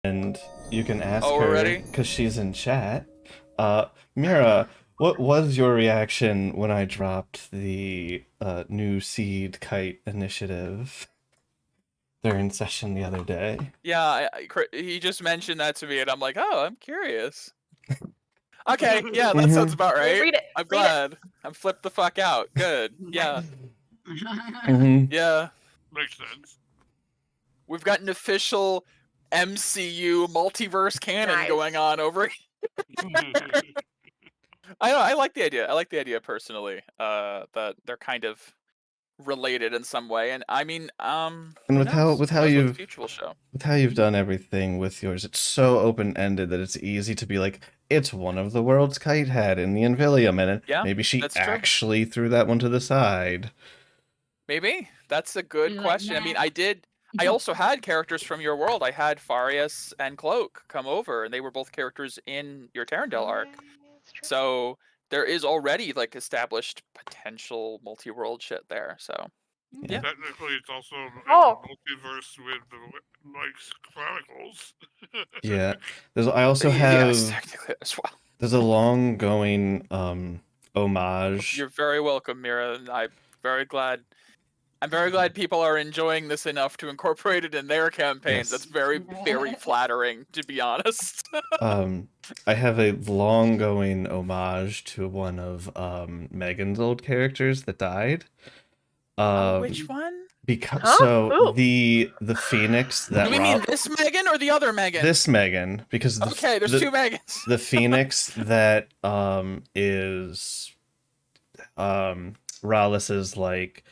and you can ask Oh, we're her ready? because she's in chat. Mira, what was your reaction when I dropped the new seed kite initiative during session the other day? Yeah, he just mentioned that to me, and I'm like, oh, I'm curious. Okay, yeah, that sounds about right. Read it. I'm glad. I'm flipped the fuck out. Good. Yeah. Yeah. Makes sense. We've got an official MCU multiverse canon Nice. going on over here. I like the idea. I like the idea personally. That they're kind of related in some way, and I mean, And who with how knows? with Who how knows what you've the future will show. with how you've done everything with yours, it's so open-ended that it's easy to be like, it's one of the world's kite had in the Invilium, and Yeah, maybe she that's true. actually threw that one to the side. Maybe that's a good You're like, question. I mean, "Nah." I also had characters from your world. I had Farius and Cloak come over, and they were both characters in your Tarendel arc. It's true. So there is already like established potential multi-world shit there. So yeah. Technically, it's also a multiverse with the Mike's Chronicles. Yeah. I also have Yes, technically as well. there's a long going homage. You're very welcome, Mira. And I'm very glad people are enjoying this enough to incorporate it in their campaigns. Yes. That's very, very flattering, to be honest. I have a long going homage to one of Megan's old characters that died. Which one? Because Huh? so Ooh. the phoenix that Do we mean this Megan or the other Megan? this Megan, because Okay, there's two Megans. the phoenix that is Rallis's like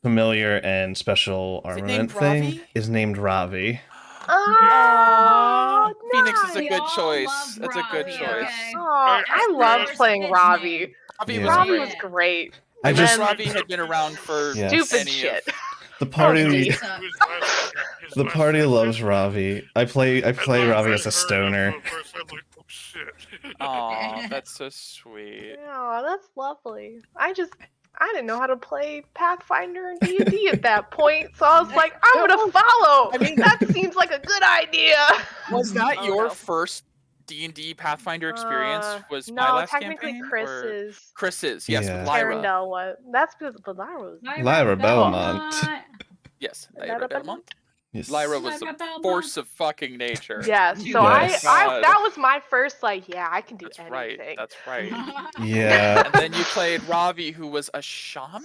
familiar and special Is it armament named thing Ravi? is named Ravi. Oh, Phoenix is a We good all choice. love That's a good Ravi, choice. okay? Oh, I love First playing his Ravi. name. Ravi Yeah. was Ravi great. was great. I And just Ravi had been around for Yeah. Stupid any shit. the party Sucks. the party loves Ravi. I play Ravi as a stoner. Oh, shit. Aw, that's so sweet. Yeah, that's lovely. I didn't know how to play Pathfinder and D&D at that point, so I was like, I'm gonna follow. I mean- that seems like a good idea. Was that Oh, your no. first D&D Pathfinder experience? Was no, my last technically campaign? Or Chris's. Chris's, yes, Yeah. with Lyra. Tarendel was. That's because Lyra was. Lyra Belmont. Yes, Lyra Lyra Belmont? Belmont. Yes. Lyra was a force of fucking nature. Yeah, so Yes. I that was my first I can do That's anything. right. That's right. Yeah. And then you played Ravi, who was a shaman?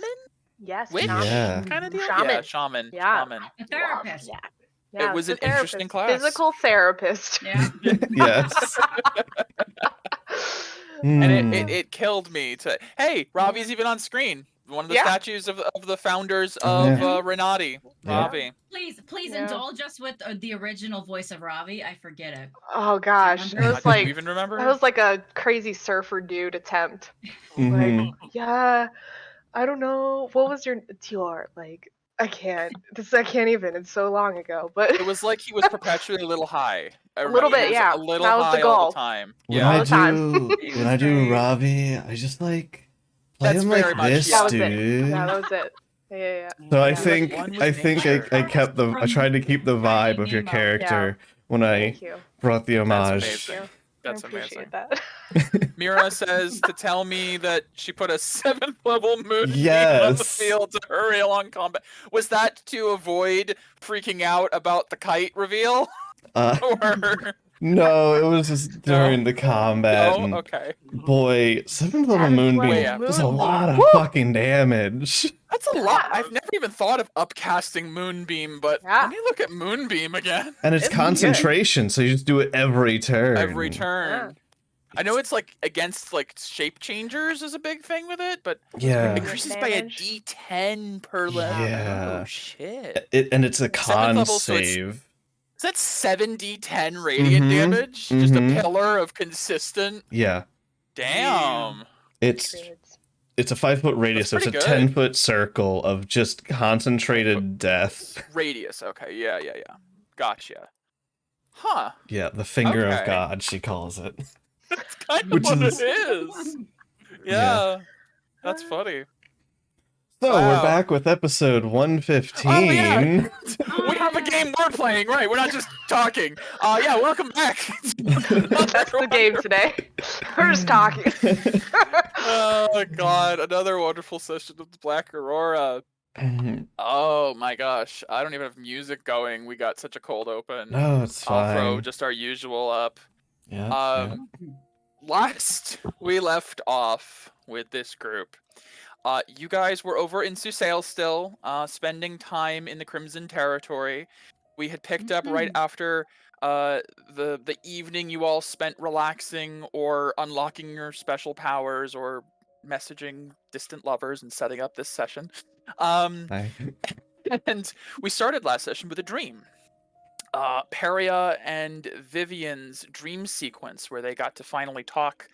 Yes, Witch? shaman. Yeah. Kind of deal? Shaman. Yeah, shaman. Yeah. Shaman. A therapist. Yeah. Yeah, It was it's an a interesting therapist. class. Physical therapist. Yeah. Yes. And Hmm. it killed me to. Hey, Ravi's even on screen. One of the Yeah. statues of the founders of Yeah. Renati. Yeah. Ravi. Please Yeah. indulge us with the original voice of Ravi. I forget it. Oh gosh, it Remember? was Do you like even remember? that was like a crazy surfer dude attempt. Mhm. Like, yeah, I don't know. What was your TR? Like, I can't even. It's so long ago. But It was like he was perpetually a little high. I little remember bit, he was yeah. A little That was the high all goal. the time. When Yeah. All the time. when I do great. Ravi, I just like play That's him very like much- this, yeah. That was it. dude. Yeah, that was it. Yeah. So I Yeah. think One with I think nature. I kept the I tried to keep the vibe of your Nemo. character when I Thank you. brought the That's homage. amazing. Thank you. That's I appreciate amazing. that. Mira says to tell me that she put a 7th level moon on the Yes. field to hurry along combat. Was that to avoid freaking out about the kite reveal? Or No, it was just during the combat. no? And Okay. boy, 7th level Seventh moonbeam level does a moonbeam. lot of Woo! fucking damage. That's a lot. I've never even thought of upcasting Moonbeam, but Yeah. let me look at Moonbeam again. And it's It's concentration, so you just do it every turn. Every turn. I know it's like against like shape changers is a big thing with it, but Yeah. it increases by a Damage. D10 per level. Yeah. Oh shit. And it's a 7th con level, so it's- save. Is that 7d10 radiant Mhm, damage? Just a mhm. pillar of consistent. Yeah. Damn. It's a 5-foot radius, so it's a pretty good. 10-foot circle of just concentrated death. Radius. Okay. Yeah. Gotcha. Huh. Yeah, the finger of Okay. God, she calls it. That's kind of Which what is- it is. Yeah. Yeah. That's funny. So Wow. we're back with episode 115. Oh, yeah. We have a game we're playing, right? We're not just talking. Yeah, welcome back. That's the game today. We're just talking. Oh god, another wonderful session with the Black Aurora. Oh my gosh, I don't even have music going. We got such a cold open. No, it's I'll throw fine. just our usual up. Yeah. Last we left off with this group. You guys were over in Susail still, spending time in the Crimson Territory. We had picked up right after the evening you all spent relaxing or unlocking your special powers or messaging distant lovers and setting up this session. Hi. And we started last session with a dream. Peria and Vivian's dream sequence where they got to finally talk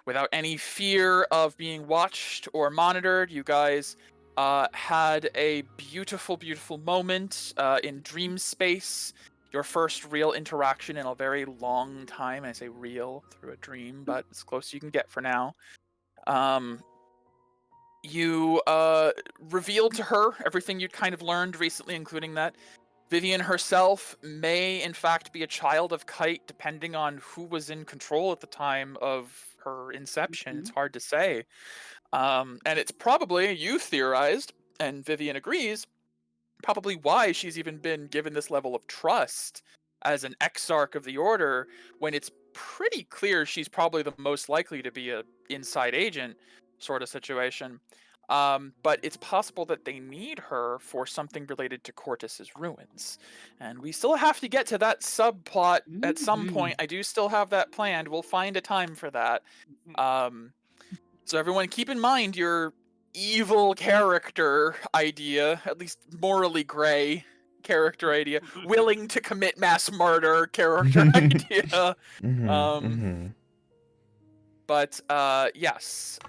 without any fear of being watched or monitored. You guys had a beautiful, beautiful moment in dream space. Your first real interaction in a very long time. I say real through a dream, but as close as you can get for now. You revealed to her everything you'd kind of learned recently, including that Vivian herself may, in fact, be a child of Kite, depending on who was in control at the time of her inception. It's hard to say. And it's probably, you theorized, and Vivian agrees, probably why she's even been given this level of trust as an exarch of the Order, when it's pretty clear she's probably the most likely to be a inside agent sort of situation. But it's possible that they need her for something related to Cortus's ruins. And we still have to get to that subplot at some point. I do still have that planned. We'll find a time for that. So everyone keep in mind your evil character idea, at least morally gray character idea, willing to commit mass murder character idea. But yes,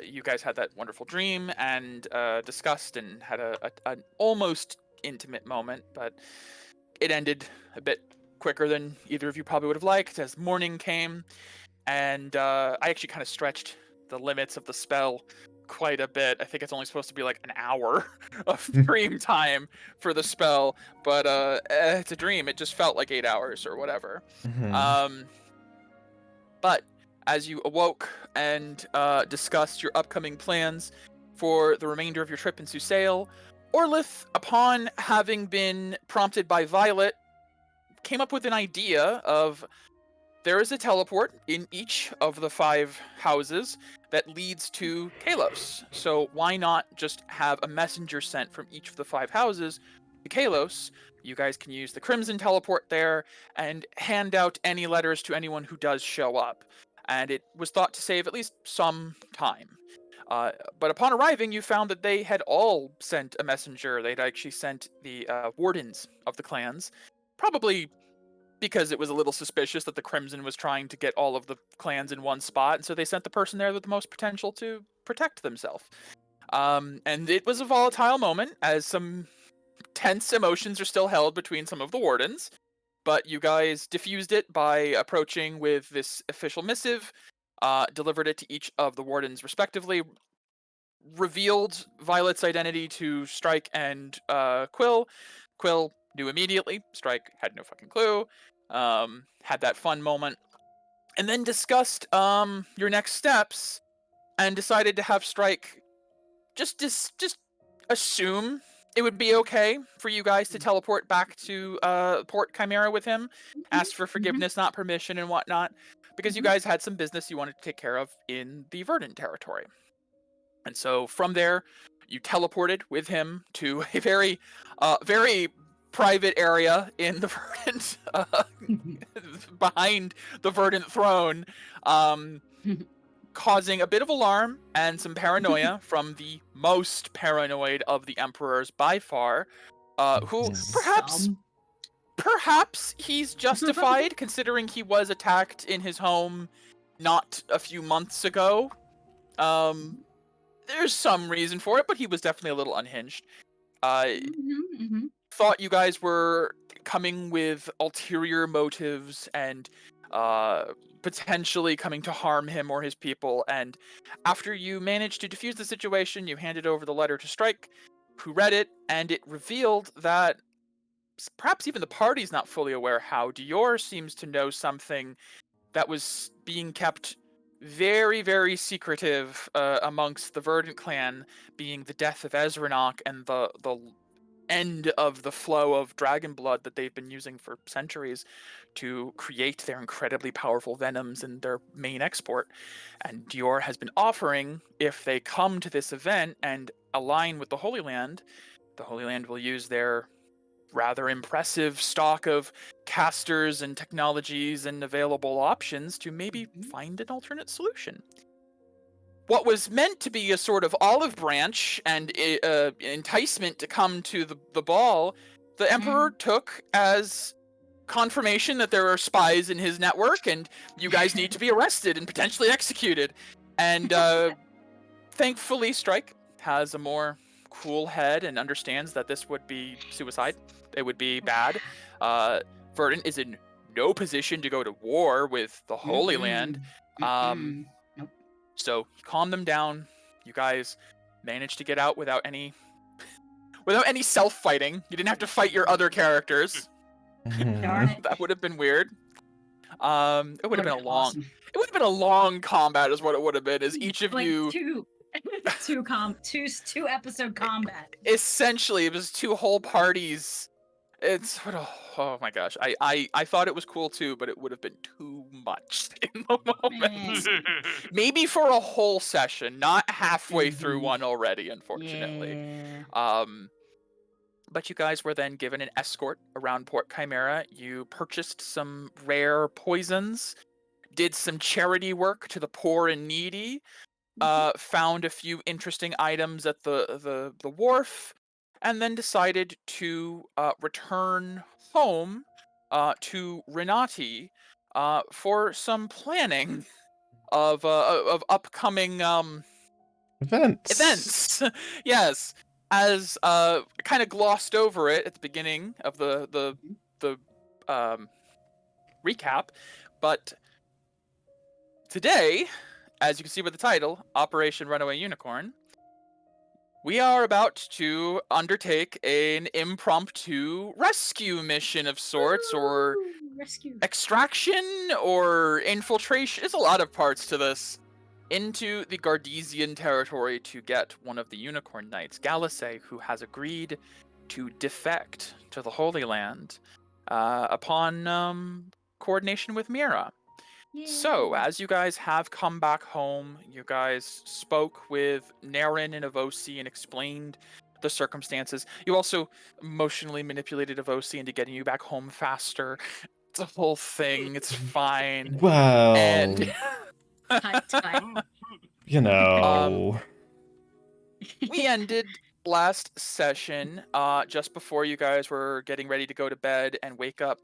you guys had that wonderful dream and discussed and had an almost intimate moment, but it ended a bit quicker than either of you probably would have liked as morning came. And I actually kind of stretched the limits of the spell quite a bit. I think it's only supposed to be like an hour of dream time for the spell, but it's a dream. It just felt like 8 hours or whatever. But as you awoke and discussed your upcoming plans for the remainder of your trip in Susail, Orlith, upon having been prompted by Violet, came up with an idea of there is a teleport in each of the 5 houses that leads to Kalos. So why not just have a messenger sent from each of the 5 houses to Kalos? You guys can use the Crimson teleport there and hand out any letters to anyone who does show up. And it was thought to save at least some time. But upon arriving, you found that they had all sent a messenger. They'd actually sent the wardens of the clans, probably because it was a little suspicious that the Crimson was trying to get all of the clans in one spot, and so they sent the person there with the most potential to protect themselves. And it was a volatile moment, as some tense emotions are still held between some of the wardens, but you guys diffused it by approaching with this official missive, delivered it to each of the wardens respectively, revealed Violet's identity to Strike and Quill. Quill knew immediately. Strike had no fucking clue. Had that fun moment, and then discussed your next steps, and decided to have Strike just assume it would be okay for you guys to teleport back to Port Chimera with him, ask for forgiveness, not permission, and whatnot, because you guys had some business you wanted to take care of in the Verdant territory. And so from there, you teleported with him to a very, very private area in the Verdant, behind the Verdant throne, causing a bit of alarm and some paranoia from the most paranoid of the emperors by far, who perhaps he's justified considering he was attacked in his home not a few months ago. There's some reason for it, but he was definitely a little unhinged. Thought you guys were coming with ulterior motives and potentially coming to harm him or his people, and after you managed to defuse the situation, you handed over the letter to Strike, who read it, and it revealed that perhaps even the party's not fully aware how, Dior seems to know something that was being kept very, very secretive amongst the Verdant clan, being the death of Ezranok and the end of the flow of dragon blood that they've been using for centuries to create their incredibly powerful venoms and their main export. And Dior has been offering, if they come to this event and align with the Holy Land will use their rather impressive stock of casters and technologies and available options to maybe find an alternate solution. What was meant to be a sort of olive branch and enticement to come to the ball, the Emperor took as confirmation that there are spies in his network and you guys need to be arrested and potentially executed. And thankfully, Strike has a more cool head and understands that this would be suicide. It would be bad. Verdant is in no position to go to war with the Holy Land. Nope. So calm them down. You guys managed to get out without any self-fighting. You didn't have to fight your other characters. Darn it. That would have been weird. It would have been a long. Awesome. It would have been a long combat, is what it would have been. As each of Like you, two episode combat. essentially, it was two whole parties. It's oh my gosh. I thought it was cool too, but it would have been too much in the moment. Maybe for a whole session, not halfway through one already, unfortunately. Yeah. But you guys were then given an escort around Port Chimera. You purchased some rare poisons, did some charity work to the poor and needy, found a few interesting items at the wharf, and then decided to return home to Renati for some planning of upcoming events. Yes, as kind of glossed over it at the beginning of the recap, but today, as you can see by the title, Operation Runaway Unicorn, we are about to undertake an impromptu rescue mission of sorts, or rescue. extraction, or infiltration. There's a lot of parts to this. Into the Gardesian territory to get one of the Unicorn Knights, Galisay, who has agreed to defect to the Holy Land upon coordination with Mira. So, as you guys have come back home, you guys spoke with Naren and Avosi and explained the circumstances. You also emotionally manipulated Avosi into getting you back home faster. It's a whole thing. It's fine. Well, And you know. we ended last session just before you guys were getting ready to go to bed and wake up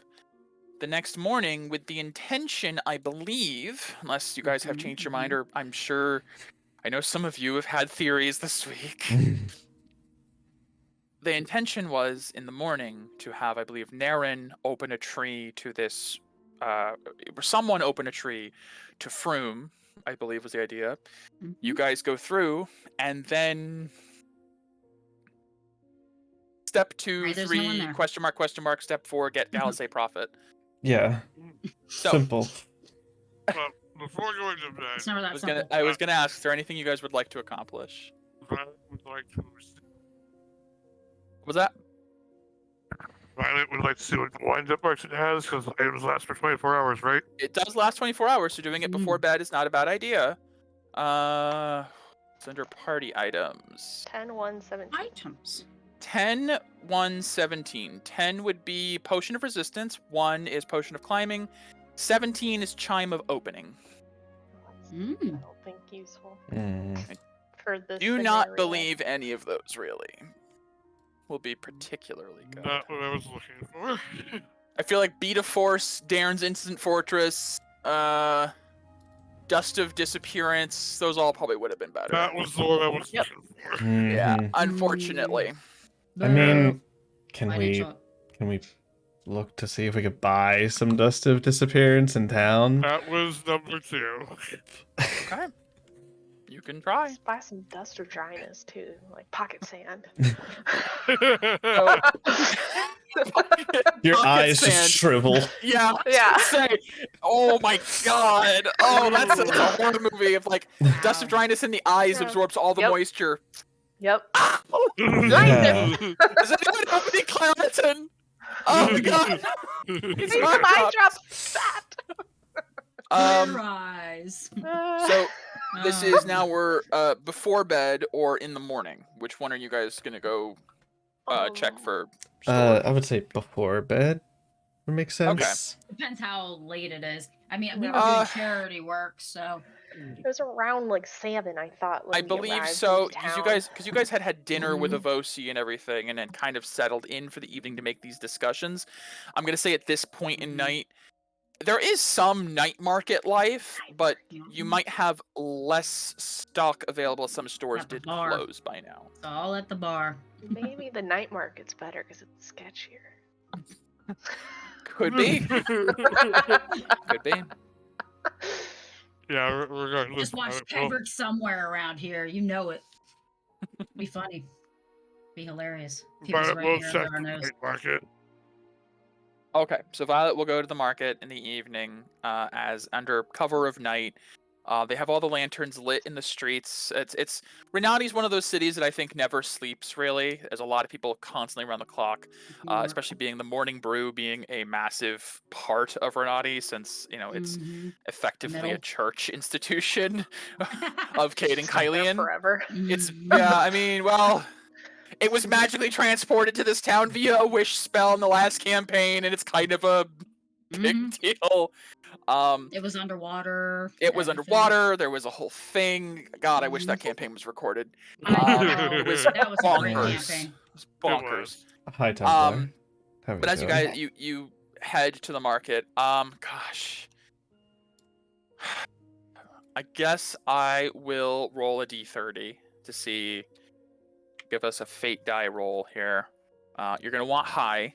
the next morning with the intention, I believe, unless you guys have changed your mind, or I'm sure, I know some of you have had theories this week. The intention was in the morning to have, I believe, Naren open a tree to this, someone open a tree to Froome, I believe was the idea. You guys go through, and then step 2, Right, there's 3, no one there. question mark, step 4, get Galisay Prophet. Yeah. So, Simple. But before going to bed, It's never that I was gonna ask, is there anything you guys would like to accomplish? Violet would like to What was that? see what wind-up action has, because items last for 24 hours, right? It does last 24 hours, so doing it before bed is not a bad idea. It's under party items. 10, 1, 17. items. 10, 1, 17. 10 would be Potion of Resistance. 1 is Potion of Climbing. 17 is Chime of Opening. I don't think useful for this. Do not scenario. believe any of those, really. Will be particularly good. Not what I was looking for. I feel like Beat of Force, Darren's Instant Fortress, Dust of Disappearance, those all probably would have been better. That was the one I was Yep. looking for. Yeah, Mhm. unfortunately. I mean, can Why didn't we look to see if we could buy some Dust of Disappearance in town? That was number 2. Okay. You can try. Let's buy some dust or dryness too, like pocket sand. Your Pocket eyes sand. just shrivel. Yeah. Yeah. Say, oh my god. Oh, that's a horror movie of like dust of dryness in the eyes Yeah. absorbs all the Yep. moisture. Yep. Yeah. Is anyone opening Claritin? Oh my god. It's my my God. drops fat. Clear eyes. So this is Um, now we're before bed or in the morning. Which one are you guys gonna go check for store? I would say before bed would make sense. Depends how late it is. I mean, we Yeah. were doing charity work, so It was around like 7, I thought. When I we believe arrived so. in Because you guys had dinner with Mhm. Avosi and everything, and then kind of settled in for the evening to make these discussions. I'm gonna say at this point in Mhm. night, there is some night market life, but you might have less stock available. Some stores At the did bar. close by now. it's all at the bar. Maybe the night market's better because it's sketchier. Could be. Could be. Yeah, regardless. Just watch Kendrick somewhere around here. You know it. Be funny. Be hilarious. People's But right we'll here check under our the nose. night market. Okay, so Violet will go to the market in the evening as under cover of night. They have all the lanterns lit in the streets. It's Renati's one of those cities that I think never sleeps really. There's a lot of people constantly around the clock, especially being the morning brew being a massive part of Renati since, it's Mhm. effectively a Middle. church institution of Cade and Stuck there Kylian. forever. It's Mhm. yeah, I mean, well, it was magically transported to this town via a wish spell in the last campaign, and it's kind of a big Mhm. deal. It was underwater. It was everything. underwater. There was a whole thing. God, I wish that Mhm. campaign was recorded. I know. It was That was a great bonkers. campaign. It was bonkers. was. High Templar. But as you guys you head to the market, gosh, I guess I will roll a d30 to see. Give us a fate die roll here. You're gonna want high.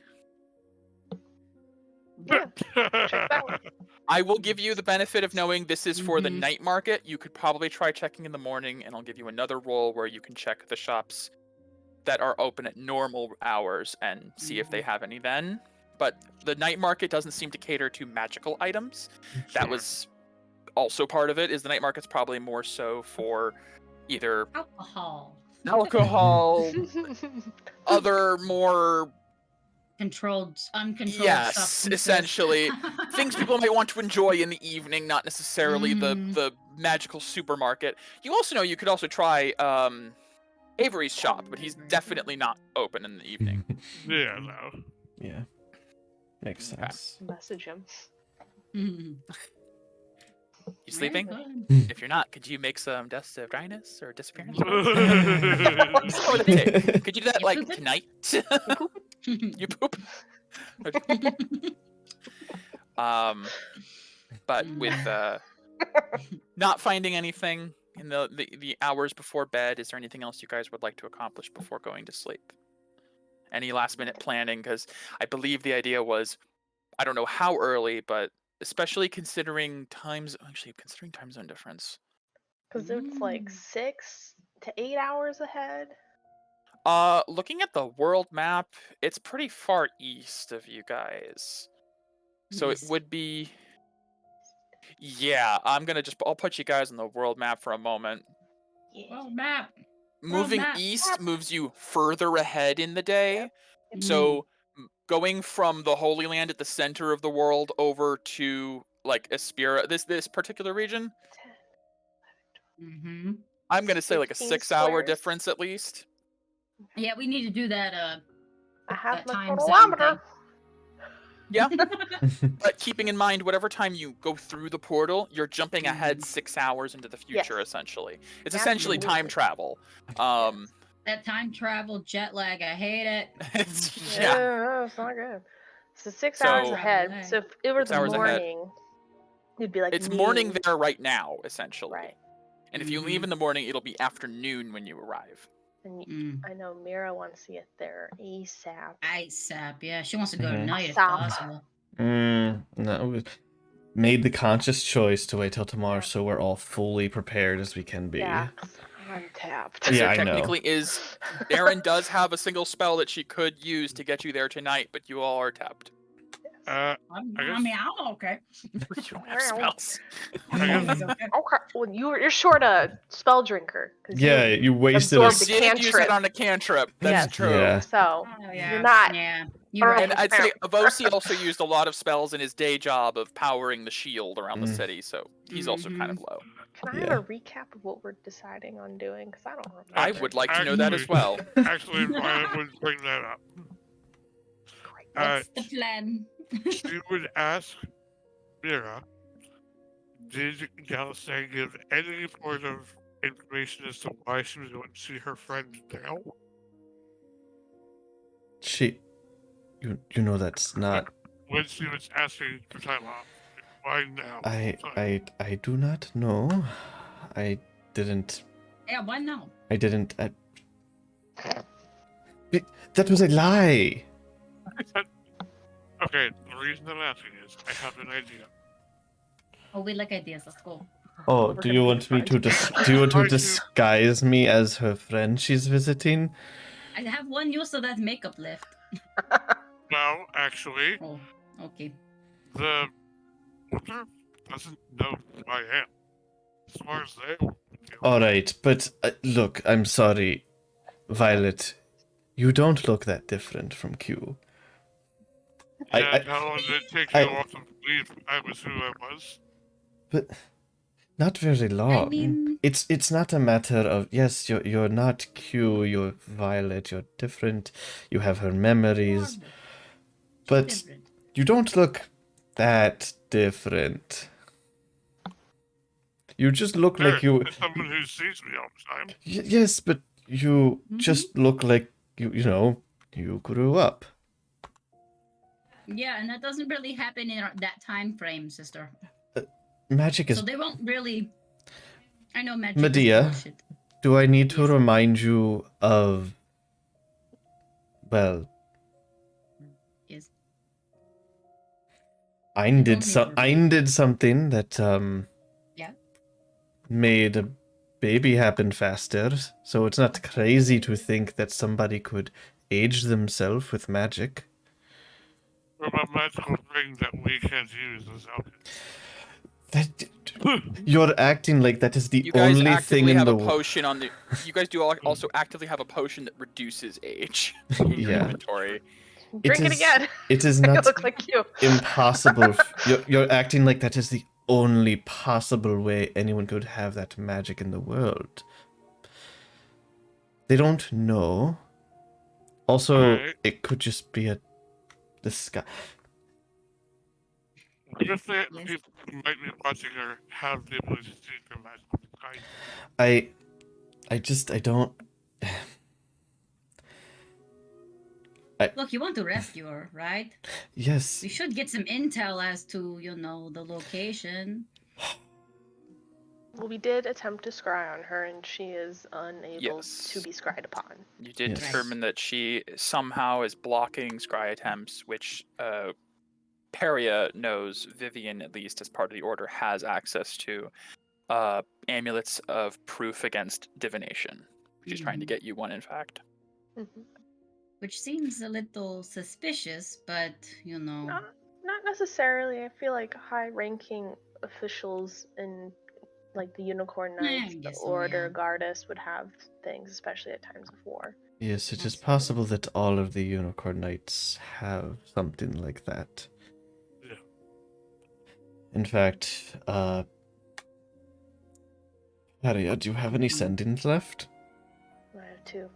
Yeah, check that one. I will give you the benefit of knowing this is for the Mhm. night market. You could probably try checking in the morning, and I'll give you another roll where you can check the shops that are open at normal hours and see if they have any then. But the night market doesn't seem to cater to magical items. That was also part of it, is the night market's probably more so for either Alcohol. alcohol, other more Uncontrolled yes, substances. essentially things people might want to enjoy in the evening, not necessarily Mhm. the magical supermarket. You also know you could also try Avery's shop, but he's definitely not open in the evening. Yeah, no. Yeah. Makes Okay. sense. Message him. Mhm. You sleeping? Good. If you're not, could you make some dust of dryness or disappearance? That's What would it take? Could you do that You like pooping? tonight? You poop? But with not finding anything in the hours before bed, is there anything else you guys would like to accomplish before going to sleep? Any last minute planning? Because I believe the idea was, I don't know how early, but especially considering time zone difference. Because it's like 6 to 8 hours ahead. Looking at the world map, it's pretty far east of you guys. So it East. would be... Yeah, I'll put you guys on the world map for a moment. Yeah. Well, map. Moving map. east moves you further ahead in the day. Yep. So going from the Holy Land at the center of the world over to like Aspira, this particular region, Mm-hmm. I'm gonna say like a 16 6-hour squares. difference at least. Yeah, we need to do that. I have That my time zone chronometer. Yeah. But keeping in mind, whatever time you go through the portal, you're jumping ahead 6 hours into the future, Yes. essentially. It's essentially time Absolutely. travel. That time travel jet lag, I hate it. Yeah. No, it's not good. So 6 So- hours ahead. So if it were 6 the hours ahead. morning, it'd be like It's morning noon. there right now, essentially. Right. And if you leave in the morning, it'll be afternoon when you arrive. And Mm. I know Mira wants to get there ASAP. ISAP, yeah. She wants to go Mhm. tonight if ASAP. possible. No. made the conscious choice to wait till tomorrow, so we're all fully prepared as we can be. Yeah, 'cause I'm untapped. Yeah, there I know. technically is. Erin does have a single spell that she could use to get you there tonight, but you all are tapped. I I mean, I'm okay. You don't have spells. I guess It's okay. Okay, well, you're short a spell drinker. 'Cause Yeah, you wasted absorbed us. the Did use it cantrip. on a cantrip. That's Yes. true. Yeah. So Oh, yeah. you're not. Yeah, you're Or- right. And I'd say Avosi also used a lot of spells in his day job of powering the shield around the Mm. city, so he's also kind of low. Can I Yeah. have a recap of what we're deciding on doing? Because I don't remember. I would like to know that as well. actually, I would bring that up. What's the plan? She would ask Mira, did Galistine give any sort of information as to why she was going to see her friend now? You know that's not. When she was asking for time off. Why now? I do not know. I didn't. Yeah, why now? I didn't. That was a lie. Okay, the reason I'm asking is I have an idea. Oh, we like ideas. Let's go. Oh, We're do gonna you be want me to friends. do you want to Try to- disguise me as her friend she's visiting? I have one use of that makeup left. No, actually, Oh, okay. the Wither doesn't know who I am. As far as they know. All right, but look, I'm sorry, Violet. You don't look that different from Q. Yeah, how long did it take you all to believe I was who I was? But not very long. mean- It's not a matter of yes, you're not Q, you're Violet, you're different. You have her memories, but Different. you don't look that different. You just look like Sure, you. as someone who sees me all the time. Yes, but you just look like you grew up. Yeah, and that doesn't really happen in that time frame, sister. Magic is. So they won't really. I know magic. Medea. Is bullshit. Do I need to Yes. remind you of? Well, Yes. Ein don't did need to Ein did something that Yeah. made a baby happen faster. So it's not crazy to think that somebody could age themselves with magic. From a magical ring that we can't use as alchemists. That you're acting like that is the You guys only actively thing in have the a world. potion on the. You guys do also actively have a potion that reduces age in your Yeah. inventory. Drink it is- again. It is it not looks like you. impossible. You're acting like that is the only possible way anyone could have that magic in the world. They don't know. Also, Right. it could just be the sky. If the Yes. people who might be watching her have the ability to see their magical disguise. I don't. Look, you want to rescue her, right? Yes. We should get some intel as to, the location. Well, we did attempt to scry on her, and she is unable Yes. to be scryed upon. You did Yes. determine that she somehow is blocking scry attempts, which Peria knows Vivian, at least as part of the order, has access to amulets of proof against divination. She's trying to get you one, in fact. Mm-hmm. Which seems a little suspicious, but, Not necessarily. I feel like high-ranking officials in, like, the Unicorn Yeah, I Knights, the guess so, Order, yeah. Gardas would have things, especially at times of war. Yes, it is Absolutely. possible that all of the Unicorn Knights have something like that. Yeah. In fact, Harriet, do you have any sendings left? I have two.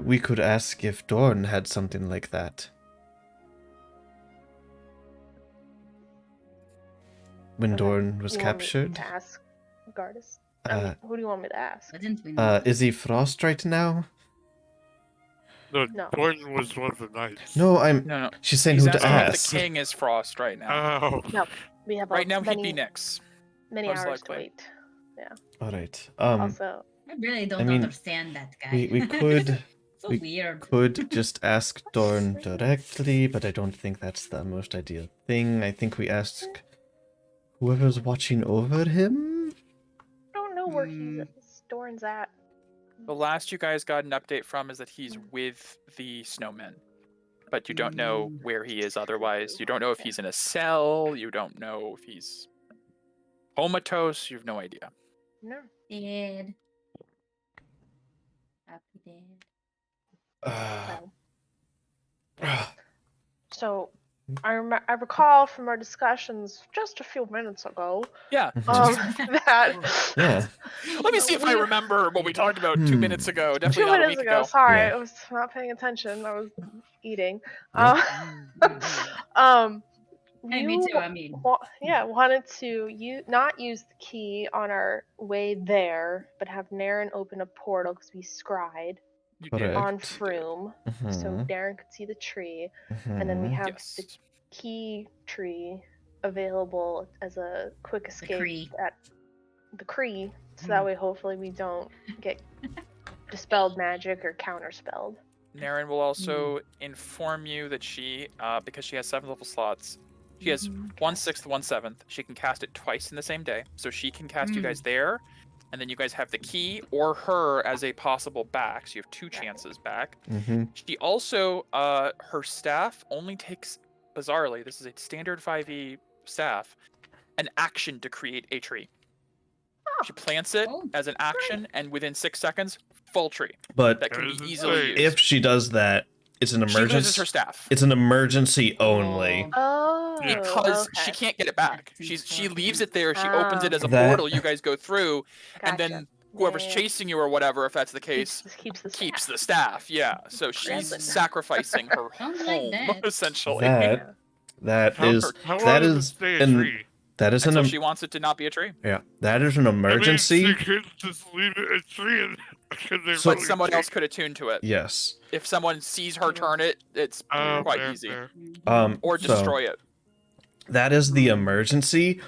We could ask if Dorn had something like that. When Dorn was You want me captured? to ask Gardas? Who do you want me to ask? why didn't we know? Is he Frost right now? No, No. Gordon was one of the knights. No, I'm. No, no. She's saying He's who to asking if ask. the king is Frost right now. Oh. We have Right now, many, he'd be Nyx. many most hours to likely. wait. All right. Also, I really don't I mean, understand that guy. we could So We weird. Could just ask Dorn directly, but I don't think that's the most ideal thing. I think we ask whoever's watching over him. I don't know where Hmm. Doran's at. The last you guys got an update from is that he's Mm. with the snowmen. But you don't know Mm. where he is otherwise. You don't know if he's in a cell. You don't know if he's comatose. You have no idea. No. Dead. Happy dead. Uh, So, I recall from our discussions just a few minutes ago Yeah. that Yeah. Let me see if I we- remember what we talked about 2 minutes ago. Definitely 2 not a minutes week ago. ago. Sorry, Yeah. I was not paying attention. I was eating. Yeah. Hey, me You too. I mean, wanted to not use the key on our way there, but have Naren open a portal because we scryed You Correct. did. on You did. Froome, so Mhm. Darren could see the tree, and then we Mhm. have the Yes. key tree available as a quick the escape Cree. at the Cree, so that way hopefully we don't get dispelled magic or counterspelled. Naren will also inform you that she, because she has 7 level slots, she has Mhm. 1/6, 1/7. She can cast it twice in the same day. So she can cast you guys there, and then you guys have the key or her as a possible back. So you have 2 chances back. Mhm. She also, her staff only takes, bizarrely, this is a standard 5e staff, an action to create a tree. She plants it Oh, as an action, and within 6 seconds, full tree But that can That be is easily insane. used. if she does that, it's an She loses emergency. her staff It's an emergency only. Oh, because she okay. can't get it back. That's She leaves important. it there. She opens it as a That- portal. You guys go through, and Gotcha. then whoever's Yeah. chasing you or whatever, if that's the case, keeps the keeps staff. the staff. Yeah. So she's Present. sacrificing her Sounds like home that. essentially That How, is how long that does it is stay a an tree? that is an until em- she wants it to not be a tree. yeah, that is an I mean, emergency. she could just leave it a tree and can they So- But really someone else take- could attune to it. Yes. If someone sees her turn it, it's Oh, quite fair, easy. fair. Or So destroy it. that is the emergency.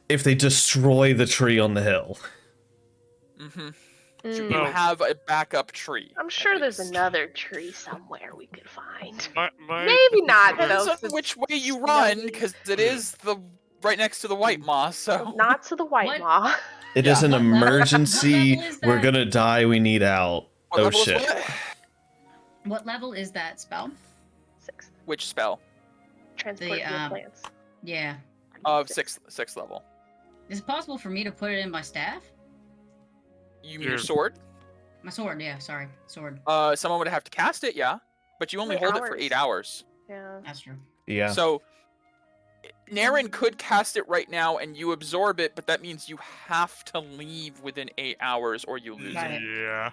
If they destroy the tree on the hill, Mm-hmm. Mm. You No. have a backup tree. I'm at sure there's least. another tree somewhere we could find. My Maybe not, particular- though. Depends on which way you run, because it is the right next to the white moss. So Not to the white What? maw. it is Yeah. an What level- emergency. what level is We're that? gonna die. We need out. what Oh level shit. is what? What level is that spell? 6th. Which spell? Transport The, via plants. Yeah. Of sixth level. Is it possible for me to put it in my staff? You mean your Yeah. sword? My sword, yeah, sorry. Sword. Someone would have to cast it, yeah. But you only How many hold it for hours? 8 hours. Yeah. That's true. Yeah. So Naren could cast it right now and you absorb it, but that means you have to leave within 8 hours or you lose Right. it. Yeah.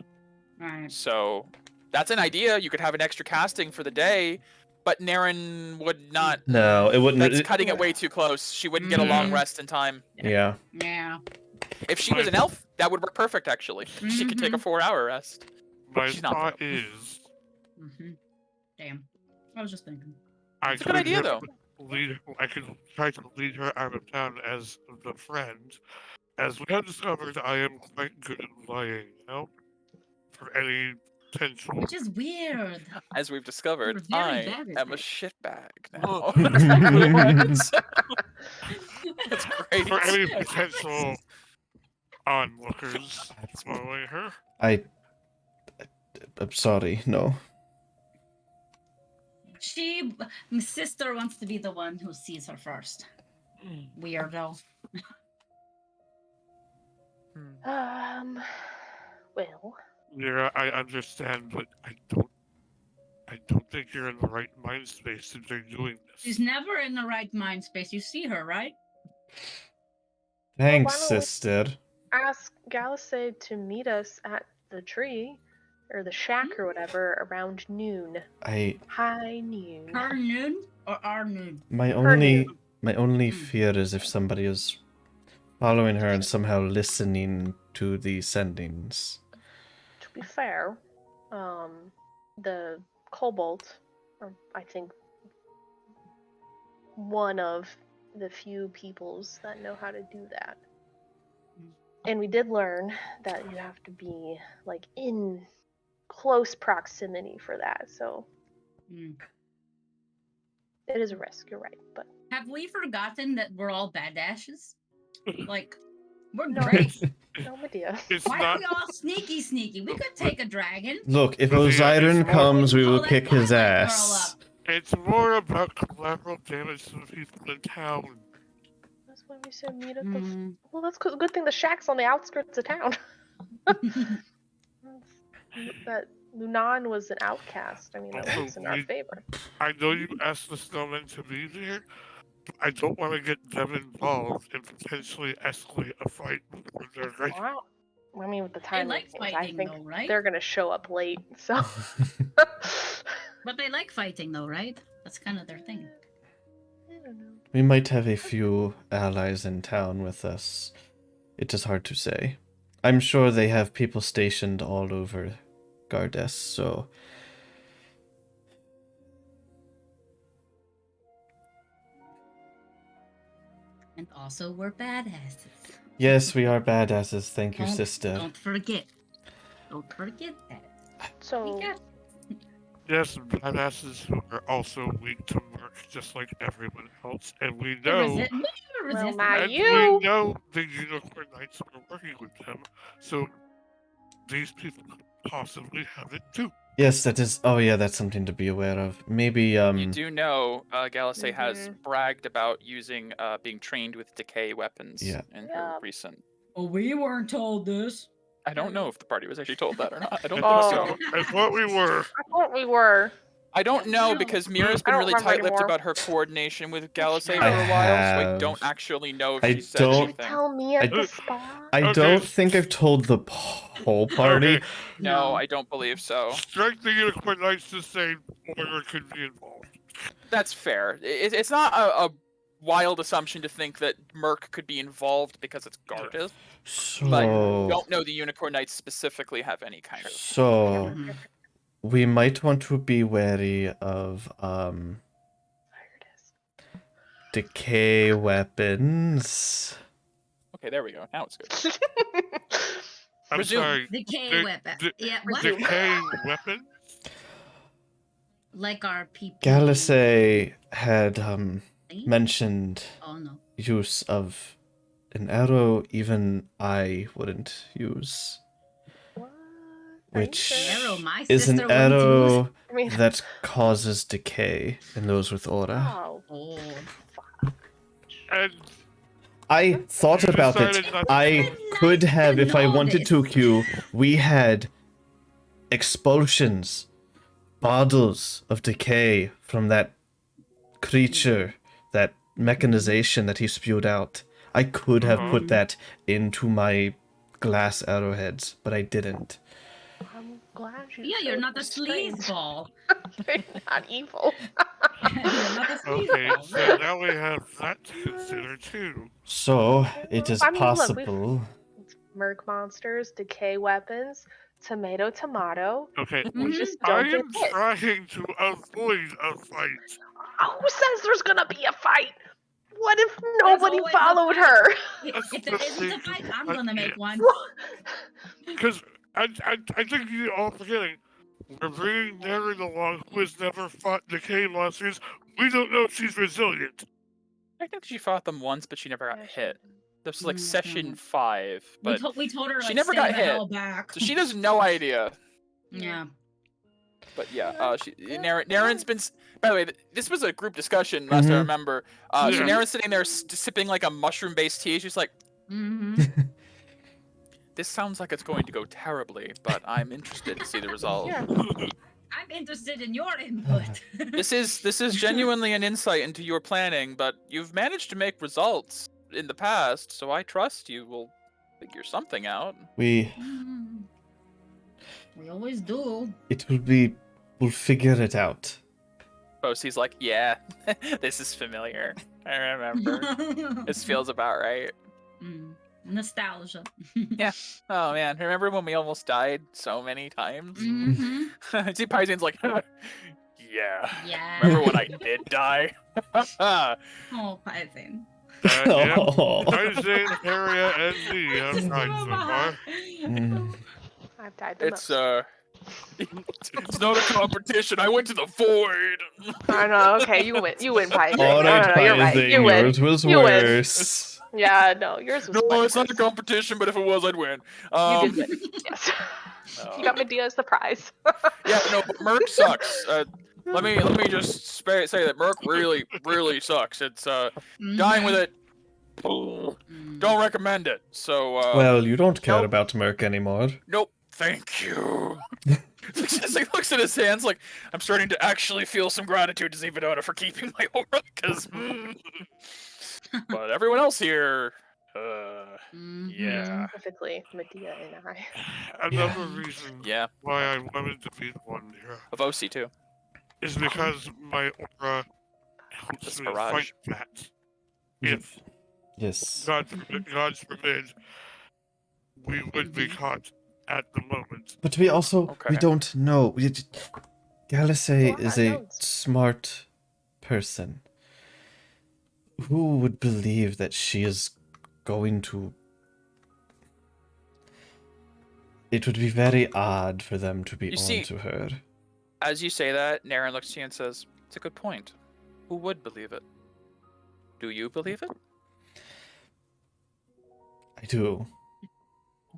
Alright. So that's an idea. You could have an extra casting for the day, but Naren would not. No, it wouldn't. That's it- cutting it way too close. She wouldn't get a long Mhm. rest in time. yeah. Yeah. If she was an elf, that would work perfect actually. She could take a Mhm. 4-hour rest. My She's not, thought though. is, Damn. I was just thinking. I It's a good idea, though. I could try to lead her out of town as the friend. As we have discovered, I am quite good at lying, you know? For any potential. Which is weird. As we've discovered, You're very I bad at am a that. shitbag Oh. now. That's That's great. For any potential onlookers following her. I'm sorry. No. My sister wants to be the one who sees her first. Weirdo. Well, Yeah, I understand, but I don't think you're in the right mind space to be doing this. She's never in the right mind space. You see her, right? Thanks, why don't we- sister. ask Galisay to meet us at the tree, or the shack or whatever, around noon. High noon. Her noon or our noon? My Her only noon. my only fear is if somebody is following her and somehow listening to the sendings. To be fair, the kobold, I think, one of the few peoples that know how to do that. And we did learn that you have to be like in close proximity for that, so Mm. it is a risk. You're right, but Have we forgotten that we're all badasses? Like, we're No. great. no, Medea. It's Why are not. we all sneaky? We could take a dragon. Look, if But yeah, Osiren it's more- comes, we will Blow kick that his Twilight girl ass. up. It's more about collateral damage to the people in town. That's why we said meet at the. Mm. Well, that's a good thing the shack's on the outskirts of town. That Lunan was an outcast. I mean, that Also, works in our favor. I know you asked the snowmen to be there, but I don't want to get them involved and potentially escalate a fight before they're ready. Wow. I mean, with the They time, like I fighting, think though, right? they're gonna show up late. So. But they like fighting, though, right? That's kind of their thing. I don't know. We might have a few allies in town with us. It is hard to say. I'm sure they have people stationed all over Gardes, so... And also, we're badasses. Yes, we are badasses, thank you, Don't- sister. Don't forget. Don't forget that. So. We got Yes, badasses who are also weak to Merc, just like everyone else, and we the know. we never Well, resist. not And you. we know the Unicorn Knights are working with them, so these people could possibly have it too. Yes, that is... Oh yeah, that's something to be aware of. Maybe, You do know Galisay has Mhm. bragged about using being trained with decay weapons Yeah. in her Yeah. recent. Well, we weren't told this. I don't know if the party was actually told that or not. I don't Oh. think so. I thought we were. I thought we were. I don't know No. because Mira's I been don't really remember tight-lipped anymore. about her coordination with Galisay for I a while, so I have. don't actually know if I she said don't- anything. Tell me at I- the spot. I Okay. don't think I've told the whole party. Okay. No, I don't believe so. Strike the Unicorn Knights to say Warrior could be involved. That's fair. It's not a wild assumption to think that Merc could be involved because it's Gardas, So... but don't know the Unicorn Knights specifically have any kind of. So... Mhm. We might want to be wary of, There it is. decay weapons. Okay, there we go. Now it's good. I'm Resume. sorry. Decay Dic- weapon. dic- Yeah, what? Decay weapon? Like our PP. Galisay had, thing? mentioned Oh no. use of an arrow even I wouldn't use. What? Are you Which sure? Arrow, my is sister an wouldn't use. arrow I mean, that causes decay in those with aura. oh, Oh. And I thought you about it. decided not to- I could have, if I know wanted this. to, Q. We had expulsions, bottles of decay from that creature, that mechanization that he spewed out. I could have put that into my glass arrowheads, but I didn't. I'm glad you. Yeah, you're showed not a restraint. sleazeball. You're not evil. You're not a Okay, sleazeball. so now we have that to consider too. So, it is I mean, look, possible. Merc monsters, decay weapons, tomato. Okay, We Mhm. just I don't get am hit. trying to avoid a fight. Who says there's gonna be a fight? What if nobody always a followed fight. her? If there isn't a fight, I'm gonna make one. Because I think you're all forgetting. We're bringing Naren along, who has never fought decay monsters. We don't know if she's resilient. I think she fought them once, but she never got Yeah, she hit. This was like Mhm. session 5, We, but we told her she like, never stay got the hit. hell back. so she has no idea. Yeah. But yeah, Yeah. Naren's been. By the way, this was a group discussion last I Mhm. remember. So Yeah. Naren's sitting there sipping like a mushroom-based tea. She's like, hmm "This sounds like it's going to go terribly, but I'm interested to see the result." Yeah. I'm interested in your input. This is genuinely an insight into your planning, but you've managed to make results in the past, so I trust you will figure something out. We always do. it will be we'll figure it out. Bosie's like, "Yeah, this is familiar. I remember. This feels about right." Mm, nostalgia. Oh man, remember when we almost died so many times? hmm See, Paisan's like, yeah. Yeah. Remember when I did die? Oh, Python. Yeah. Oh. Tarzan, Harriet, and me have died so far. Mm. I've died the It's most. It's not a competition. I went to the void. I know. Okay, you win. You win, Pie Thing. Alright, No, you're right. Pie You win. yours was You win. worse. Yeah, no, yours was. No, much it's not a worse. competition, but if it was, I'd win. You did win. Yes. You got Medea as the prize. Yeah, no, but Merc sucks. Let me just say that Merc really sucks. It's dying with it. Don't recommend it. So Well, you don't care Nope. about Merc anymore. nope. Thank you. Just like looks at his hands like I'm starting to actually feel some gratitude to Zivadona for keeping my aura, because. But everyone else here, yeah. Specifically, Medea and I. Another reason Yeah. why I wanted to be the one here Of OC too. is because my aura helps This me barrage. fight that. If Yes. God forbid, we would be caught at the moment. But we also, Okay. we don't know. Galisay What is a unknowns? smart person. Who would believe that she is going to... It would be very odd for them to be You see- onto her. As you say that, Naren looks to you and says, "It's a good point. Who would believe it? Do you believe it? I do.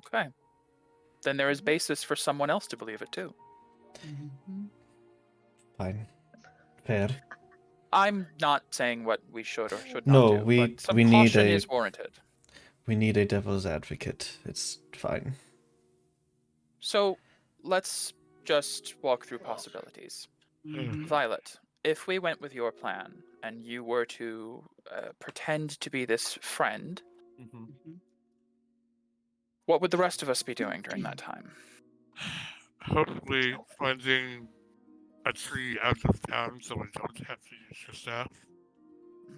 Okay. Then there is basis for someone else to believe it too. Fine. Fair. I'm not saying what we should or should not No, do, we- but some we need caution a- is warranted. We need a devil's advocate. It's fine. So let's just walk through possibilities. Violet, if we went with your plan and you were to pretend to be this friend, what would the rest of us be doing during that time? Hopefully finding a tree out of town so we don't have to use your staff.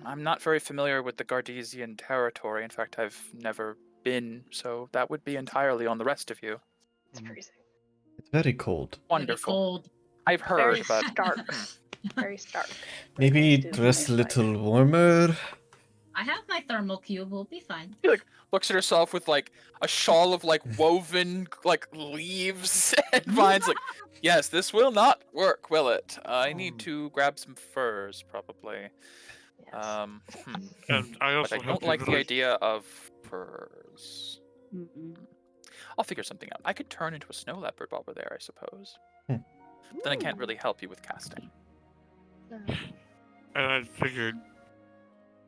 I'm not very familiar with the Gardesian territory. In fact, I've never been, so that would be entirely on the rest of you. It's freezing. It's very cold. Wonderful. Cold. I've heard, Very but stark. Very stark. Maybe Let's do dress a it. little warmer. I have my thermal cube. We'll be fine. looks at herself with like a shawl of like woven like leaves and vines. Like, yes, this will not work, will it? I need to grab some furs, probably. Yes. And I also But I have don't the like the ability- idea of furs. I'll figure something out. I could turn into a snow leopard while we're there, I suppose. Then I can't really help you with casting. No. And I figured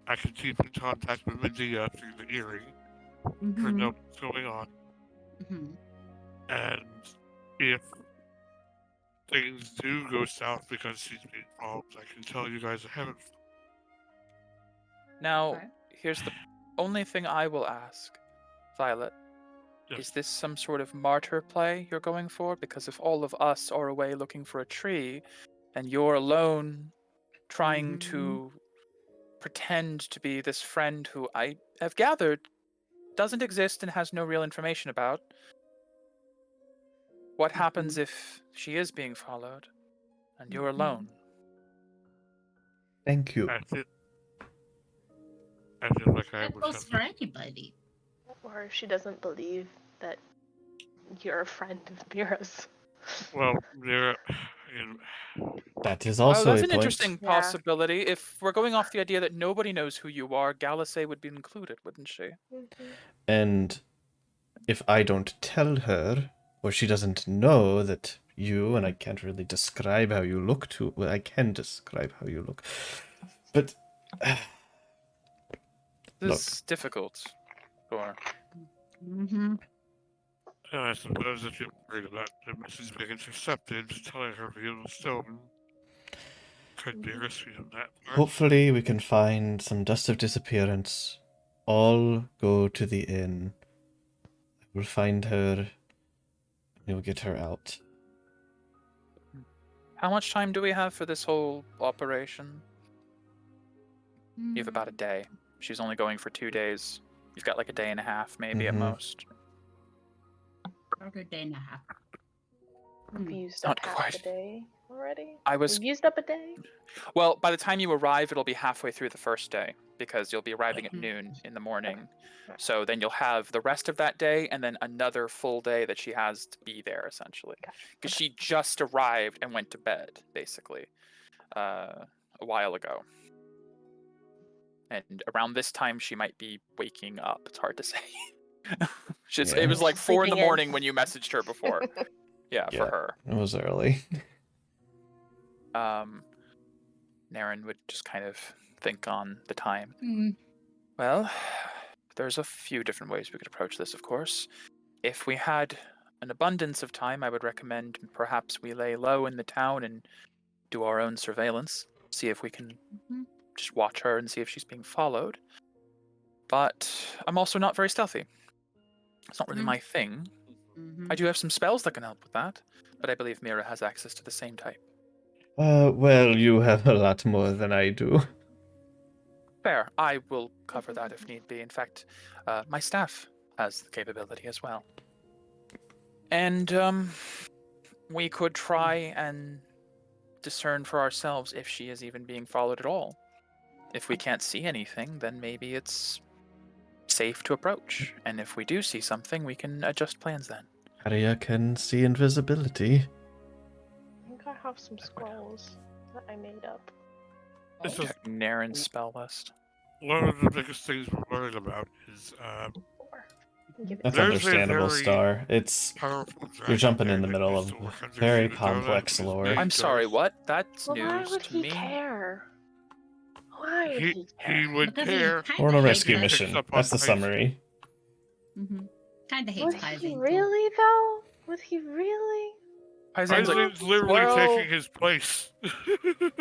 I could keep in contact with Medea through the earring to know what's going on. And if things do go south because she's been involved, I can tell you guys ahead of time. Now, Okay. here's the only thing I will ask, Violet. Yes. Is this some sort of martyr play you're going for? Because if all of us are away looking for a tree, and you're alone trying to pretend to be this friend who I have gathered doesn't exist and has no real information about, what happens if she is being followed and you're alone? Thank you. I feel like I That would goes have. for anybody. Or if she doesn't believe that you're a friend of Mira's. Well, there. That is also that's a an point. interesting Yeah. possibility. If we're going off the idea that nobody knows who you are, Galisay would be included, wouldn't she? And if I don't tell her, or she doesn't know that you, and I can't really describe how you look to, well, I can describe how you look, but This is difficult. Sure. I suppose if you're worried about the message being intercepted, telling her via the stone could be risky on that part. hopefully we can find some dust of disappearance. All go to the inn. We'll find her. We'll get her out. How much time do we have for this whole operation? You have about a day. She's only going for 2 days. You've got like a day and a half, maybe at Mhm. most. About a day and a half. We used Not up half quite. the day. already? I was We've used up a day? Well, by the time you arrive, it'll be halfway through the first day because you'll be arriving at Mhm. noon in the morning. Okay. So then you'll have the rest of that day and then another full day that she has to be there, essentially. Gotcha. Because Okay. she just arrived and went to bed, basically, a while ago. And around this time, she might be waking up. It's hard to say. It was like 4 in the Sleeping in. morning when you messaged her before. Yeah, for Yeah. her. It was early. Naren would just kind of think on the time. Mm. Well, there's a few different ways we could approach this, of course. If we had an abundance of time, I would recommend perhaps we lay low in the town and do our own surveillance. See if we can Mhm. just watch her and see if she's being followed. But I'm also not very stealthy. It's not really Mm. my thing. Mhm. I do have some spells that can help with that, but I believe Mira has access to the same type. Well, you have a lot more than I do. Fair. I will cover that if need be. In fact, my staff has the capability as well. And we could try and discern for ourselves if she is even being followed at all. If we can't see anything, then maybe it's safe to approach. And if we do see something, we can adjust plans then. Arya can see invisibility. I think I have some scrolls that I made up. This is Check Naren's spell list. one of the biggest things we're worried about is 4. Give it That's There's a understandable, very Star. It's powerful dragon you're jumping in there the that middle used of to work under very Zebedona, complex whose lore. name I'm sorry, goes- what? That's Well, why news would to he me. care? Why would He he care? would Because care. he Or on a kinda rescue hates Picks mission. up on That's the Pisces. summary. Kind of hates Was he Pizing. really though? Was he really? Paisan's like, Paisan's literally well, taking his place.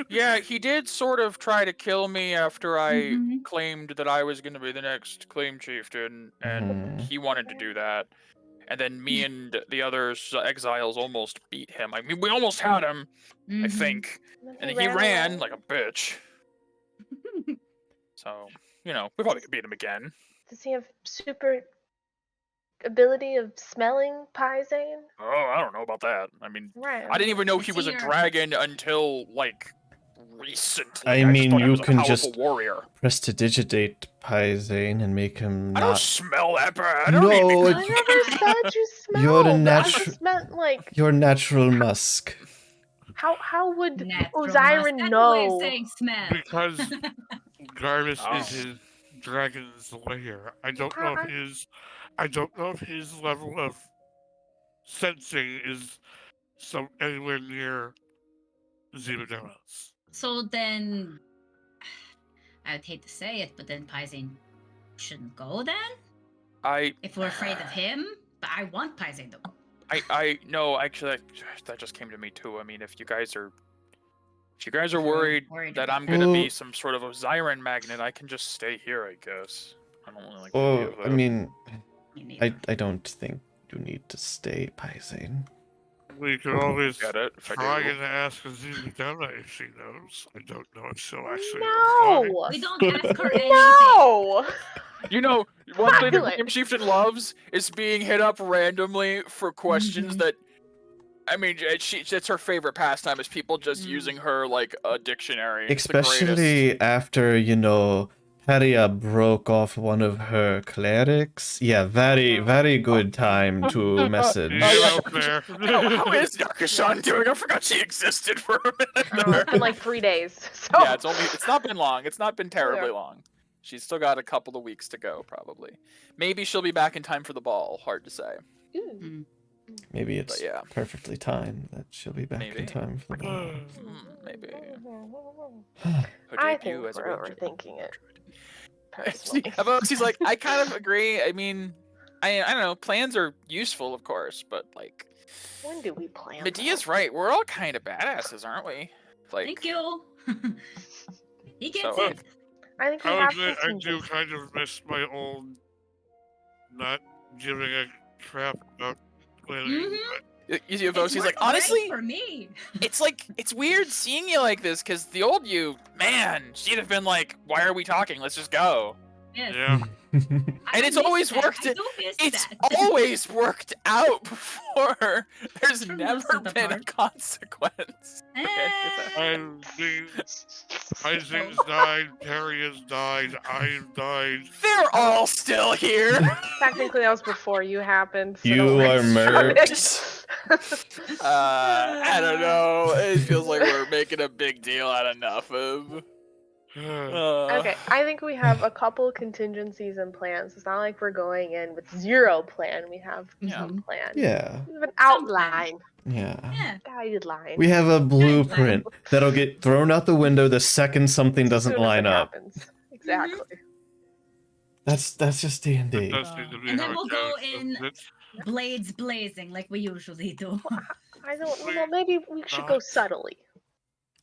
yeah, he did sort of try to kill me after I Mhm. claimed that I was going to be the next claim chieftain, and Mhm. he wanted to do that. And then me and the other exiles almost beat him. I mean, we almost had him, I Mhm. think. And And then he ran away? like a bitch. So, we probably could beat him again. Does he have super ability of smelling Pizane? Oh, I don't know about that. I mean, Right. I didn't even know he It's was a here. dragon until, like, recently. I just mean, thought he you was a can powerful just warrior. prestidigitate Pizane and make him I don't not. smell that bad. I don't No, need I it- never said you smelled. You're the I natu- just meant like your natural musk. how would Natural Osiris musk. That's a way of know? saying smell. Because Garvis Oh. is his dragon's lair. I don't know if his level of sensing is anywhere near Zebedona's. So then, I'd hate to say it, but then Pizing shouldn't go then? If we're afraid of him? But I want Pizing though. No, actually, that just came to me too. I mean, if you guys are worried that I'm gonna be Well- some sort of Osiren magnet, I can just stay here, I guess. I don't really like the Oh, idea of that. I mean, Me neither. I don't think you need to stay, Pizane. We could always Get it? If I try do. and ask Zebedona if she knows. I don't know if she'll actually No. We don't ask her anything. No. One thing the Violet. Grim Chieftain loves is being hit up randomly for questions Mhm. that. I mean, it's her favorite pastime is people just using her like a dictionary. It's the greatest. Especially after, Peria broke off one of her clerics. Yeah, very, very good time to message. Yeah, fair. How is Yakashan doing? I forgot she existed for a minute. It's been like 3 days. So Yeah, it's not been long. It's not been terribly long. She's still got a couple of weeks to go, probably. Maybe she'll be back in time for the ball. Hard to say. Ooh. Maybe it's But yeah. perfectly timed that she'll be back Maybe. in time for the ball. Maybe. I Her think debut as a we're ranger. overthinking it. See, Personally. she's like, I kind of agree. I mean, I don't know. Plans are useful, of course, but like, When do we plan? Medea's right. We're all kind of badasses, aren't we? Like, Thank you. He gets So- it. I think we I'll have admit, I do contingency. kind of miss my old not giving a crap about planning. Mhm. Easy of those. It's He's like, worked great honestly, for me. it's weird seeing you like this because the old you, man, she'd have been like, why are we talking? Let's just go. Yes. Yeah. And it's always worked. It's always worked out before. There's never been a consequence. Isaac's died, Terry has died, I've died. They're all still here. Technically, that was before you happened. So You are murked. I don't know. It feels like we're making a big deal out of nothing. Okay, I think we have a couple contingencies and plans. It's not like we're going in with zero plan. We have some plan. Yeah. We have an outline. Yeah. Guideline. We have a blueprint that'll get thrown out the window the second something doesn't line up. Exactly. That's just D&D. And then we'll go in blades blazing like we usually do. I don't know. Maybe we should go subtly.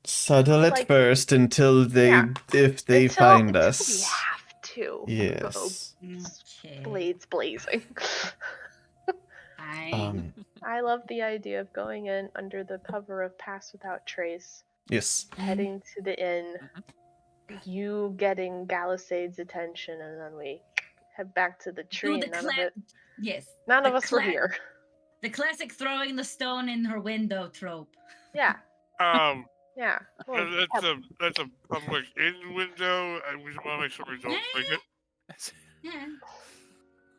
Subtle at first until if they find us. We have to. Yes. Go blades blazing. I love the idea of going in under the cover of Pass Without Trace. Yes. Heading to the inn. You getting Galisade's attention, and then we head back to the tree. None of us were here. The classic throwing the stone in her window trope. Yeah. Yeah. Well, that's a public inn window, and we want to make sure we don't break it. Yeah.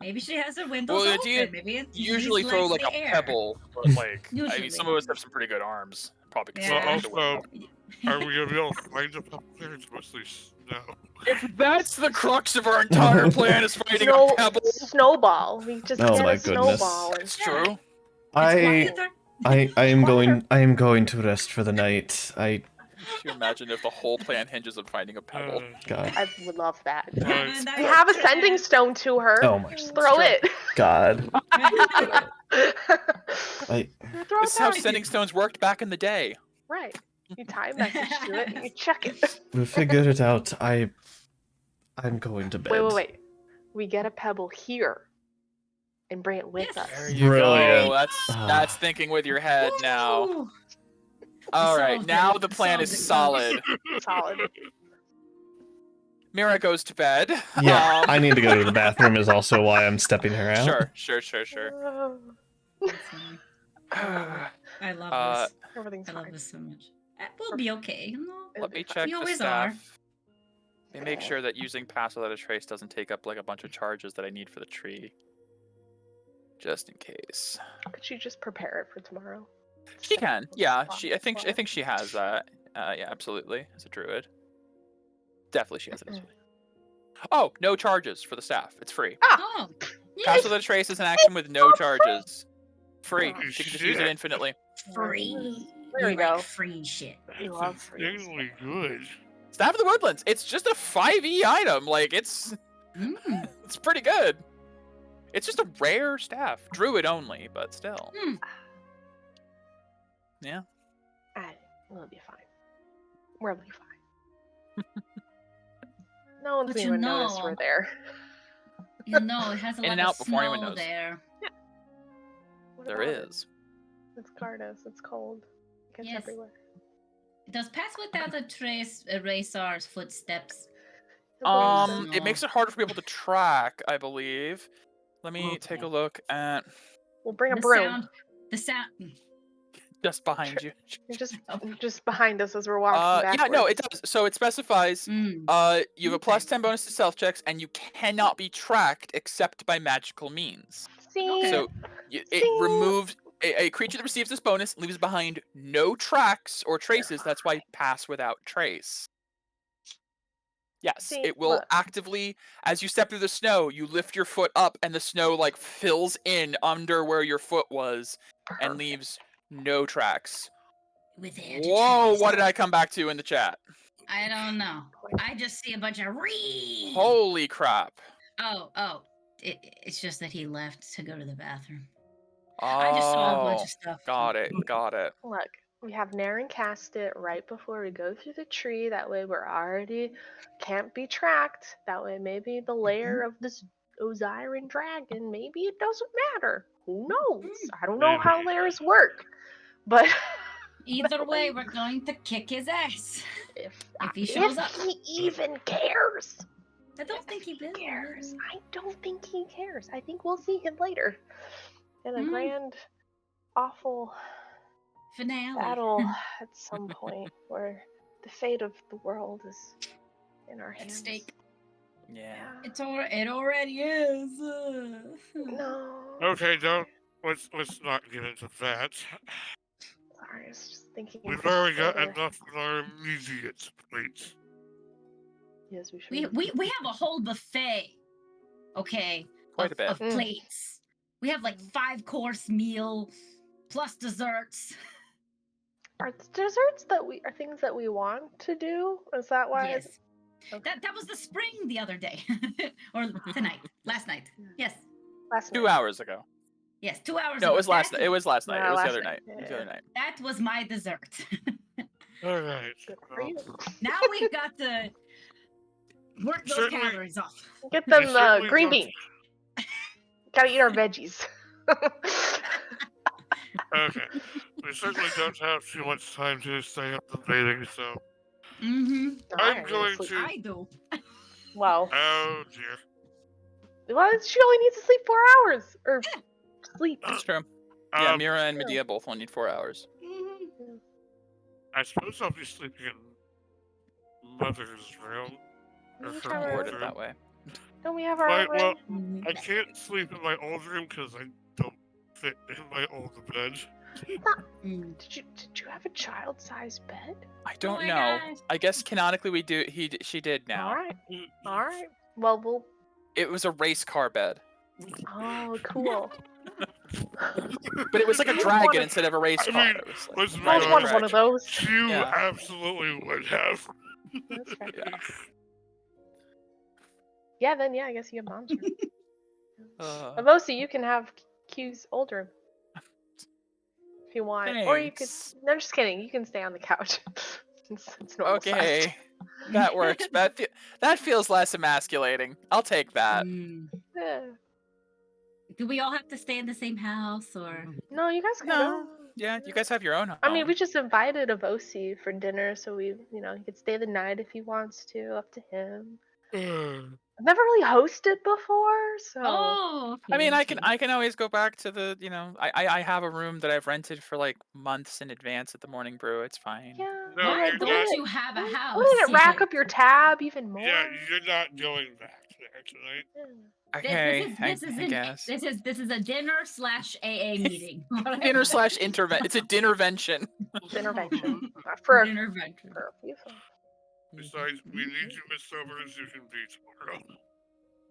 Maybe she has her windows open. Maybe usually throw like a pebble, or like I mean, some of us have some pretty good arms. Probably. Also, are we gonna be able to find a pebble there? It's mostly snow. If that's the crux of our entire plan, is finding a pebble. Snowball. We just get a snowball. It's true. I am going to rest for the night. Can you imagine if the whole plan hinges on finding a pebble? God. I would love that. We have a sending stone to her. Oh my. Just throw it. God. This is how sending stones worked back in the day. Right. You tie a message to it and you check it. We'll figure it out. I'm going to bed. Wait. We get a pebble here. And bring it with us. There you go. That's thinking with your head now. All right, now the plan is solid. Solid. Mira goes to bed. Yeah, I need to go to the bathroom is also why I'm stepping her out. Sure. I love this. Everything's fine. I love this so much. We'll be okay. Let me check the staff. Let me make sure that using Pass Without a Trace doesn't take up like a bunch of charges that I need for the tree. Just in case. Could she just prepare it for tomorrow? She can. Yeah. I think she has that. Yeah, absolutely. As a druid. Definitely she has it as a druid. Oh, no charges for the staff. It's free. Oh. Pass Without a Trace is an action with no charges. Free. She can just use it infinitely. Free. There we go. Free shit. You love free. Extremely good. Staff of the Woodlands. It's just a 5e item. Like it's pretty good. It's just a rare staff. Druid only, but still. Yeah. We'll be fine. We'll be fine. No one's even noticed we're there. You know, it has a lot of snow there. Yeah. There is. It's Cardos. It's cold. It's everywhere. Does Pass Without a Trace erase our footsteps? It makes it harder for people to track, I believe. Let me take a look at. We'll bring a broom. The sound. Just behind you. Just behind us as we're walking backwards. Yeah, no, it does. So it specifies you have a +10 bonus to stealth checks, and you cannot be tracked except by magical means. See? So it removes a creature that receives this bonus leaves behind no tracks or traces. That's why Pass Without Trace. Yes, it will actively, as you step through the snow, you lift your foot up, and the snow like fills in under where your foot was, and leaves no tracks. Whoa, what did I come back to in the chat? I don't know. I just see a bunch of ree. Holy crap. Oh. It's just that he left to go to the bathroom. Oh, I just saw a bunch of stuff. Got it. Look, we have Naren cast it right before we go through the tree. That way we're already can't be tracked. That way maybe the lair of this Osiran dragon, maybe it doesn't matter. Who knows? I don't know how lairs work. But either way, we're going to kick his ass. If he shows up. He even cares. I don't think he will. cares. I don't think he cares. I think we'll see him later in a grand, awful finale battle at some point where the fate of the world is in our hands. at stake. Yeah. It already is. No. Okay, let's not get into that. Sorry, I was just thinking. We've already got enough on our immediate plate. Yes, we should. We have a whole buffet. Okay. Quite a bit. Of plates. We have like 5-course meal plus desserts. Are the desserts are things that we want to do? Is that why? Yes. Okay. That was the spring the other day. Or tonight. Last night. Yes. Last night. 2 hours ago. Yes, 2 hours No, ago. it was last night. It was last night. No, It was last the other night. night. It was the other night. That was my dessert. All right. Good for you. Now we've got to work those Certainly. calories off. Get We them certainly green don't- beans. Gotta eat our veggies. Okay. We certainly don't have too much time to stay up debating, so Mm-hmm. I'm going sleep. to. I do. Oh Well, dear. well, she only needs to sleep 4 hours or sleep. That's true. Yeah, Um, Mira and Medea both only need 4 hours. Mm-hmm. I suppose I'll be sleeping in Mother's room. Or Okay. her Word it room. that way. Don't we have our Right, own well, room? I can't sleep in my old room because I don't fit in my old bed. Did you have a child-sized bed? I don't my know. gosh. I guess canonically we do. She did now. All right. Well, we'll. It was a race car bed, Oh, cool. but it was like a I dragon wanted- instead of a race I car. mean, It was like let's a be I regular wanted honest. one of dragon. those. You Yeah. absolutely would have. That's fair. Yeah. Yeah, then I guess you have mom's room. Uh, Avosi, you can have Q's old room if you want, or you could. Thanks. No, I'm just kidding. You can stay on the couch. it's normal sized. okay, that works. That feels less emasculating. I'll take that. Yeah. Do we all have to stay in the same house, or? No, you guys can No. go. Yeah, you guys have your own home. I mean, we just invited Avosi for dinner, so he could stay the night if he wants to. Up to him. I've never really hosted before, so. Oh, okay, I mean, okay. I can always go back to the I have a room that I've rented for like months in advance at the Morning Brew. It's fine. Yeah. No, Why you're don't not. you have a house? Wouldn't it rack yet? up your tab even more? Yeah, you're not going back there tonight. Yeah. Okay, This is I guess. This is a dinner/AA meeting. Dinner/intervention. It's a dinnervention. Intervention. For Intervention. for a few things. Besides, we need you as sober as you can be tomorrow.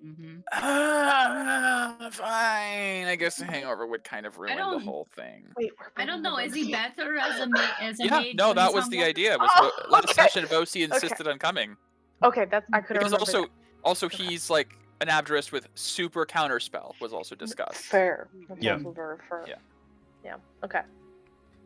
Mm-hmm. Fine. I guess the hangover would kind of ruin the don't- whole thing. Wait, we're I don't know. building Is he a- better as a Yeah, mage? no, when that he's was the hungover? idea. Was Oh, last okay. session, Vosi insisted on coming Okay, that's I couldn't because remember. also he's like an abjurist with super counterspell was also discussed. Fair. That's Yeah. also very fair. Yeah. Yeah. Okay.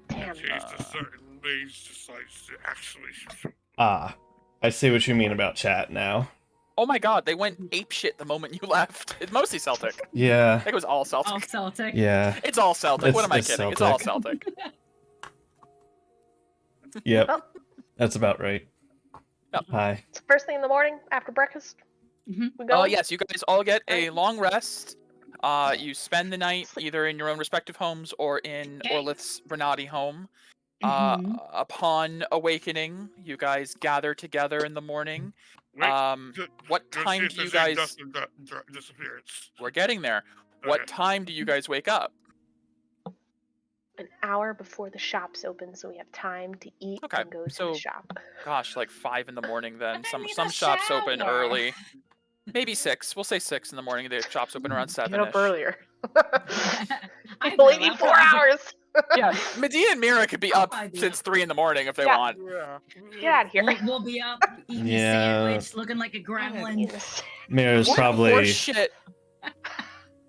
Damn. In case a certain mage decides to actually shoot. Ah, I see what you mean about chat now. Oh my god, they went apeshit the moment you left. It's mostly Celtic. I Yeah, think it was all Celtic. All Celtic. yeah, It's all Celtic. What am I It's kidding? It's all Celtic. Celtic. yep. Well, That's about right. Yep. Hi. it's first thing in the morning after breakfast. Mhm. We go. Yes, you guys all get a long rest. You spend the night either in your own respective homes or in Okay. Orlith's Renati home. Mhm. Upon awakening, you guys gather together in the morning. Wait, What go see time if do you there's any guys? disappearance. We're getting there. What Okay. time do you guys wake up? An hour before the shops open, so we have time to eat Okay, and go to so- the shop. Gosh, like 5 in the morning. Then But I need some a shops open shower. early. Maybe 6. We'll say 6 in the morning. The shops open around 7. Get up earlier. I Only will, need I'll 4 probably- hours. Yeah, Medea and Mira could be up I do. since 3 in the morning if they Yeah. want. Yeah. Get out of here. We'll be up eating Yeah. a sandwich, looking like a gremlin. Mira's What probably. horseshit?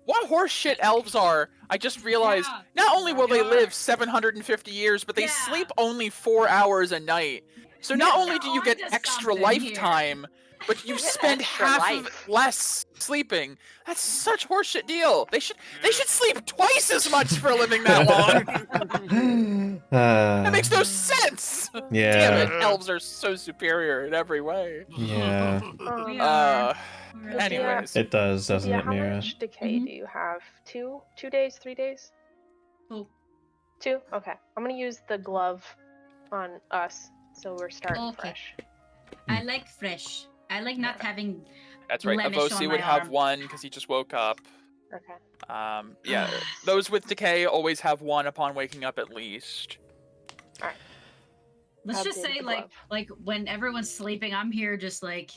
What horseshit elves are? I just realized. Yeah. Not only will they Yeah. live 750 years, but they Yeah. sleep only 4 hours a night. So not only do you On get to extra something here. lifetime, but you get spend extra half life. of it less sleeping. That's such horseshit deal. They should sleep twice as much for living that long. That makes no sense. Yeah. Damn it, elves are so superior in every way. Yeah. We are. Anyways. It does, doesn't Lydia, it, how Mira? much decay Mhm. do you have? 2 days, 3 days? Oh. 2? Okay. I'm gonna use the glove on us, so we're starting Okay. fresh. I like fresh. I like not having. That's right. blemish on Avosi my would have arm. 1 because he just woke up. Okay. Yeah, those with decay always have 1 upon waking up at least. Alright. Let's I'll just do say, the like, glove. when everyone's sleeping, I'm here just like,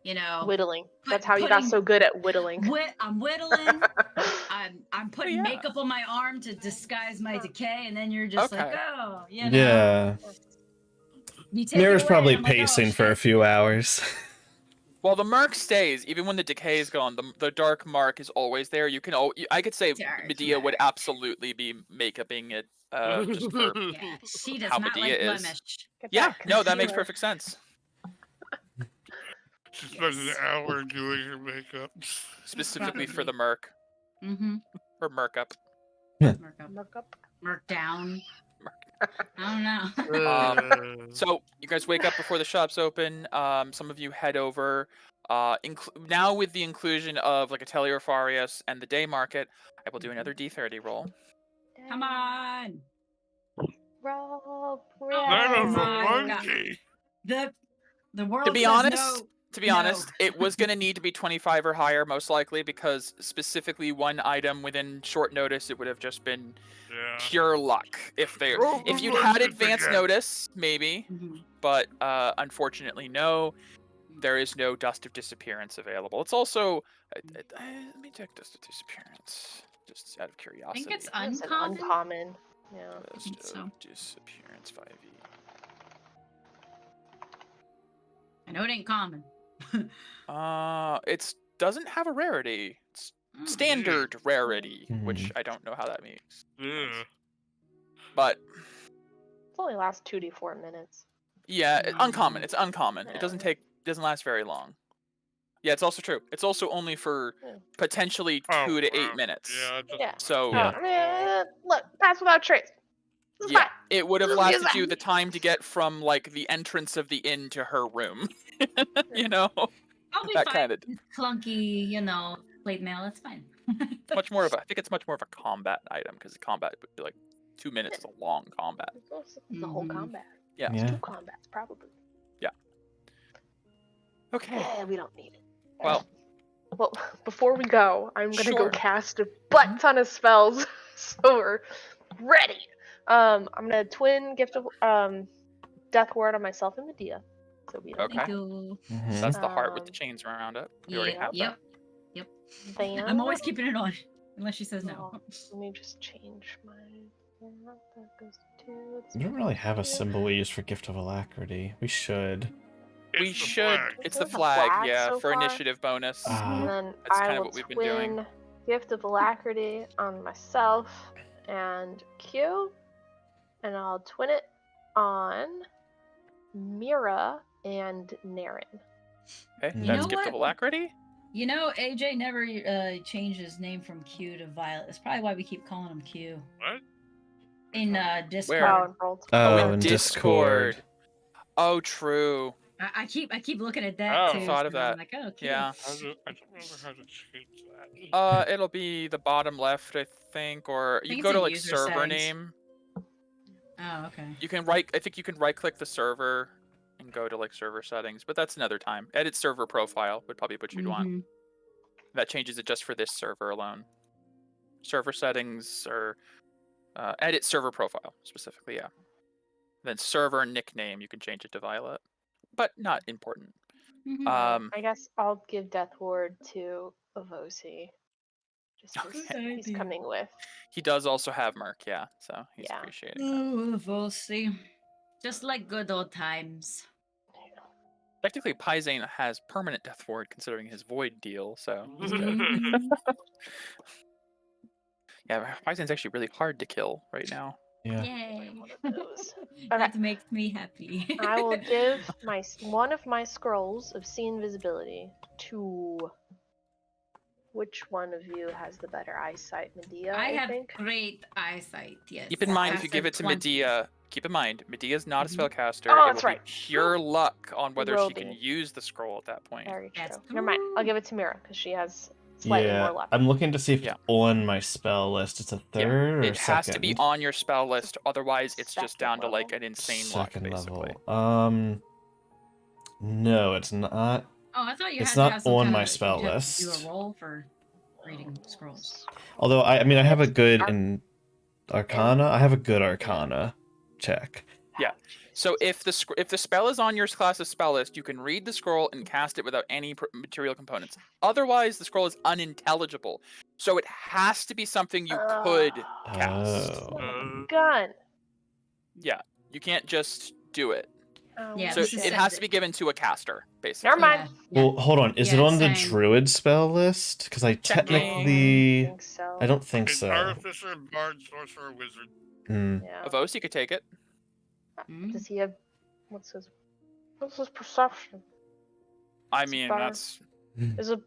Whittling. put- That's how you got putting- so good at whittling. I'm whittling. I'm putting yeah. makeup on my arm to disguise my decay, and then you're just like, Okay. oh, Yeah. You take Mira's it away, probably and I'm like, oh, pacing for a shit. few hours. Well, the mark stays even when the decay is gone. The dark mark is always there. You can. I could say Dark Medea would mark. absolutely be makeuping it. Just for Yeah, she does how not Medea like is. blemish. Get Yeah, that no, that makes concealer. perfect sense. She spends an hour doing her makeup. Specifically for Probably. the merc. Mm-hmm. Or merkup. Mark up. Look up. Mark down. I don't know. So you guys wake up before the shops open. Some of you head over. Now with the inclusion of like Atelier Farius and the day market, I will do another D30 roll. Come on. Roll. Son of a my God. monkey! The world To be says honest, no. To be No. honest, it was going to need to be 25 or higher, most likely, because specifically one item within short notice, it would have just been pure luck. If you'd had advance notice, maybe, but unfortunately, no. There is no Dust of Disappearance available. It's also, let me check Dust of Disappearance, just out of I curiosity. think it's It's an uncommon. uncommon. Yeah. Dust so. of Disappearance 5e. I know it ain't common. It doesn't have a rarity. It's standard rarity, which I don't know how that means. Yeah. But It only lasts 2d4 minutes. yeah, uncommon. It's uncommon. It doesn't last very long. Yeah, it's also true. It's also only for potentially 2 to 8 minutes. Yeah. So Yeah. I mean, look, pass without trace. It's fine. it would have Just use lasted that. you the time to get from like the entrance of the inn to her room. You know, I'll be that fine. kind of Clunky, plate mail. That's fine. much more of a. I think it's much more of a combat item because combat would be like 2 minutes is a long combat. It's the whole combat. Yeah. It's 2 combats, probably. Yeah. Okay. Yeah, we don't need it. Well, before we go, I'm gonna go Sure. cast a butt ton of spells, so we're ready. I'm gonna twin gift of death ward on myself and Medea. So we don't. Okay. Thank you. That's the heart with the chains around it. We already have that. Yep. Then, I'm always keeping it on, unless she says no. Let me just change my. That goes to. We don't really have a symbol we use for Gift of Alacrity. We should. We should. It's the It's the flag, flag yeah, so for far. initiative bonus. And then That's I kind of will what we've been doing. twin gift of alacrity on myself and Q, and I'll twin it on Mira and Naren. Okay, You that's know gift of what? alacrity. You know, AJ never changed his name from Q to Violet. That's probably why we keep calling him Q. What? In Discord. Where? Oh, and rolled. Oh, in in Discord. Discord. Oh, true. I keep looking at that Oh. too. I thought of so I'm that. like, oh, Q. Yeah. I don't remember how to change that. It'll be the bottom left, I think, or you think can go it's to in like user server settings. name. Oh, okay. You can I think you can right click the server and go to like server settings, but that's another time. Edit server profile would probably what you'd want. Mhm. That changes it just for this server alone. Server settings or edit server profile specifically, yeah. Then server nickname, you can change it to Violet, but not important. Mhm. I guess I'll give death ward to Avosi. Just 'cause Okay. he's coming with. He does also have Merc, yeah, so he's Yeah. appreciating that. Oh, we'll see. Just like good old times. Technically, Paisane has permanent death ward considering his void deal, so he's good. Mhm. Yeah, Paisane's actually really hard to kill right now. Yeah. Yay! One of those. That makes me happy. I will give one of my scrolls of see invisibility to. Which one of you has the better eyesight? Medea, I have think? great eyesight, yes. Keep in mind, if you Faster give it to 20. Medea, keep in mind, Medea's not a Mhm. spellcaster. Oh, It that's will right. be pure luck on whether will she can be. use the scroll at that point. Very That's true. Never mind. I'll true. give it to Mira because she has slightly more Yeah, luck. I'm looking to see if Yeah. it's on my spell list. It's a third or It has second? to be on your spell list, otherwise it's just Second down to like level. an insane luck, Second basically. level. No, it's not. Oh, I thought you It's had to not have some on kind my of, spell you'd have to do list. a roll for reading scrolls. Although I mean, I have a It's good Ar- in Arcana. I have a good Arcana check. Yeah. So if the spell is on your class's spell list, you can read the scroll and cast it without any material components. Otherwise, the scroll is unintelligible. So it has to be something you could cast. Oh. Gun. Yeah. You can't just do it. Oh, Yeah, So this shit. is it has to be given to a caster, basically. Never mind. Yeah. Well, hold on. Is it Yeah, on the same. Druid spell list? Because I Checking. technically, I think so. I don't think It's so. Artificer, Bard, Sorcerer, Wizard. Hmm. Yeah. Avos, you could take it. Mm. Does he have? What's his perception? I Is it mean, better? that's Is it?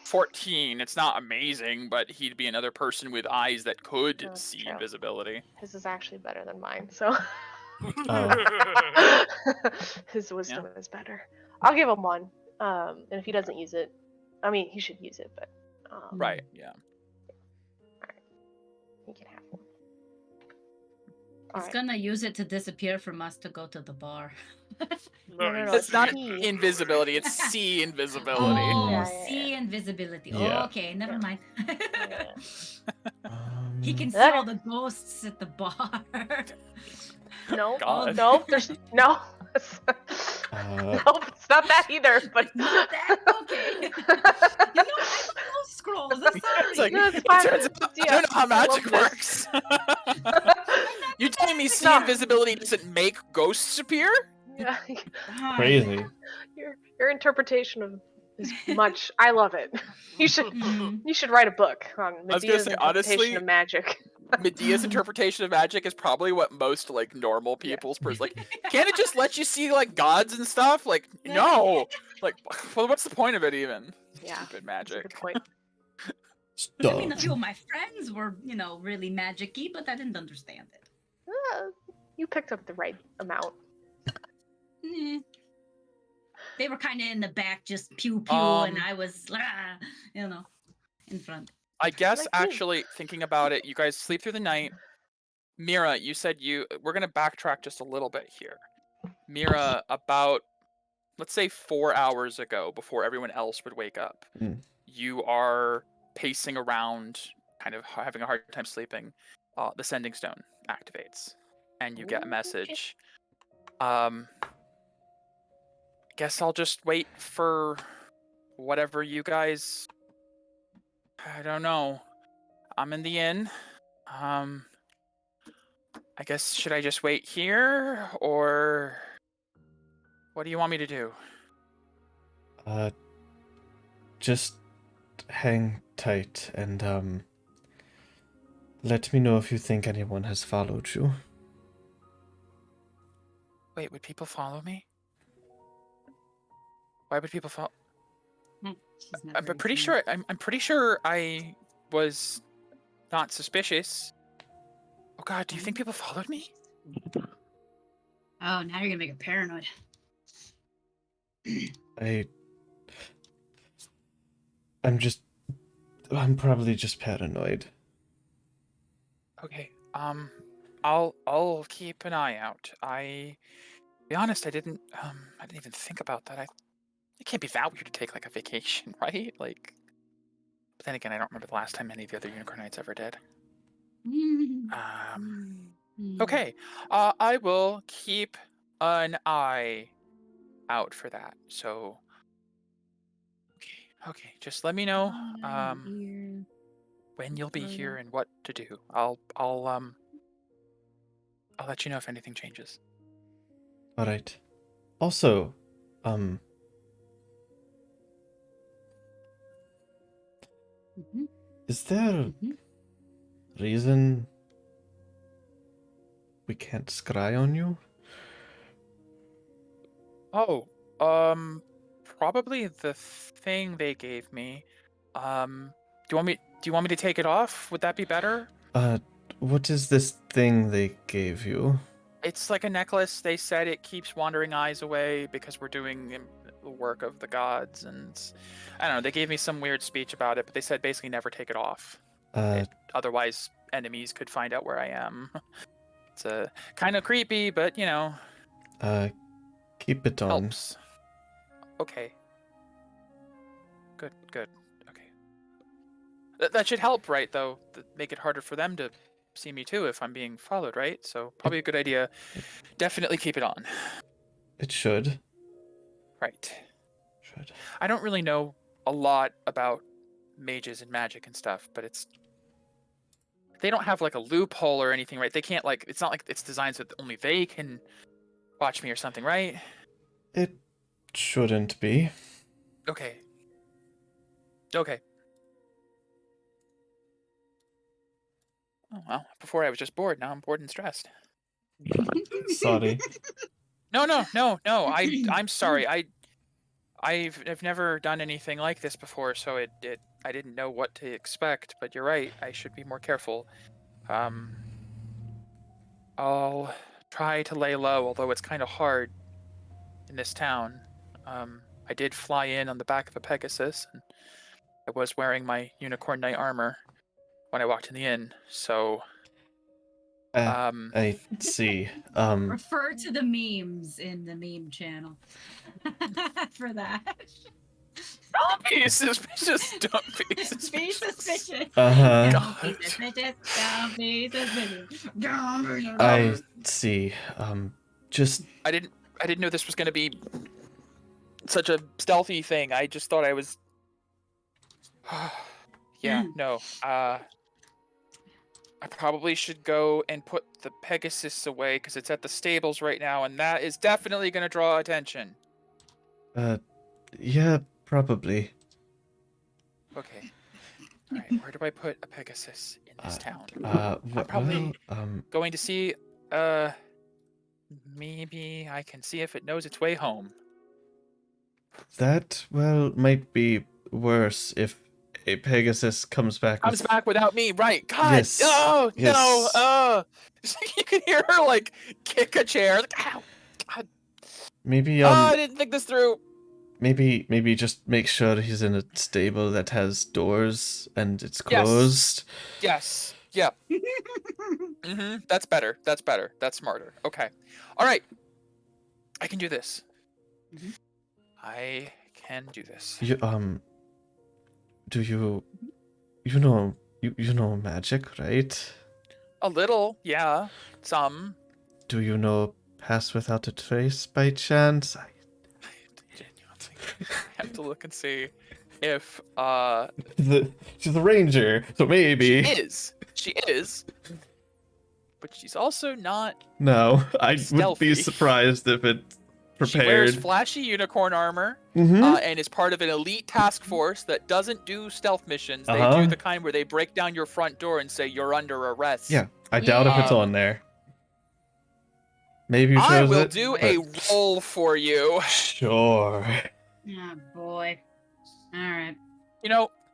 14. It's not amazing, but he'd be another person with eyes that could That's see true. invisibility. His is actually better than mine, so. Oh. His wisdom is better. I'll give him one. And if he doesn't use it, I mean, he should use it, but. Right, yeah. He can have one. He's Alright. gonna use it to disappear from us to go to the bar. No, It's not he- invisibility, it's see invisibility. Oh, Yeah, see invisibility. Yeah. Okay, never mind. Um, He can see That- all the ghosts at the bar. No, God. no, there's no. Nope, it's not that either. But Not that? Okay. You know, I don't know scrolls. I'm sorry. It's like, No, it's it fine. turns out, I don't know how magic works. You telling me see No. invisibility doesn't make ghosts appear? Yeah, crazy. your interpretation of is much. I love it. You should write a book on I was gonna Medea's say, interpretation honestly, of magic. Medea's interpretation of magic is probably what most like normal people's like. Can't it just let you see like gods and stuff? Like no. Like, well, what's the point of it even? Yeah, Stupid that's a magic. good point. I mean, a few of my friends were, really magic-y, but I didn't understand it. You picked up the right amount. They were kind of in the back, just pew pew, and I was, in front. I guess Like me. actually thinking about it, you guys sleep through the night. Mira, you said we're gonna backtrack just a little bit here. Mira, about let's say 4 hours ago, before everyone else would wake up, you are pacing around, kind of having a hard time sleeping. The sending stone activates, and you get a message. Guess I'll just wait for whatever you guys. I don't know. I'm in the inn. I guess should I just wait here, or what do you want me to do? Just hang tight and let me know if you think anyone has followed you. Wait, would people follow me? Why would people follow? I'm pretty sure. I'm pretty sure I was not suspicious. Oh God, do you think people followed me? Oh, now you're gonna make it paranoid. I'm probably just paranoid. Okay. I'll keep an eye out. To be honest, I didn't even think about that. It can't be that weird to take like a vacation, right? Like, but then again, I don't remember the last time any of the other Unicorn Knights ever did. Okay. I will keep an eye out for that. So, okay. Just let me know when you'll be here and what to do. I'll let you know if anything changes. All right. Also, is there reason we can't scry on you? Oh, probably the thing they gave me. Do you want me to take it off? Would that be better? What is this thing they gave you? It's like a necklace. They said it keeps wandering eyes away because we're doing the work of the gods, and I don't know. They gave me some weird speech about it, but they said basically never take it off. Otherwise, enemies could find out where I am. It's kind of creepy, but you know. Keep it on. Helps. Okay. Good. Okay. That should help, right? Though, make it harder for them to see me too if I'm being followed, right? So probably a good idea. Definitely keep it on. It should. Right. Should. I don't really know a lot about mages and magic and stuff, but they don't have like a loophole or anything, right? They can't like, it's not like it's designed so that only they can watch me or something, right? It shouldn't be. Okay. Oh, well, before I was just bored. Now I'm bored and stressed. Sorry. No. I'm sorry. I've never done anything like this before, so I didn't know what to expect. But you're right. I should be more careful. I'll try to lay low, although it's kind of hard in this town. I did fly in on the back of a Pegasus, and I was wearing my unicorn knight armor when I walked in the inn, so I see. Refer to the memes in the meme channel for that. Don't be suspicious. Don't be suspicious. Be suspicious. Uh-huh. Don't be suspicious. Don't be suspicious. I see. Just I didn't know this was gonna be such a stealthy thing. I just thought I was. Yeah. No. I probably should go and put the Pegasus away because it's at the stables right now, and that is definitely going to draw attention. Yeah, probably. Okay. All right. Where do I put a Pegasus in this town? I'm probably going to see. Maybe I can see if it knows its way home. That, well, might be worse if a Pegasus comes back without me, right? God, yes. Oh Yes. no! You can hear her like kick a chair. Like, ow! God. Maybe I didn't think this through. Maybe just make sure he's in a stable that has doors and it's closed. Yes. Yep. That's better. That's smarter. Okay. All right. I can do this. I can do this. Do you know magic, right? A little, yeah. Some. Do you know Pass Without a Trace by chance? I have to look and see if she's a ranger, so maybe. She is. But she's also not. No, I stealthy. would be surprised if it's prepared. She wears flashy unicorn armor and is part of an elite task force that doesn't do stealth missions. They do the kind where they break down your front door and say you're under arrest. Yeah, I doubt if it's on there. Maybe you chose I will it, do a roll for you. Sure. Oh boy. All right.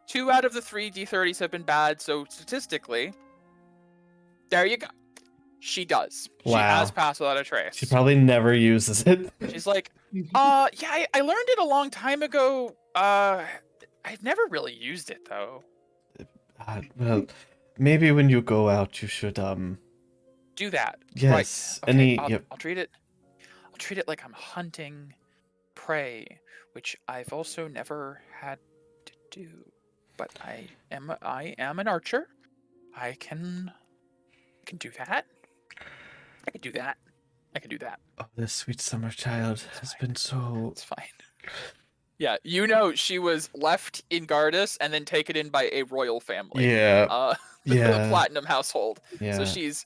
2 out of the 3 D30s have been bad, so statistically, there you go. She does. Wow. She has Pass Without a Trace. She probably never uses it. She's like, I learned it a long time ago. I've never really used it though. Well, maybe when you go out, you should do that. Yes. Right. Okay, Yep. I'll treat it like I'm hunting prey, which I've also never had to do. But I am an archer. I can do that. I can do that. Oh, this sweet summer child has been so. It's fine. Yeah, she was left in Gardas and then taken in by a royal family. Yeah. The Platinum household. Yeah. So she's,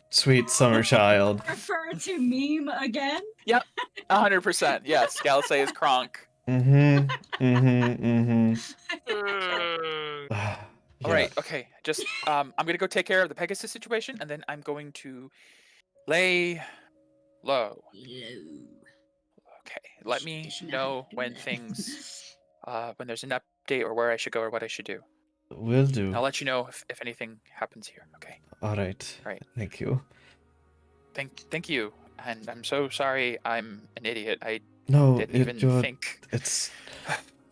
Sweet summer child. Refer to meme again? Yep, 100%. Yes, Galaxy is Kronk. All right. Okay. Just I'm gonna go take care of the Pegasus situation, and then I'm going to lay low. Okay. Let me know when things, when there's an update or where I should go or what I should do. Will do. I'll let you know if anything happens here. Okay. All right. Right. Thank you. Thank you. And I'm so sorry. I'm an idiot. I didn't even think.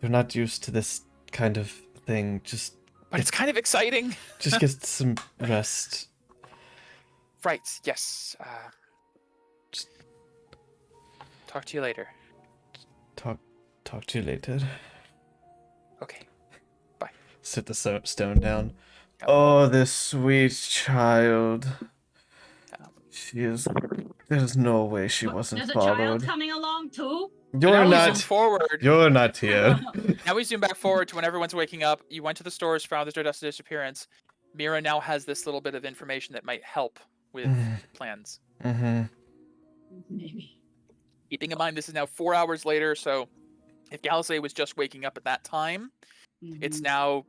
You're not used to this kind of thing. But it's kind of exciting. Just get some rest. Right. Yes. Just talk to you later. Talk to you later. Okay. Bye. Sit the stone down. Oh, this sweet child. She is. There's no way she wasn't followed. There's a child coming along too? You're not. Forward. You're not here. Now we zoom back forward to when everyone's waking up. You went to the stores, found the Stardust disappearance. Mira now has this little bit of information that might help with plans. Mm-hmm. Maybe. Keeping in mind this is now 4 hours later, so if Galisay was just waking up at that time, it's now.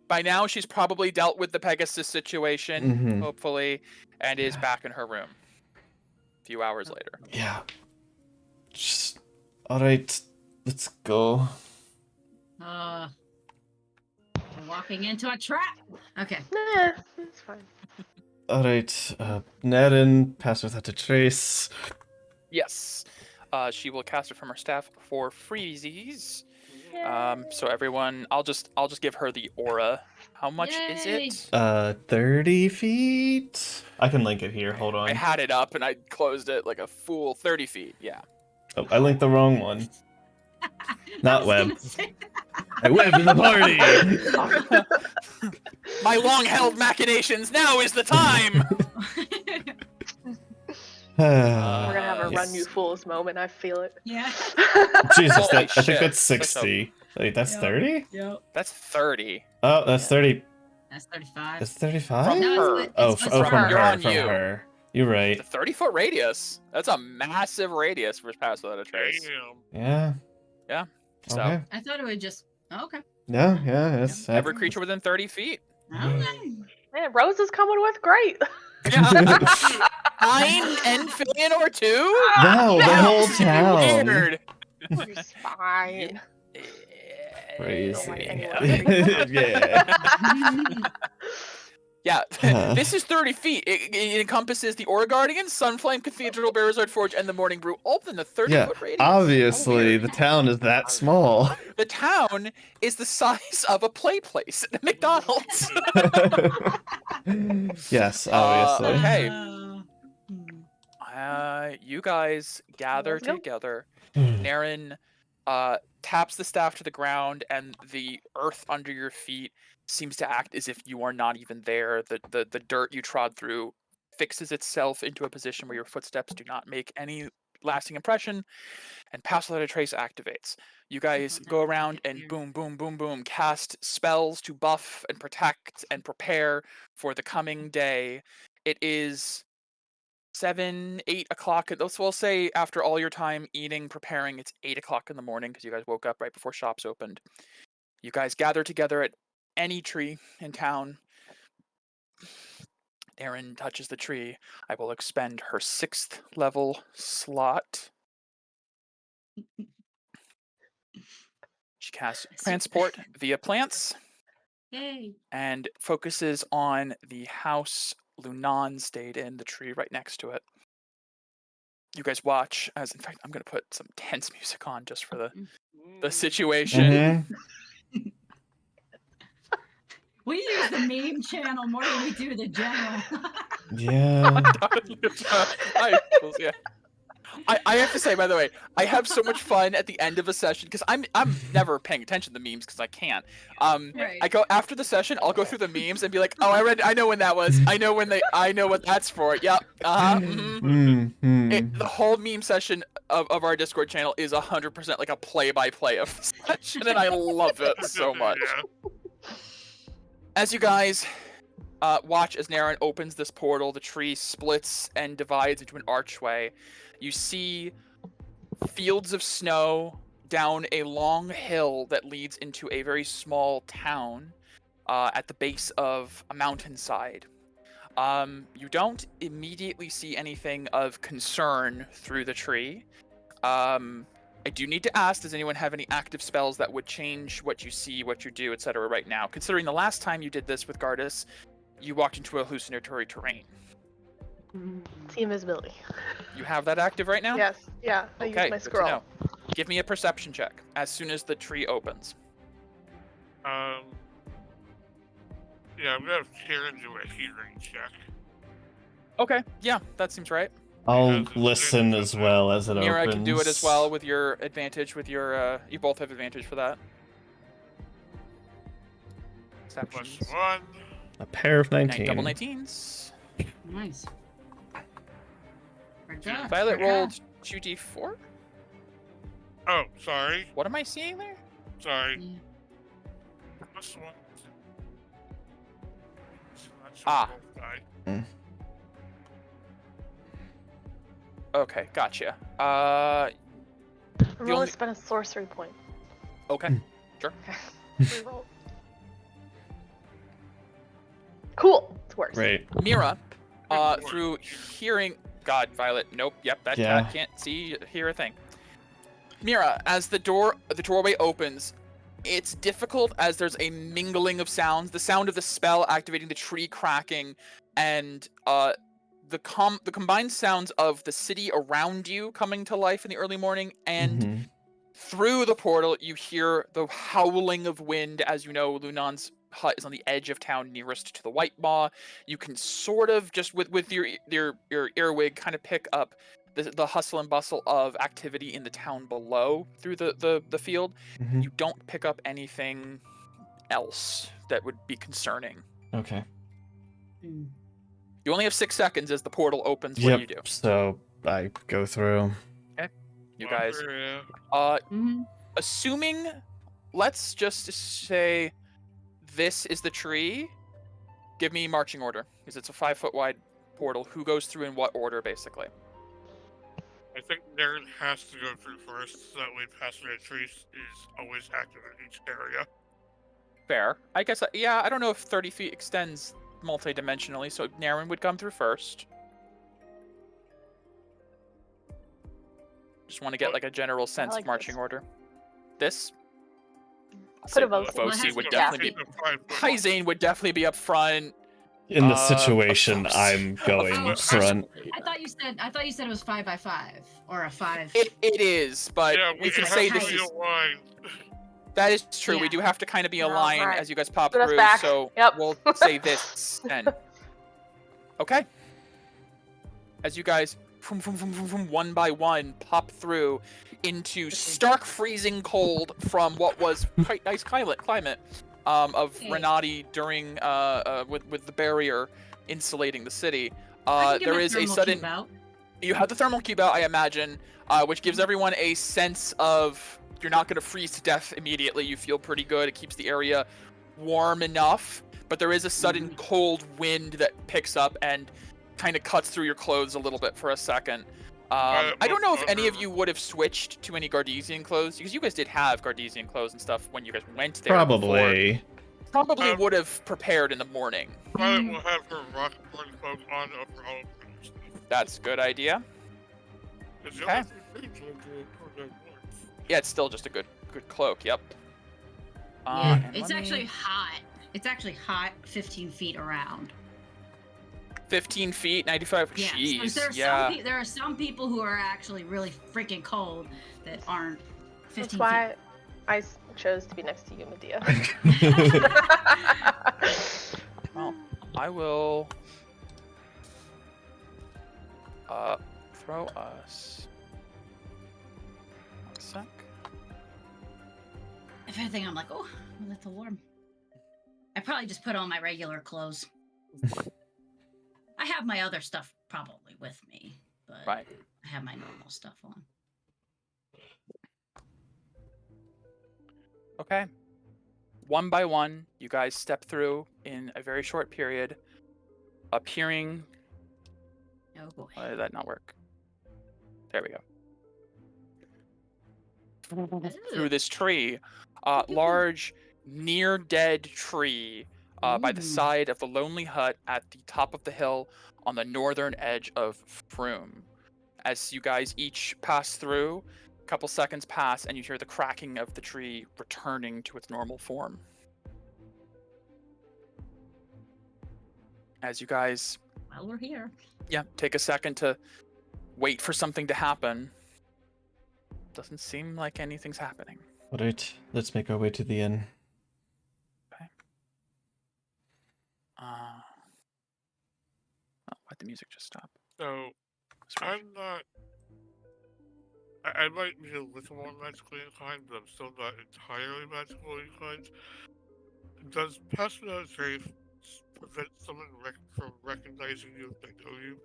By now, she's probably dealt with the Pegasus situation, hopefully, and is back in her room. A few hours later. Yeah. All right, let's go. We're walking into a trap. Okay. Nah, it's fine. All right, Naren, pass with that to Trace. Yes. She will cast it from her staff for freezies. Yay. So everyone, I'll just give her the aura. How much is it? 30 feet. I can link it here. Hold on. I had it up and I closed it like a fool. 30 feet. Yeah. Oh, I linked the wrong one. Not web. I web in the party. My long-held machinations. Now is the time. We're gonna have a run you fools moment. I feel it. Yeah. Jesus, Holy I think shit. that's 60. Wait, that's 30? Yep. That's 30. Oh, that's 30. That's 35. That's 35? From her. From her. You're her. on From you. her. You're right. The 30-foot radius. That's a massive radius for Pass Without a Trace. Yeah. Yeah. So Okay. I thought it would just. Oh, okay. Yeah. It's every creature within 30 feet. Okay. Man, Rose is coming with great. Nine Amphibian or two? No, the whole town. Weird. It's fine. Crazy. Yeah. Yeah. This is 30 feet. It encompasses the Aura Guardian, Sunflame, Cathedral, Bearzard Forge, and the Morning Brew, all within the 30-foot radius. Obviously, the town is that small. The town is the size of a play place at McDonald's. Yes, obviously. Okay. You guys gather together. Hmm. Naren taps the staff to the ground, and the earth under your feet seems to act as if you are not even there. The dirt you trod through fixes itself into a position where your footsteps do not make any lasting impression, and Pass Without a Trace activates. You guys go around and boom, boom, boom, boom, cast spells to buff and protect and prepare for the coming day. It is 7, 8 o'clock. We'll say after all your time eating, preparing, it's 8 o'clock in the morning because you guys woke up right before shops opened. You guys gather together at any tree in town. Naren touches the tree. I will expend her 6th level slot. She casts Transport via plants. Yay. And focuses on the house Lunan stayed in, the tree right next to it. You guys watch as, in fact, I'm going to put some tense music on just for the situation. Mm-hmm. We use the meme channel more than we do the general. Yeah. Yeah. I have to say, by the way, I have so much fun at the end of a session because I'm never paying attention to the memes because I can't. Right. I go after the session, I'll go through the memes and be like, oh, I know when that was. I know what that's for. Yep. The whole meme session of our Discord channel is 100% like a play-by-play of the session, and I love it so much. As you guys watch as Naren opens this portal, the tree splits and divides into an archway. You see fields of snow down a long hill that leads into a very small town. at the base of a mountainside. You don't immediately see anything of concern through the tree. I do need to ask, does anyone have any active spells that would change what you see, what you do, etc. right now? Considering the last time you did this with Gardas, you walked into a hallucinatory terrain. See invisibility. You have that active right now? Yes. Yeah. I Okay, use my good to scroll. know. Give me a perception check as soon as the tree opens. Yeah, I'm gonna have Karen do a hearing check. Okay, yeah, that seems right. I'll Because listen as well as it Mira opens. can do it as well with your advantage, with your, you both have advantage for that. Plus Perceptions. 1. A pair of 19. Double 19s. Nice. Good job. Violet Good job. rolled 2d4? Oh, sorry. What am I seeing there? Sorry. Yeah. Plus 1. Ah. Die. Okay, gotcha. Roll only- spend a sorcery point. Okay, sure. Reroll. Cool. It's worse. Right. Mira, through hearing... God, Violet, nope, yep, that Yeah. cat can't see, hear a thing. Mira, as the doorway opens, it's difficult as there's a mingling of sounds. The sound of the spell activating the tree cracking, and the combined sounds of the city around you coming to life in the early morning, and Mhm. through the portal you hear the howling of wind. As you know, Lunan's hut is on the edge of town nearest to the White Maw. You can sort of just with your earwig kind of pick up the hustle and bustle of activity in the town below through the field. Mhm. You don't pick up anything else that would be concerning. Okay. Mm. You only have 6 seconds as the portal opens. What Yep. do you do? So I go through. You guys, Yeah. assuming, let's just say this is the tree, give me marching order, because it's a 5-foot wide portal. Who goes through in what order, basically? I think Naren has to go through first, so that way passing the trees is always active in each area. Fair. I guess, yeah, I don't know if 30 feet extends multi-dimensionally, so Naren would come through first. Just want to get like a general sense like of marching this. order. This? Put a vote. Foci would Yeah. definitely be... Hyzane would definitely be up front. In the situation, course. I'm going front. I thought you said it was 5 by 5 or a 5. It is, but Yeah, we can have say to this be is... aligned. That is true. We Yeah. do have to kind of be No, aligned right. as you guys pop Put us through, back. so Yep. we'll say this then. Okay. As you guys, one by one, pop through into stark freezing cold from what was quite nice climate of Hey. Renati during with the barrier insulating the city. I can get There my is a thermal sudden. cube out. You have the thermal cube out, I imagine, which gives everyone a sense of you're not going to freeze to death immediately. You feel pretty good. It keeps the area warm enough, but there is a sudden cold wind that picks up and kind of cuts through your clothes a little bit for a second. I don't know if any of you would have switched to any Gardesian clothes, because you guys did have Gardesian clothes and stuff when you guys went there. Probably. Probably would have prepared in the morning. Violet will have her rock blood cloak on over all of her stuff. That's a good idea. It's the Okay. only thing to do. Yeah, it's still just a good cloak. Yep. Yeah, and it's let me- actually hot. It's actually hot 15 feet around. 15 feet, 95. Yeah, Jeez. so Yeah. there are some people who are actually really freaking cold that aren't 15 That's why I chose to be next to you, Medea. Well, I will throw us one sec. If anything, I'm like, oh, a little warm. I probably just put on my regular clothes. I have my other stuff probably with me, but Right. I have my normal stuff on. Okay. One by one, you guys step through in a very short period, appearing. Oh boy. Why did that not work? There we go. Through this tree, large near dead tree by the side of the lonely hut at the top of the hill on the northern edge of Froome. As you guys each pass through, a couple seconds pass, and you hear the cracking of the tree returning to its normal form. As you guys... Well, we're here. Yeah, take a second to wait for something to happen. Doesn't seem like anything's happening. All right, let's make our way to the inn. Okay. Oh, why'd the music just stop? So, I'm not... I might be a little more magically inclined, but I'm still not entirely magically inclined. Does passing out a safe prevent someone from recognizing you if they know you?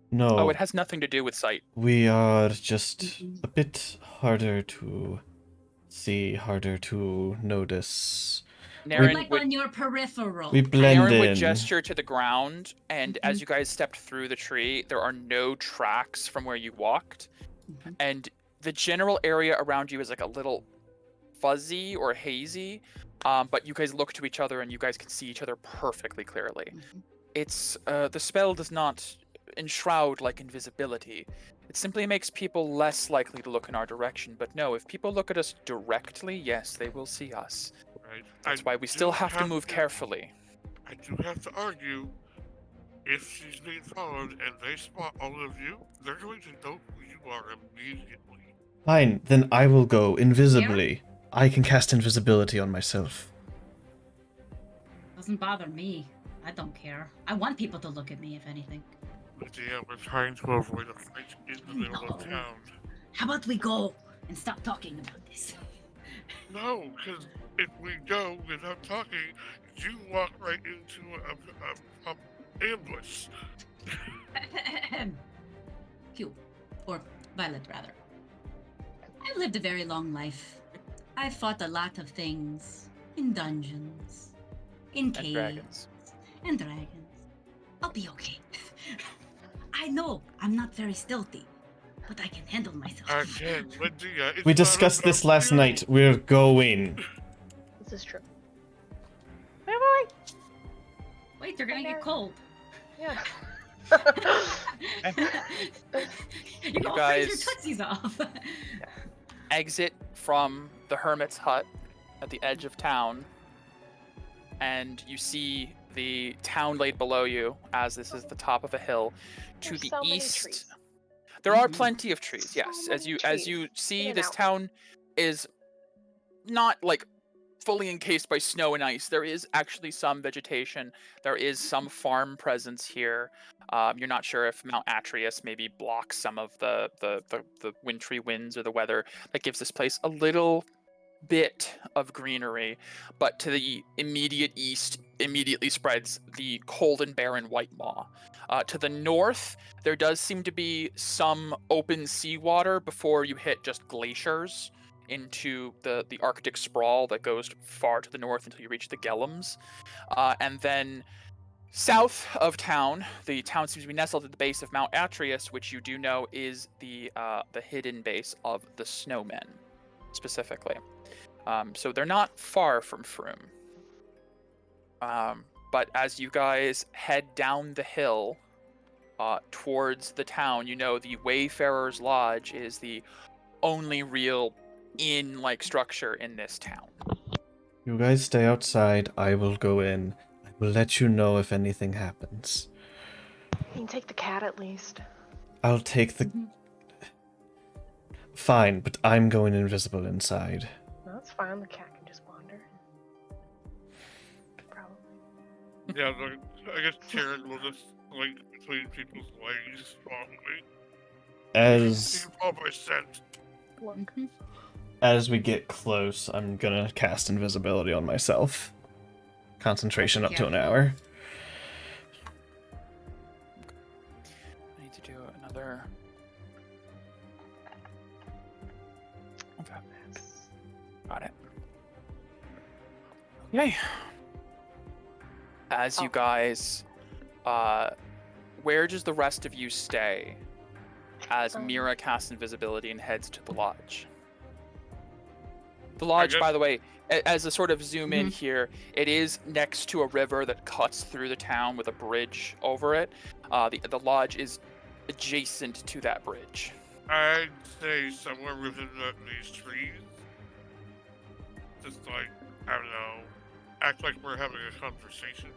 No. Oh, it has nothing to do with sight. We are just a bit harder to see, harder to notice. We're like on your peripheral. We blend Naren in. would gesture to the ground, and as you guys stepped through the tree, there are no tracks from where you walked. And the general area around you is like a little fuzzy or hazy, but you guys look to each other and you guys can see each other perfectly clearly. It's the spell does not enshroud like invisibility. It simply makes people less likely to look in our direction. But no, if people look at us directly, yes, they will see us. Right. That's why we still have to move carefully. I do have to argue, if she's being followed and they spot all of you, they're going to know who you are immediately. Fine, then I will go invisibly. I can cast invisibility on myself. Doesn't bother me. I don't care. I want people to look at me, if anything. But yeah, we're trying to avoid a fight in the middle of town. How about we go and stop talking about this? No, because if we go without talking, you walk right into a ambush. Phew. Or Violet, rather. I've lived a very long life. I've fought a lot of things. In dungeons. In caves. And dragons. I'll be okay. I know I'm not very stealthy, but I can handle myself. We discussed this last night. We're going. This is true. Wait, they're gonna get cold. Yeah. You guys freeze your tootsies off. Exit from the hermit's hut at the edge of town, and you see the town laid below you, as this is the top of a hill. To the east, there are plenty of trees. Yes, as you see, this town is not like fully encased by snow and ice. There is actually some vegetation. There is some farm presence here. You're not sure if Mount Atreus maybe blocks some of the wintry winds or the weather that gives this place a little bit of greenery, but to the immediate east immediately spreads the cold and barren white maw. To the north, there does seem to be some open seawater before you hit just glaciers into the Arctic sprawl that goes far to the north until you reach the Gellums. And then south of town, the town seems to be nestled at the base of Mount Atreus, which you do know is the hidden base of the snowmen, specifically. So they're not far from Froome. But as you guys head down the hill towards the town, you know the Wayfarer's Lodge is the only real inn-like structure in this town. You guys stay outside. I will go in. I will let you know if anything happens. You can take the cat at least. I'll take the... Fine, but I'm going invisible inside. That's fine. The cat can just wander. Probably. Yeah, I guess Karen will just link between people's legs strongly. As Look. as we get close, I'm gonna cast invisibility on myself. Concentration up to an hour. I need to do another. Okay. Got it. Yay. As you guys, where does the rest of you stay? As Mira casts invisibility and heads to the lodge. The lodge, guess- by the way, as a sort of zoom in here, it is next to a river that cuts through the town with a bridge over it. The lodge is adjacent to that bridge. I'd say somewhere within these trees. Just like, I don't know, act like we're having a conversation.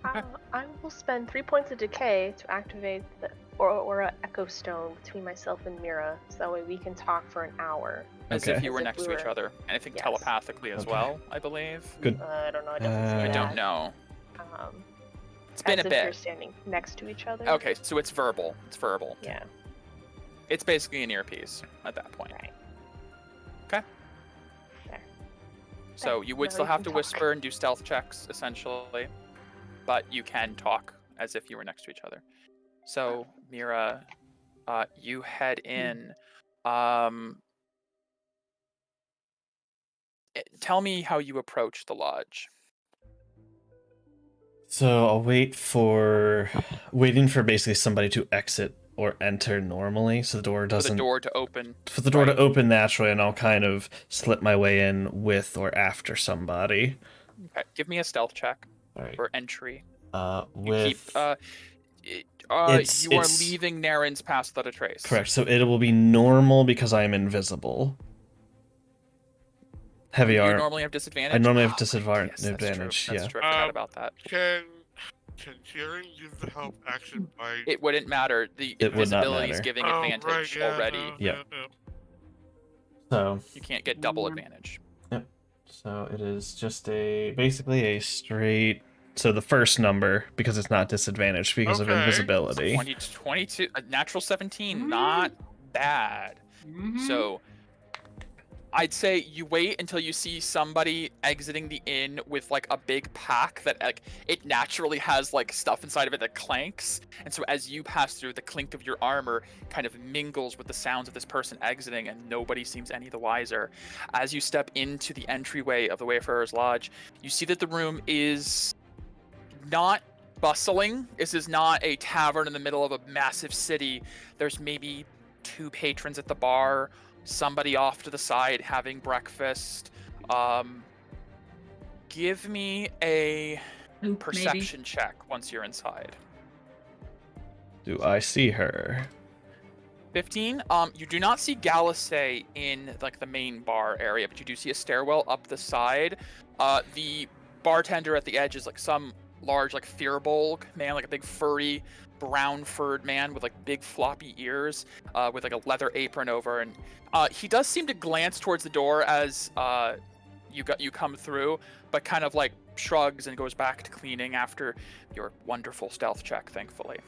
I will spend 3 points of decay to activate the Aurora Echo Stone between myself and Mira, so that way we can talk for an hour. As Okay. if you were As if next we to each were- other. And I think Yes. telepathically as Okay. well, I believe. Good. I don't know. I don't see I that. don't know. Um, It's been as a if you're bit. standing next to each other. Okay, so it's verbal. It's verbal. Yeah. It's basically an earpiece at that point. Right. Okay. There. So you would Now still we have can to talk. whisper and do stealth checks, essentially. But you can talk as if you were next to each other. So, Mira, you head in. Tell me how you approach the lodge. So I'll waiting for basically somebody to exit or enter normally, so the door For doesn't the door to open. for the door right. to open naturally, and I'll kind of slip my way in with or after somebody. Okay, give me a stealth check All right. for entry. You Keep. It's- You are it's- leaving Naren's pass without a trace. correct. So it will be normal because I am invisible. Heavy You armor. normally have disadvantage. I normally have Oh, right, disadvantage. yes, that's true. That's Yeah. true. I forgot about that. Can Kieran give the help action by... It wouldn't matter. The It would not invisibility is matter. giving Oh, advantage right, yeah, already. Yeah. So You can't get double advantage. So it is just basically a straight. So the first number, because it's not disadvantaged because of Okay. invisibility. 20 to 22, a natural 17, not bad. So I'd say you wait until you see somebody exiting the inn with like a big pack that like it naturally has like stuff inside of it that clanks. And so as you pass through, the clink of your armor kind of mingles with the sounds of this person exiting, and nobody seems any the wiser. As you step into the entryway of the Wayfarer's Lodge, you see that the room is not bustling. This is not a tavern in the middle of a massive city. There's maybe 2 patrons at the bar, somebody off to the side having breakfast. Give me a perception check once you're inside. Do I see her? 15. You do not see Galasay in like the main bar area, but you do see a stairwell up the side. The bartender at the edge is like some large like Firbolg man, like a big furry brown furred man with like big floppy ears, with like a leather apron over, and he does seem to glance towards the door as you come through, but kind of like shrugs and goes back to cleaning after your wonderful stealth check, thankfully.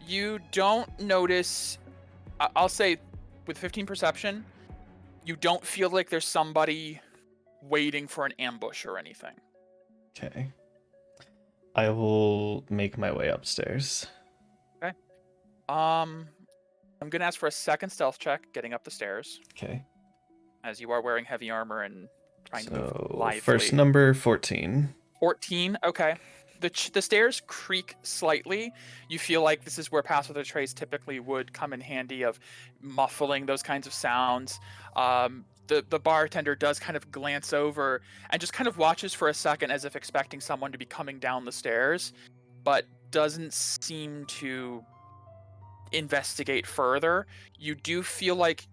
You don't notice, I'll say with 15 perception, you don't feel like there's somebody waiting for an ambush or anything. Okay. I will make my way upstairs. Okay. I'm gonna ask for a second stealth check getting up the stairs, Okay. as you are wearing heavy armor and trying to move So lively. first number 14. 14. Okay. The stairs creak slightly. You feel like this is where pass without a trace typically would come in handy of muffling those kinds of sounds. The bartender does kind of glance over and just kind of watches for a second as if expecting someone to be coming down the stairs, but doesn't seem to investigate further. You do feel like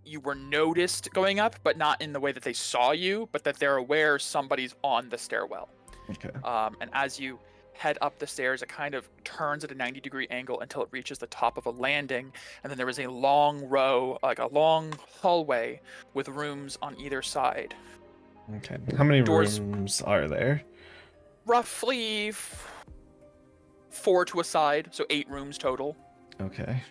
you were noticed going up, but not in the way that they saw you, but that they're aware somebody's on the stairwell. Okay. And as you head up the stairs, it kind of turns at a 90-degree angle until it reaches the top of a landing, and then there is a long row, like a long hallway with rooms on either side. Okay. How many Doors- rooms are there? Roughly 4 to a side, so 8 rooms total. Okay.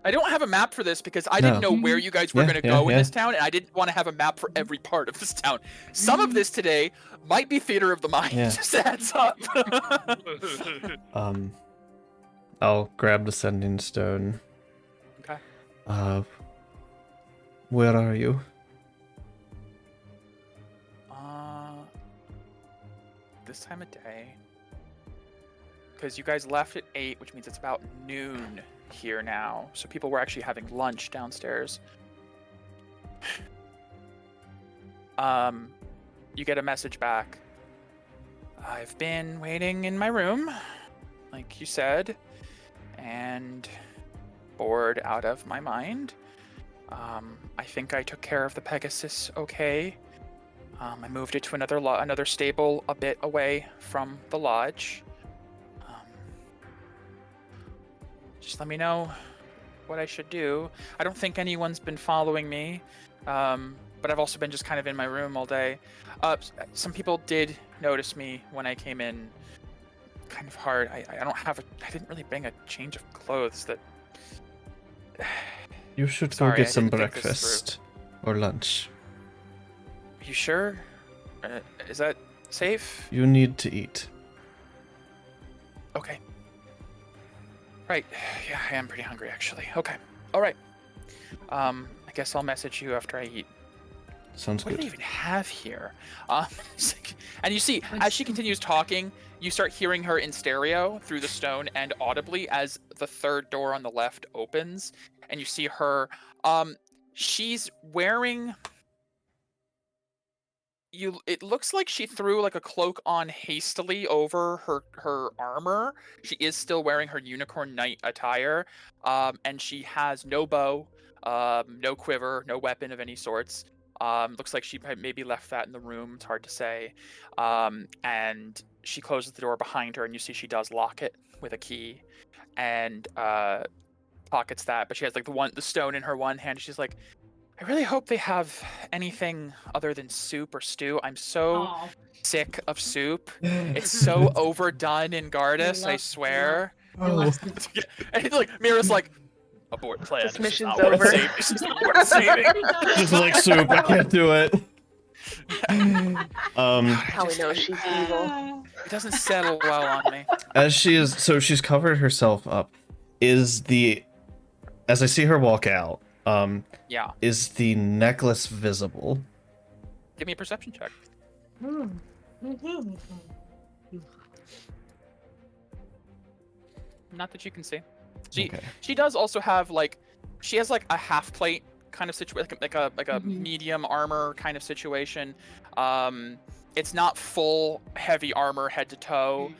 I don't have a map for this because I didn't No. know where you guys were Yeah, going to yeah, go in yeah. this town, and I didn't want to have a map for every part of this town. Some of this today might be theater of the mind, Yeah. just a heads up. I'll grab the sending stone. Okay. Where are you? This time of day. because you guys left at 8, which means it's about noon here now. So people were actually having lunch downstairs. You get a message back. I've been waiting in my room, like you said, and bored out of my mind. I think I took care of the Pegasus okay. I moved it to another stable a bit away from the lodge. Just let me know what I should do. I don't think anyone's been following me, but I've also been just kind of in my room all day. Some people did notice me when I came in. Kind of hard. I didn't really bring a change of clothes that... You should Sorry, go I get some didn't think this breakfast or lunch. Are you sure? Is that safe? You need to eat. Okay. Right. Yeah, I am pretty hungry actually. Okay. All right. I guess I'll message you after I eat. Sounds What do good. they even have here? And you see, as she continues talking, you start hearing her in stereo through the stone and audibly as the third door on the left opens, and you see her. She's wearing. It looks like she threw like a cloak on hastily over her armor. She is still wearing her unicorn knight attire, and she has no bow, no quiver, no weapon of any sorts. Looks like she maybe left that in the room. It's hard to say. And she closes the door behind her, and you see she does lock it with a key, and pockets that. But she has like the stone in her one hand. She's like, I really hope they have anything other than soup or stew. I'm so sick of soup. It's so overdone in Gardas, I swear. Oh. And like Mira's like, abort plan. This mission's not worth over. saving. This is not worth saving. Just like soup, I can't do it. How we know she's evil. It doesn't settle well on me. As she's covered herself up. As I see her walk out, Yeah. is the necklace visible? Give me a perception check. Not that you can see. She does also have she has like a half plate kind of situation, like a medium armor kind of situation. It's not full heavy armor head to toe.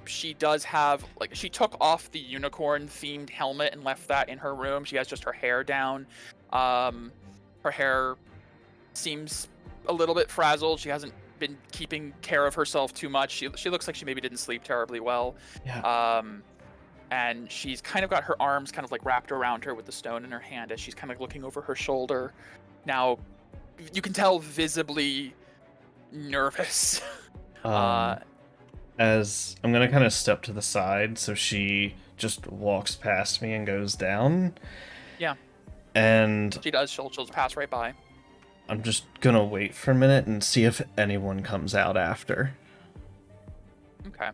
She does have she took off the unicorn themed helmet and left that in her room. She has just her hair down. Her hair seems a little bit frazzled. She hasn't been keeping care of herself too much. She looks like she maybe didn't sleep terribly well. Yeah. And she's kind of got her arms kind of like wrapped around her with the stone in her hand as she's kind of looking over her shoulder. Now, you can tell visibly nervous. As I'm gonna kind of step to the side, so she just walks past me and goes down. Yeah. And she does. She'll pass right by. I'm just gonna wait for a minute and see if anyone comes out after. Okay.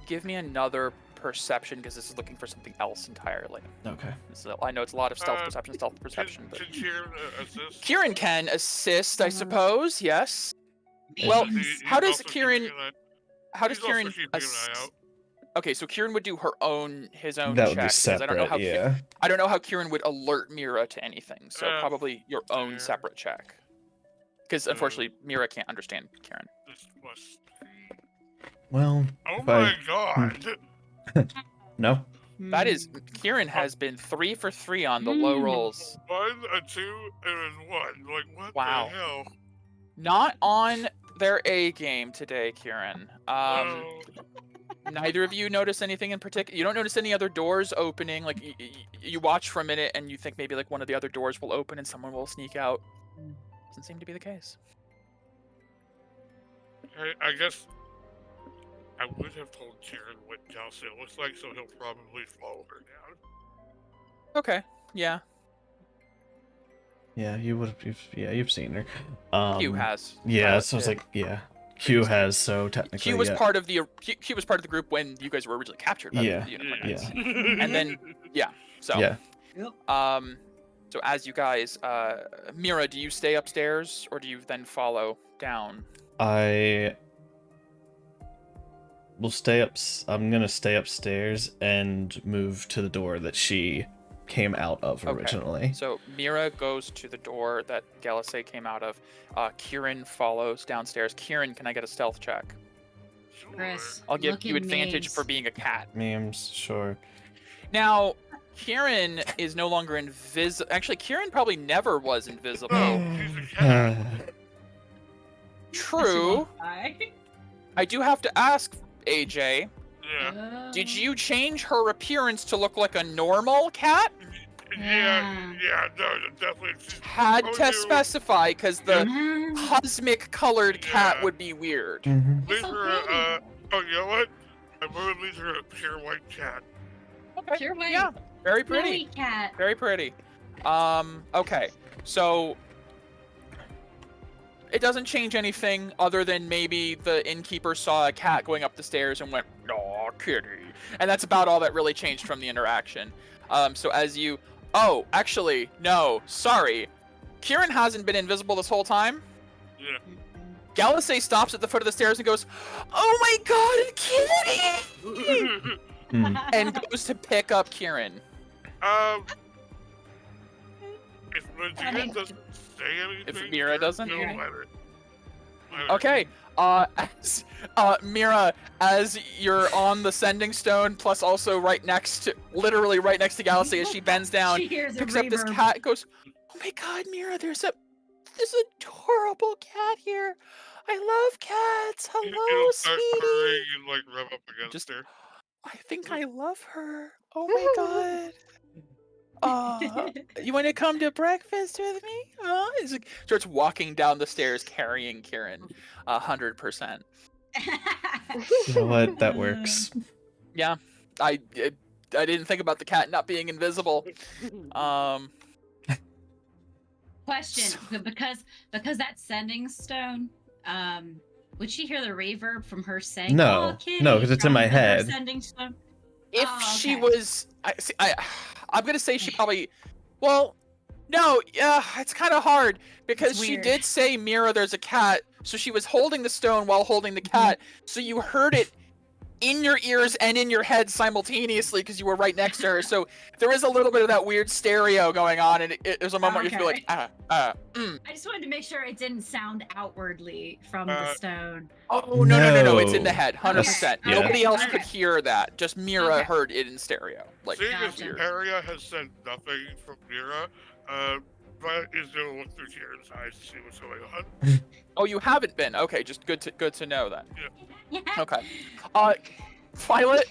Give me another perception because this is looking for something else entirely. Okay. So I know it's a lot of stealth perception, but Can Kieran assist? Kieran can assist, I suppose. Yes. Well, how does Kieran? How does Kieran? Okay, so Kieran would do his own that check. would be separate, I don't know how. Yeah. I don't know how Kieran would alert Mira to anything. So probably your own separate check. Because unfortunately, Mira can't understand Kieran. This must be... Well. Oh my god. No. That is, Kieran has been 3 for 3 on the low rolls. 1, a 2, and a 1. Like, what the hell? Not on their A game today, Kieran. Neither of you notice anything in particular. You don't notice any other doors opening. Like, you watch for a minute and you think maybe like one of the other doors will open and someone will sneak out. Doesn't seem to be the case. I guess I would have told Kieran what Jalsil looks like, so he'll probably follow her down. Okay. Yeah. Yeah, you would have. You've seen her. Q has. Yeah, so I was like, yeah. Q has, so technically. Q was part of the group when you guys were originally captured by the Unicorn Knights. And then so so as you guys Mira, do you stay upstairs or do you then follow down? I will stay up. I'm gonna stay upstairs and move to the door that she came out of Okay. originally. So Mira goes to the door that Galasay came out of. Kieran follows downstairs. Kieran, can I get a stealth check? Chris, I'll give look you at advantage memes. for being a cat. Memes, sure. Now, Kieran is no longer invisible. Actually, Kieran probably never was invisible. No, she's a cat. True. I do have to ask, AJ, Yeah. did you change her appearance to look like a normal cat? Yeah, no, definitely. Had Oh, to you- specify, because the Mhm. cosmic colored cat Yeah. would be weird. Mhm. Leave It's her, okay. oh, you know what? I'm gonna leave her a pure white cat. Okay. Pure white. Yeah, very pretty. Snowy cat. Very pretty. Okay. So it doesn't change anything other than maybe the innkeeper saw a cat going up the stairs and went, "Aw, kitty." And that's about all that really changed from the interaction. So as you Oh, actually, no, sorry. Kieran hasn't been invisible this whole time. Yeah. Galasay stops at the foot of the stairs and goes, "Oh my god, a kitty!" and goes to pick up Kieran. If Medina doesn't say anything, If Mira doesn't? no, Yeah. let her. Okay, Mira, as you're on the sending stone, plus also literally right next to Galasay, as she bends down, She hears a picks up this reverb. cat, and goes, "Oh my god, Mira, there's this adorable cat here. I love cats. Hello, It'll start sweetie. purring and like rub up against Just- her. I think I love her. Oh my god. You want to come to breakfast with me? He's like, starts walking down the stairs carrying Kieran, 100%. You know what? That works. Yeah, I didn't think about the cat not being invisible. Question, because that sending stone, would she hear the reverb from her saying, No. "Oh, kitty," No, 'cause it's in from my her head. Sending stone? If Oh, she okay. was, I'm gonna say she probably. Well, no, yeah, it's kind of hard because It's she weird. did say, "Mira, there's a cat." So she was holding the stone while holding the cat. So you heard it in your ears and in your head simultaneously because you were right next to her. So there is a little bit of that weird stereo going on, and there's a moment where you feel like, I just wanted to make sure it didn't sound outwardly from the stone. Oh no! It's in the No. head, 100%. Yeah. Nobody else could Alright. hear that. Just Mira Okay. heard it in stereo. Like, Seeing as Gotcha. Aria has said nothing from Mira, Violet is gonna look through Kieran's eyes to see what's going on. oh, you haven't been. Okay, just good to know that. Yeah. Okay. Violet,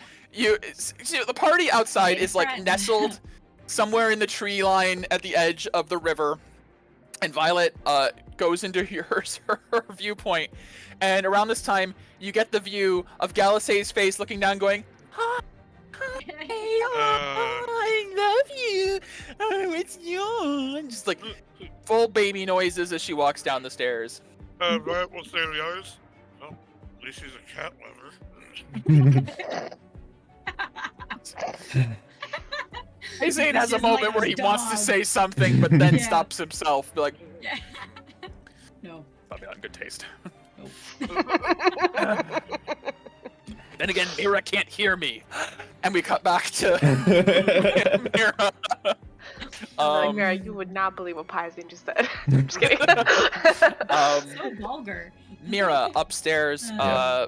so the party outside Made a is like friend. nestled somewhere in the tree line at the edge of the river, and Violet goes into her viewpoint, and around this time you get the view of Galasay's face looking down, going, "Hi, I love you. Oh, it's you." And just like full baby noises as she walks down the stairs. Violet will say to the others, well, at least she's a cat lover. Zane has a She's moment like where a he wants to dog. say something, but then Yeah. stops himself. Be like, No. probably not in good taste. Nope. Then again, Mira can't hear me, and we cut back to Mira. Like, Mira, you would not believe what Paisley just said. I'm just kidding. So vulgar. Mira upstairs. Yeah.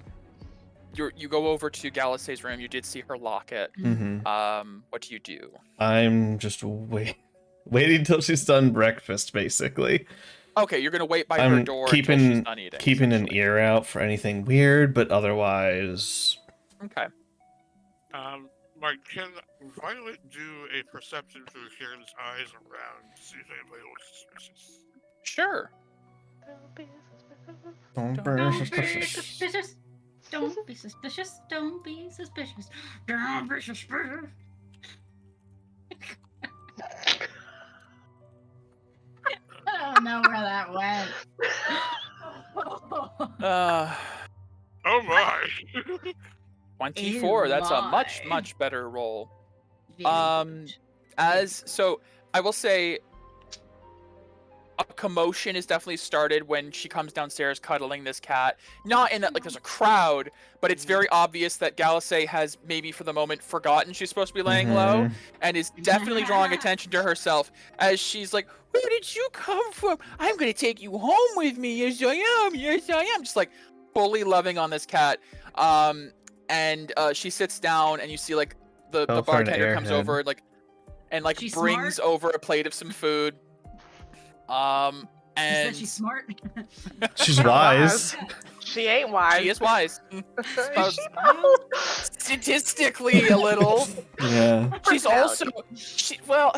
You go over to Galasay's room. You did see her locket. Mhm. What do you do? I'm just waiting till she's done breakfast, basically. Okay, you're gonna wait by her I'm door until she's done eating. keeping an essentially. ear out for anything weird, but otherwise, Okay. Mike, can Violet do a perception through Kieran's eyes around to see if anybody looks suspicious? Sure. don't Don't burn be suspicious. suspicious. Don't be suspicious. Don't be suspicious. Don't be suspicious. I don't know where that went. Oh my! 24. That's a much my. better roll. Very So I will say, a commotion is definitely started when she comes downstairs cuddling this cat. Not in that like there's a crowd, but it's very obvious that Galisay has maybe for the moment forgotten she's supposed to be laying low, and is definitely drawing attention to herself as she's like, "Where did you come from? I'm gonna take you home with me. Yes I am. Yes I am." Just like fully loving on this cat. And she sits down, and you see like the Go for an bartender comes airhead. over and She's brings smart. over a plate of some food. She And said she's smart. She's wise. She ain't wise. she is wise. Is she? Statistically, a little. Yeah. She's also well.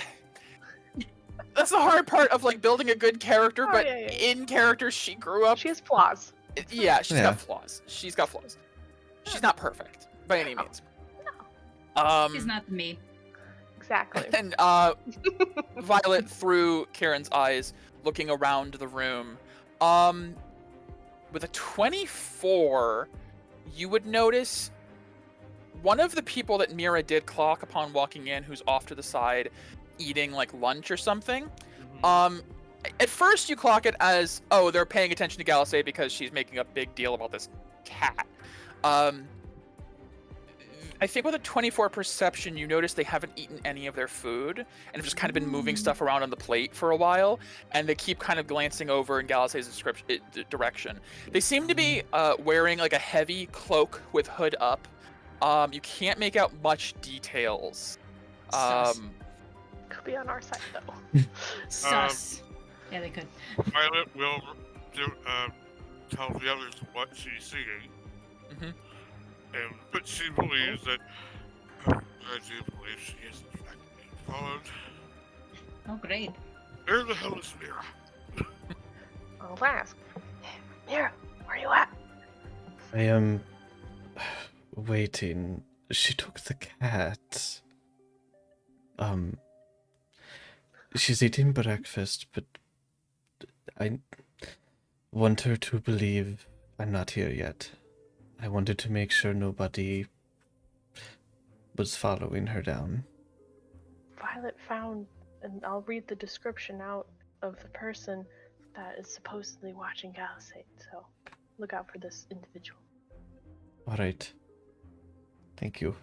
That's the hard part of like building a good character, Oh, but yeah. in character she grew up. She has flaws. Yeah, she's Yeah. got flaws. She's got flaws. She's not perfect by any means. She's not me. Exactly. And Violet, through Kieran's eyes, looking around the room, with a 24, you would notice one of the people that Mira did clock upon walking in, who's off to the side, eating like lunch or something. At first you clock it as, oh, they're paying attention to Galisay because she's making a big deal about this cat. I think with a 24 perception, you notice they haven't eaten any of their food and have just kind of been moving stuff around on the plate for a while, and they keep kind of glancing over in Galisay's direction. They seem to be wearing like a heavy cloak with hood up. You can't make out much details. Sus. Could be on our side though. Sus. Yeah, they could. Violet will tell the others what she's seeing. But she believes that. I do believe she is in fact being followed. Oh, great. Where the hell is Mira? I'll ask. Mira, where you at? I am waiting. She took the cat. She's eating breakfast, but I want her to believe I'm not here yet. I wanted to make sure nobody was following her down. Violet found, and I'll read the description out of the person that is supposedly watching Galisay, so look out for this individual. Alright. Thank you.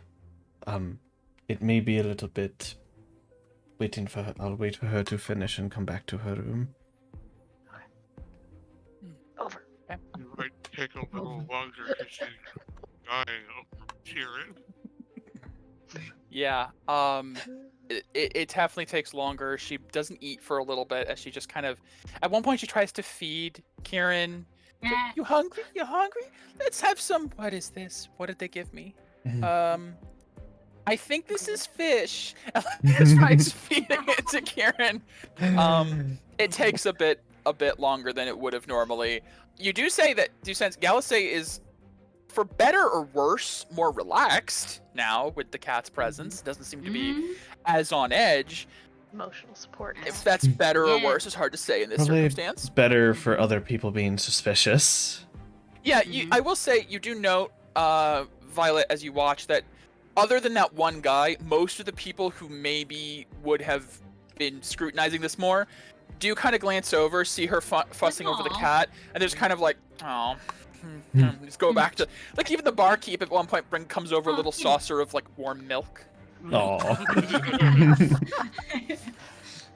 It may be a little bit waiting for her. I'll wait for her to finish and come back to her room. Over. It might take a little longer because she's dying over Kieran. Yeah, it definitely takes longer. She doesn't eat for a little bit as she just kind of, at one point she tries to feed Kieran. She's like, you hungry? You hungry? Let's have some, what is this? What did they give me? I think this is fish. And tries feeding it to Kieran. It takes a bit longer than it would have normally. You do say that, do sense Galisay is, for better or worse, more relaxed now with the cat's presence. Doesn't seem to be as on edge. Emotional support. If that's better or Yeah. worse is hard to say in this Probably circumstance. better for other people being suspicious. Yeah, I will say you do note, Violet, as you watch, that other than that one guy, most of the people who maybe would have been scrutinizing this more do kind of glance over, see her fussing over the Aw. cat, and there's kind of like, oh, just go back to, like, even the barkeep at one point comes over a little saucer of like warm milk. Aww. It's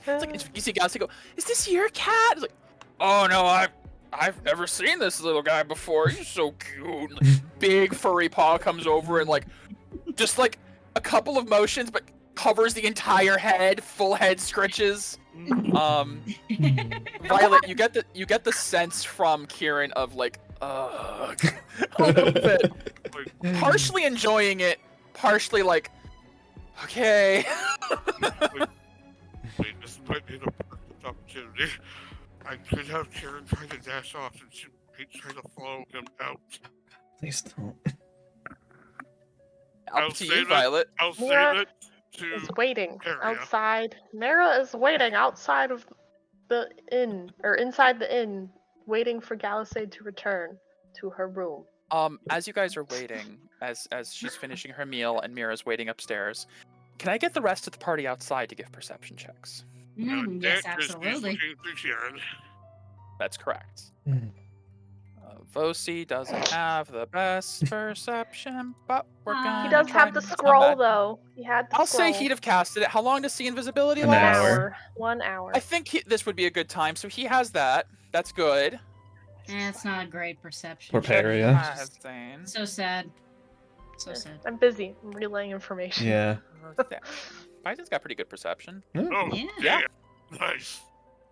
like, you see Galaxy go, is this your cat? It's like, oh no, I've never seen this little guy before. He's so cute. Like, big furry paw comes over and like, just like a couple of motions, but covers the entire head, full head scritches. Violet, you get the sense from Kieran of like, a little bit, partially enjoying it, partially like, okay. Wait, this might be the perfect opportunity. I could have Kieran try to dash off and she might try to follow him out. Please don't. I'll Up to say you, that- Violet. I'll Mira save it to is waiting area. outside. Mira is waiting outside of the inn, or inside the inn, waiting for Galisay to return to her room. As you guys are waiting, as she's finishing her meal and Mira's waiting upstairs, can I get the rest of the party outside to give perception checks? Yes, Aunt Christie's absolutely. looking for Kieran. That's correct. Hmm. Vosi doesn't have the best perception, but we're He gonna He does try. have the It's not scroll bad. though. He had the I'll scroll. say he'd have casted it. How long does see invisibility An last? hour. 1 hour. I think this would be a good time. So he has that. That's good. It's not a great perception. Poor Peria. Paizen. So sad. So sad. I'm busy. I'm relaying information. Yeah. Paizen's got pretty good perception. Oh, Yeah. Yeah. Nice.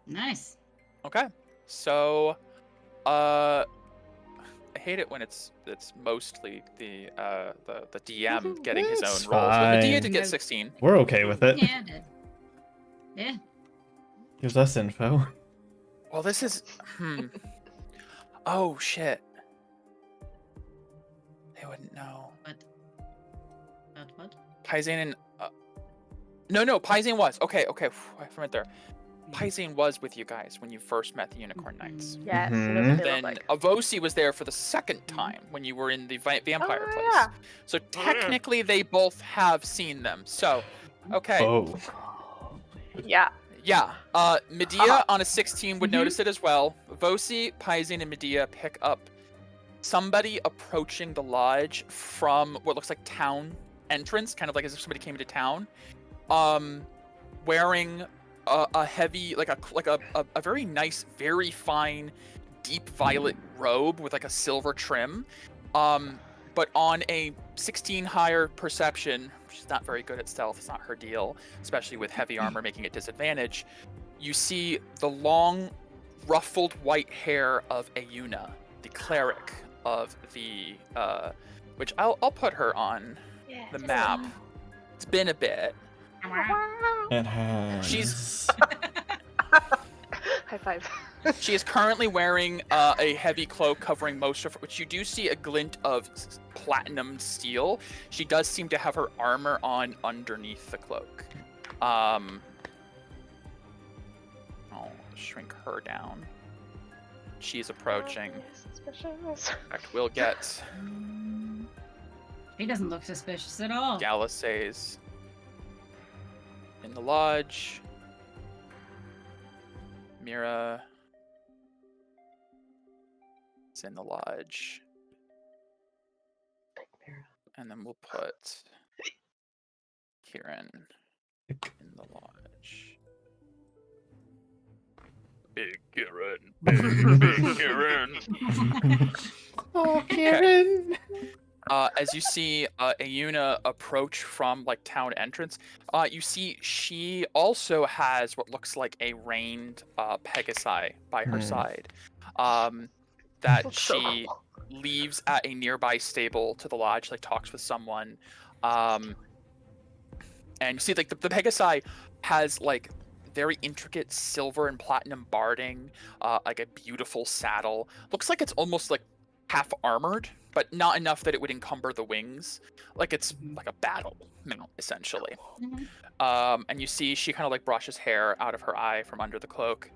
Nice. Okay. So, I hate it when it's mostly the DM getting his It's own rolls. But Medea fine. did get 16. We're okay with it. Yeah, I did. Yeah. Gives us info. Well, this is Oh shit. They wouldn't know. What? Paizen and no, Paizen was. Okay, from right there. Paizen was with you guys when you first met the Unicorn Knights. Yes. Mhm. You know what they Then look like. Avosi was there for the second time when you were in the vampire Oh, place. yeah. So Oh, yeah. technically they both have seen them. So, okay. Oh. Yeah. Yeah. Medea Uh-huh. on a 16 would Mhm. notice it as well. Vosi, Paizen, and Medea pick up somebody approaching the lodge from what looks like town entrance, kind of like as if somebody came into town, wearing a heavy, like a very nice, very fine, deep violet robe with like a silver trim, but on a 16 higher perception, she's not very good at stealth. It's not her deal, especially with heavy armor making it disadvantage. You see the long, ruffled white hair of Auna, the cleric of the, which I'll put her on Yeah. the map. It's been a bit. It has. She's- High five. She is currently wearing a heavy cloak covering most of her, which you do see a glint of platinum steel. She does seem to have her armor on underneath the cloak. I'll shrink her down. She's approaching. Suspicious. In fact, we'll get He doesn't look suspicious at all. Galisae's in the lodge. Mira is in the lodge. And then we'll put Kieran in the lodge. Big Kieran. Big Kieran. Oh, Kieran. As you see Auna approach from like town entrance, you see she also has what looks like a reined Pegasi by her side. That Looks so she cool. leaves at a nearby stable to the lodge, like talks with someone. And you see like the Pegasi has like very intricate silver and platinum barding, like a beautiful saddle. Looks like it's almost like half armored, but not enough that it would encumber the wings. Like it's like a battle mount, essentially. And you see she kind of like brushes hair out of her eye from under the cloak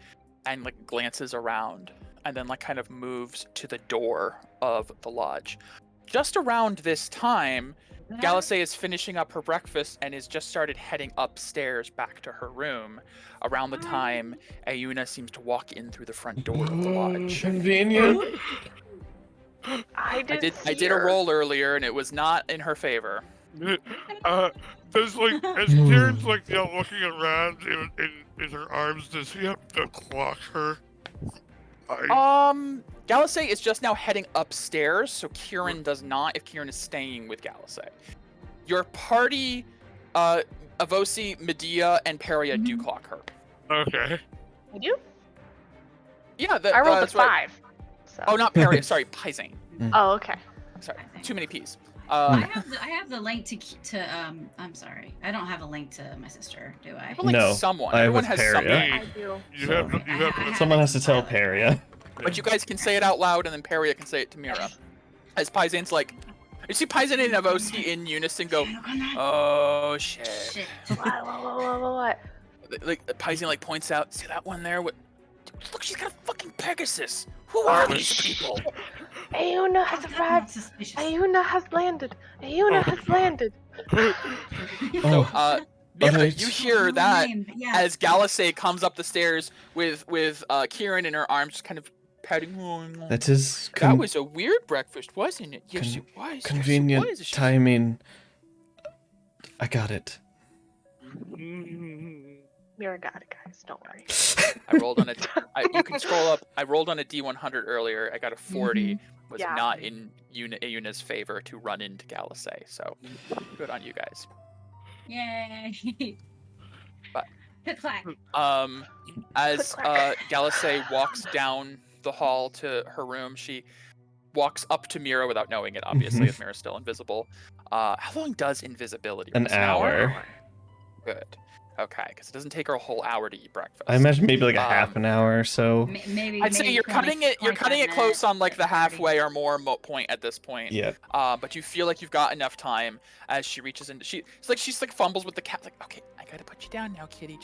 and like glances around and then like kind of moves to the door of the lodge. Just around this time, Galisae is finishing up her breakfast and is just started heading upstairs back to her room. Around the time Auna seems to walk in through the front door of the lodge. Convenient. I did a roll earlier and it was not in her favor. Does like as Kieran's like looking around in her arms, does he have to clock her? Galisae is just now heading upstairs, so Kieran does not if Kieran is staying with Galisae. Your party, Avosi, Medea, and Peria do clock her. Okay. I do? Yeah, I rolled a that's what- 5. So. Oh, not Peria, sorry, Paizen. Oh, okay. Sorry, too many P's. I have the link to I'm sorry. I don't have a link to my sister, do I? Like No, someone. I Everyone with has Peria. something. I do. You have Someone has to tell Peria. But you guys can say it out loud, and then Peria can say it to Mira. As Paizen's like, you see Paizen and Avosi in unison go, "Oh shit!" Shit. What? Like Paizen like points out, see that one there? What? Look, she's got a fucking Pegasus. Who are these people? Auna has arrived. Suspicious. Auna has landed. Auna has landed. So, Mira, Alright. you hear Oh, that name, yeah. as Galisay comes up the stairs with Kieran in her arms, just kind of patting. That is That was a weird breakfast, wasn't it? Yes, it was. convenient Yes, it was. timing. I got it. Mira got it, guys. Don't worry. I rolled on you can scroll up. I rolled on a D100 earlier. I got a 40. Was Yeah. not in Yuna's favor to run into Galisay. So good on you guys. Yay. But- Click clack. As Click-clack. Galisay walks down the hall to her room, she walks up to Mira without knowing it, obviously, as Mira's still invisible. How long does invisibility An last? hour. Good. Okay, because it doesn't take her a whole hour to eat breakfast. I imagine maybe like a half an hour or so. Maybe. I'd say you're 20, cutting it. You're 25 cutting it close minutes, on like the 30. halfway or more point at this point. Yeah. But you feel like you've got enough time as she reaches into. She's like fumbles with the cat. Like, okay, I gotta put you down now, kitty.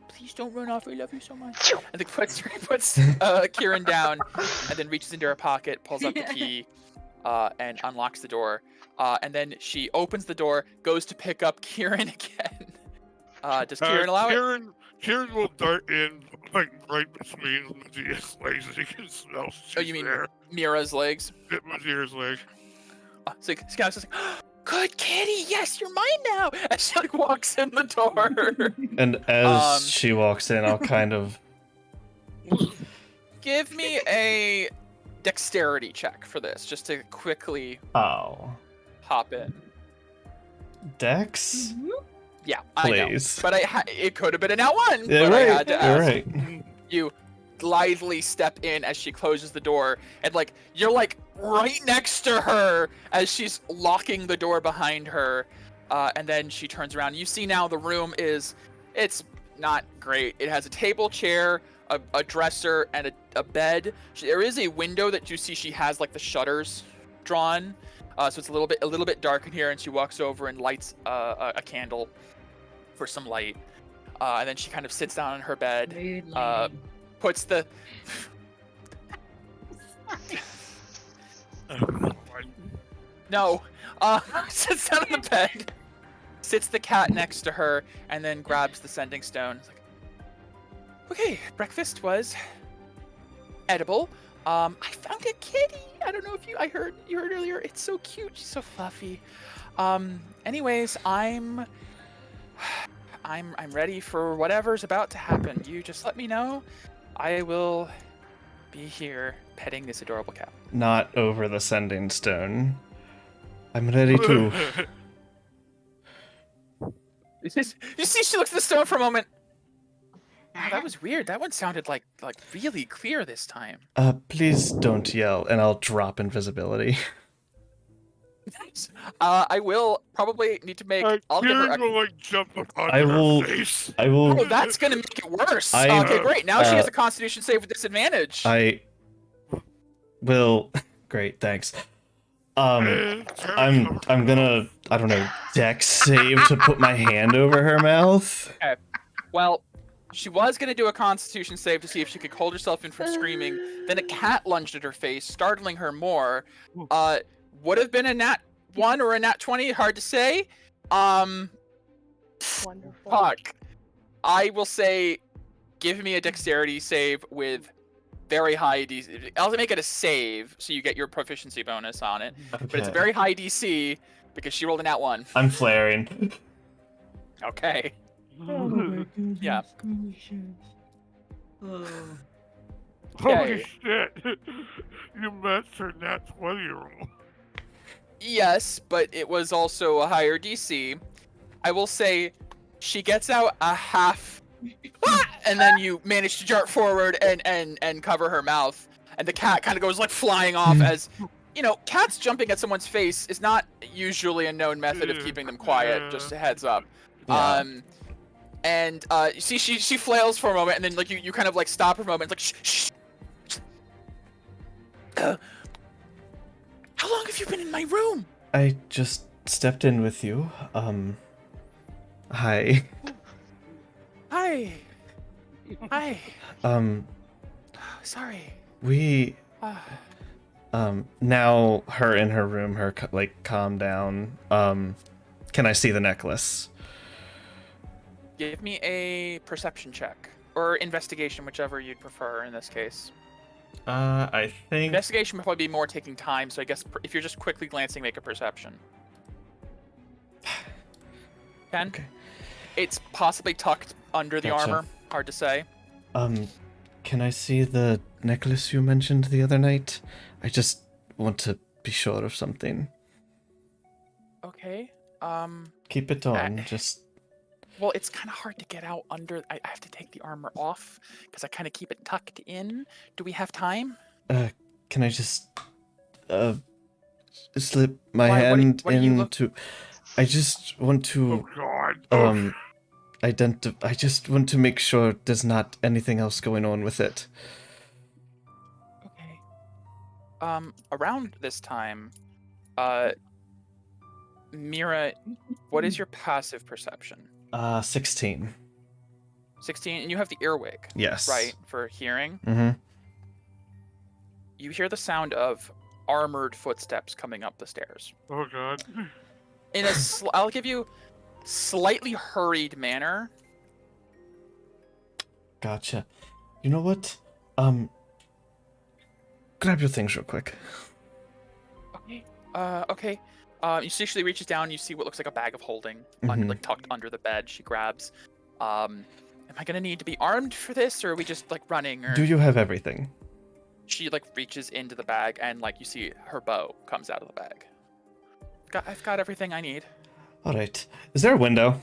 Please don't run off. I love you so much. And then puts Kieran down, and then reaches into her pocket, pulls out the key, and unlocks the door. And then she opens the door, goes to pick up Kieran again. Does Kieran allow it? Kieran will dart in, like, right between Medea's legs, and he can smell she's Oh, you mean there. Mira's legs? Hit Medea's leg. So Scout's just like, good kitty, yes, you're mine now. And she like walks in the door. And as Um, she walks in, I'll kind of. Give me a dexterity check for this, just to quickly Oh. hop in. Dex? Yeah, I know. Please. But it could have been a nat one. Yeah, but I right. had to You're ask. right. You blithely step in as she closes the door, and like you're like right next to her as she's locking the door behind her, and then she turns around. You see now the room it's not great. It has a table, chair, a dresser, and a bed. There is a window that you see she has like the shutters drawn, so it's a little bit dark in here. And she walks over and lights a candle for some light, and then she kind of sits down on her bed. Rude lady. Puts the no, sits down on the bed, sits the cat next to her, and then grabs the sending stone. It's like, okay, breakfast was edible. I found a kitty. I don't know if you heard earlier. It's so cute. She's so fluffy. Anyways, I'm ready for whatever's about to happen. You just let me know. I will be here petting this adorable cat. Not over the sending stone. I'm ready to. You see, she looks at the stone for a moment. Wow, that was weird. That one sounded like really clear this time. Please don't yell, and I'll drop invisibility. I will probably need to make. I'll give her. Kieran will, like, jump up onto I will. her face. I will. Oh, that's gonna make it worse. I- Okay, great. Now she has a Constitution save with disadvantage. I will. Great, thanks. I'm gonna, I don't know, dex save to put my hand over her mouth. Well, she was gonna do a Constitution save to see if she could hold herself in from screaming. Then a cat lunged at her face, startling her more. Would have been a nat 1 or a nat 20, hard to say. Wonderful. Fuck. I will say, give me a dexterity save with very high DC. I'll make it a save, so you get your proficiency bonus on it. But it's a very high DC because she rolled a nat 1. I'm flaring. Okay. Yeah. Oh. Holy shit! You matched her nat 20 roll. Yes, but it was also a higher DC. I will say, she gets out a half, and then you manage to dart forward and cover her mouth, and the cat kind of goes like flying off. As you know, cats jumping at someone's face is not usually a known method of keeping them quiet. Just a heads up. Yeah. And you see, she flails for a moment, and then like you kind of like stop for a moment. It's like shh. How long have you been in my room? I just stepped in with you. Hi. Hi. Hi. Sorry. We. Now her in her room, like calm down. Can I see the necklace? Give me a perception check. Or investigation, whichever you'd prefer in this case. I think Investigation would probably be more taking time, so I guess if you're just quickly glancing, make a perception. 10? Okay. It's possibly tucked under the Gotcha. armor. Hard to say. Can I see the necklace you mentioned the other night? I just want to be sure of something. Okay. Keep it on, just... Well, it's kind of hard to get out under. I have to take the armor off because I kind of keep it tucked in. Do we have time? Can I just, slip my Why, hand what are you into... I just want Oh to, God. I just want to make sure there's not anything else going on with it. Okay. Around this time, Mira, what is your passive perception? 16. 16, and you have the earwig, Yes. right, for hearing. Mm-hmm. You hear the sound of armored footsteps coming up the stairs. Oh God. In a, I'll give you slightly hurried manner. Gotcha. You know what? Grab your things real quick. Okay. Okay. She actually reaches down. You see what looks like a bag of holding, Mhm. like tucked under the bed. She grabs. Am I gonna need to be armed for this, or are we just like running? Or Do you have everything? she like reaches into the bag and like you see her bow comes out of the bag. I've got everything I need. All right. Is there a window?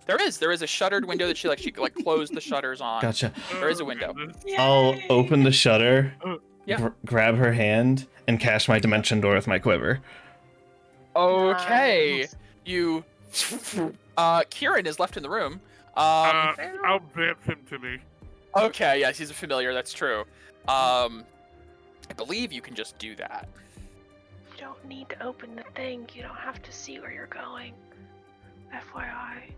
There is a shuttered window that she closed the shutters on. Gotcha. There is a window. I'll open the shutter, Yeah. grab her hand, and cast my dimension door with my quiver. Okay. Nice. You Kieran is left in the room. I'll vamp him to me. Okay, yes, he's a familiar, that's true. I believe you can just do that. You don't need to open the thing. You don't have to see where you're going. FYI.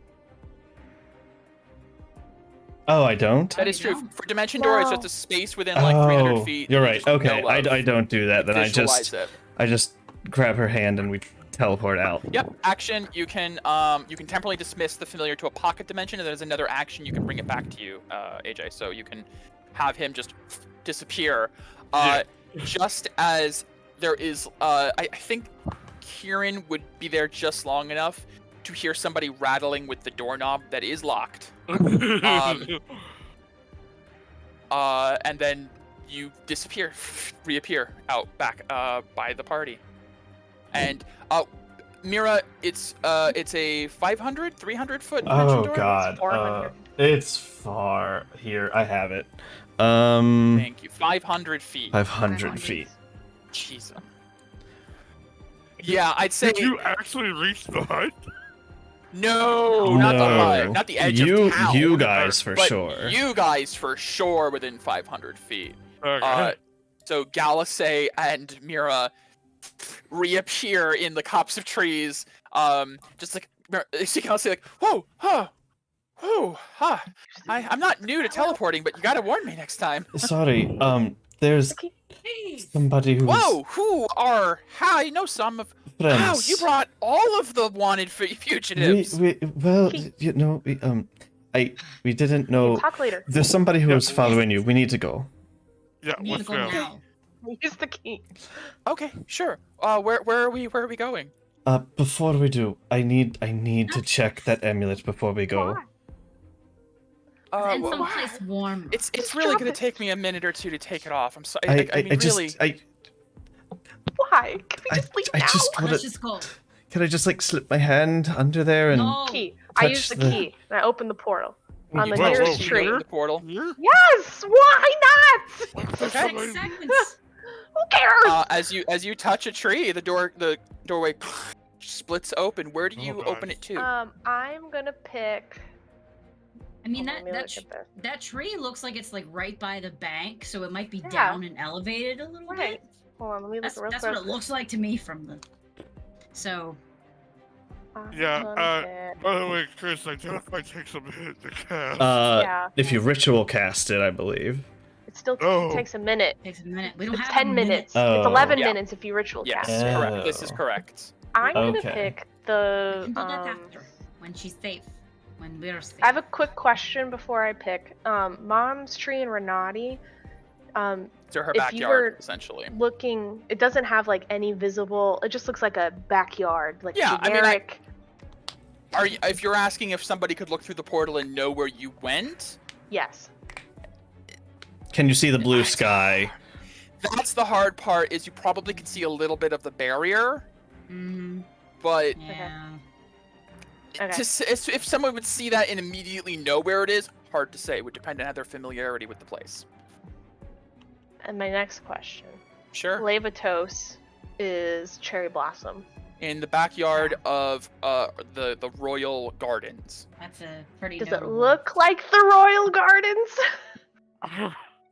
Oh, I don't? That is you true. don't? For Dimension Door, it's just a space within like 300 feet. You're you right. just Okay, know of. I don't do that. Then Visualize it. I just grab her hand and we teleport out. Yep. Action. You can temporarily dismiss the familiar to a pocket dimension, and there's another action you can bring it back to you, AJ. So you can have him just disappear. Just as there is, I think Kieran would be there just long enough to hear somebody rattling with the doorknob that is locked. And then you disappear, reappear out back by the party. And Mira, it's a 500, 300 foot dimension Oh door. God. 400. It's far here. I have it. 500 Thank you. 500 feet. 500 feet. Jesus. Yeah, I'd say Did you actually reach the hut? no, not the hut, not the edge you, of town. You guys for but sure. You guys for sure within 500 feet. Okay. So Galasay and Mira reappear in the copse of trees. Just like you see Galasay like, whoa, huh, whoa, huh. I'm not new to teleporting, but you gotta warn me next time. Sorry. There's Hey, somebody who's Whoa, who are? How I know some of. friends. Wow, you brought all of the wanted fugitives. Well, you know, we didn't know. Talk later. There's somebody who is following you. We need to go. Yeah, we need to let's go go. now. Use the key. Okay, sure. Where are we? Where are we going? Before we do, I need to check that amulet before we go. Why? And Well, someplace warm. it's Just really drop gonna it. take me a minute or two to take it off. I'm sorry. I mean, really. Why? Can we just leave I now? just wanna. Let's just go. Can I just like slip my hand under there and? No. Key. I touch use the the- key and I open the portal. On the Whoa, nearest whoa, tree. The portal. Here? Yes! Why not? For Okay. 6 seconds. Who cares? As you touch a tree, the doorway splits open. Where do you God. open it to? I'm gonna pick. I mean, Hold on, let me that look at this. that tree looks like it's like right by the bank, so it might be Yeah. down and elevated a little Right. bit. Hold on, let me look That's, real that's quick. what it looks like to me from the. So I'm Yeah, gonna pick- By the way, Chris, I doubt if I take some hit to cast. yeah. If you ritual cast it, I believe. It still Oh. takes a minute. takes a minute. We don't It's have 10 a minute. minutes. Oh. It's 11 Yeah. minutes if you ritual Yes, cast. Yeah. correct. This is correct. I'm gonna Okay. pick We the can do that after when she's safe. when we're safe. I have a quick question before I pick. Mom's tree and Renati. To her If you were backyard, essentially. looking, it doesn't have like any visible. It just looks like a backyard, like Yeah, I mean, generic. If you're asking if somebody could look through the portal and know where you went, Yes. Can you see the blue sky? that's the hard part. Is you probably can see a little bit of the barrier, but Yeah. Okay. if someone would see that and immediately know where it is, hard to say. It would depend on their familiarity with the place. And my next question. Sure. Levatos is cherry blossom. In the backyard of the Royal Gardens. That's a pretty. Does it notable. look like the Royal Gardens?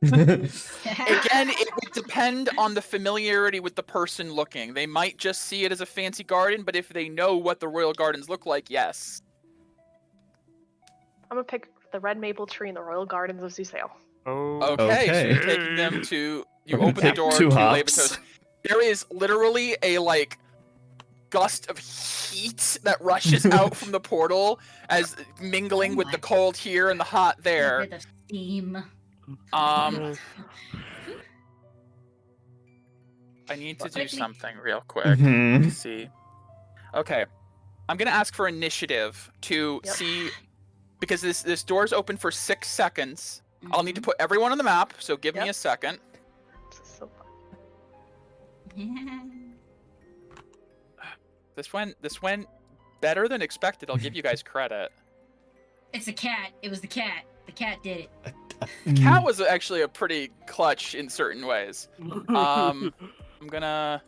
Again, it would depend on the familiarity with the person looking. They might just see it as a fancy garden, but if they know what the Royal Gardens look like, yes. I'm gonna pick the red maple tree in the Royal Gardens of Zusail. Oh. Okay, so you're Okay. taking them to... You open the door to Two hops. Levatos. There is literally a, like, gust of heat that rushes out from the portal as mingling with the cold here and the hot A there. bit of steam. I need to do Quickly. something real quick. Mhm. Let's see. Okay. I'm gonna ask for initiative to Yep. see because this door's open for 6 seconds. I'll need to Mhm. put everyone on the map, so give me Yep. a second. This is so fun. This went better than expected. I'll give you guys credit. It's a cat. It was the cat. The cat did it. Cat was actually a pretty clutch in certain ways. I'm gonna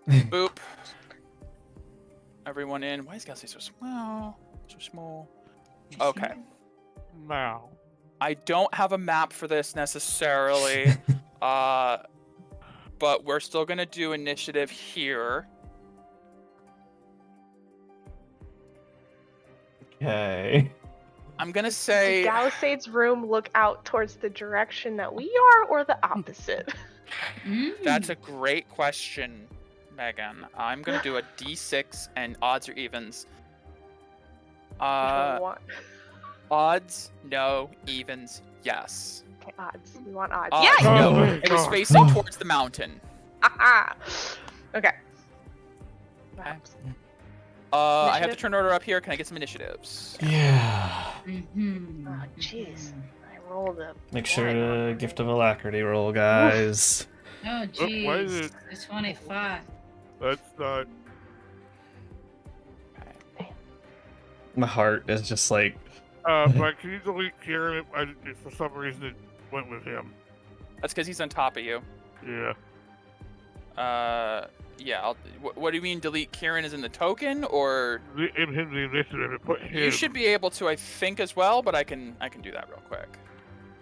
boop everyone in. Why is Galaxy so small? So small. Okay. Now. I don't have a map for this necessarily, but we're still gonna do initiative here. Okay. I'm gonna Does say Galisade's room look out towards the direction that we are, or the opposite? that's a great question, Megan. I'm gonna do a D6 and odds or evens. Which one we want? Odds, no. Evens, yes. Okay, odds. We want odds. Odds, Yeah. no. Oh, It was God. facing towards the mountain. Aha. Okay. Okay. I have the Initiative? turn order up here. Can I get some initiatives? Yeah. Oh, jeez. I rolled a. Make sure one. to gift of alacrity roll, guys. Oh, Why is jeez. it- It's 25. That's not. My heart is just like, But can you delete Kieran? If for some reason it went with him. That's because he's on top of you. Yeah. Yeah. What do you mean? Delete Kieran is in the token, or Him the initiative and put him. you should be able to, I think, as well. But I can do that real quick.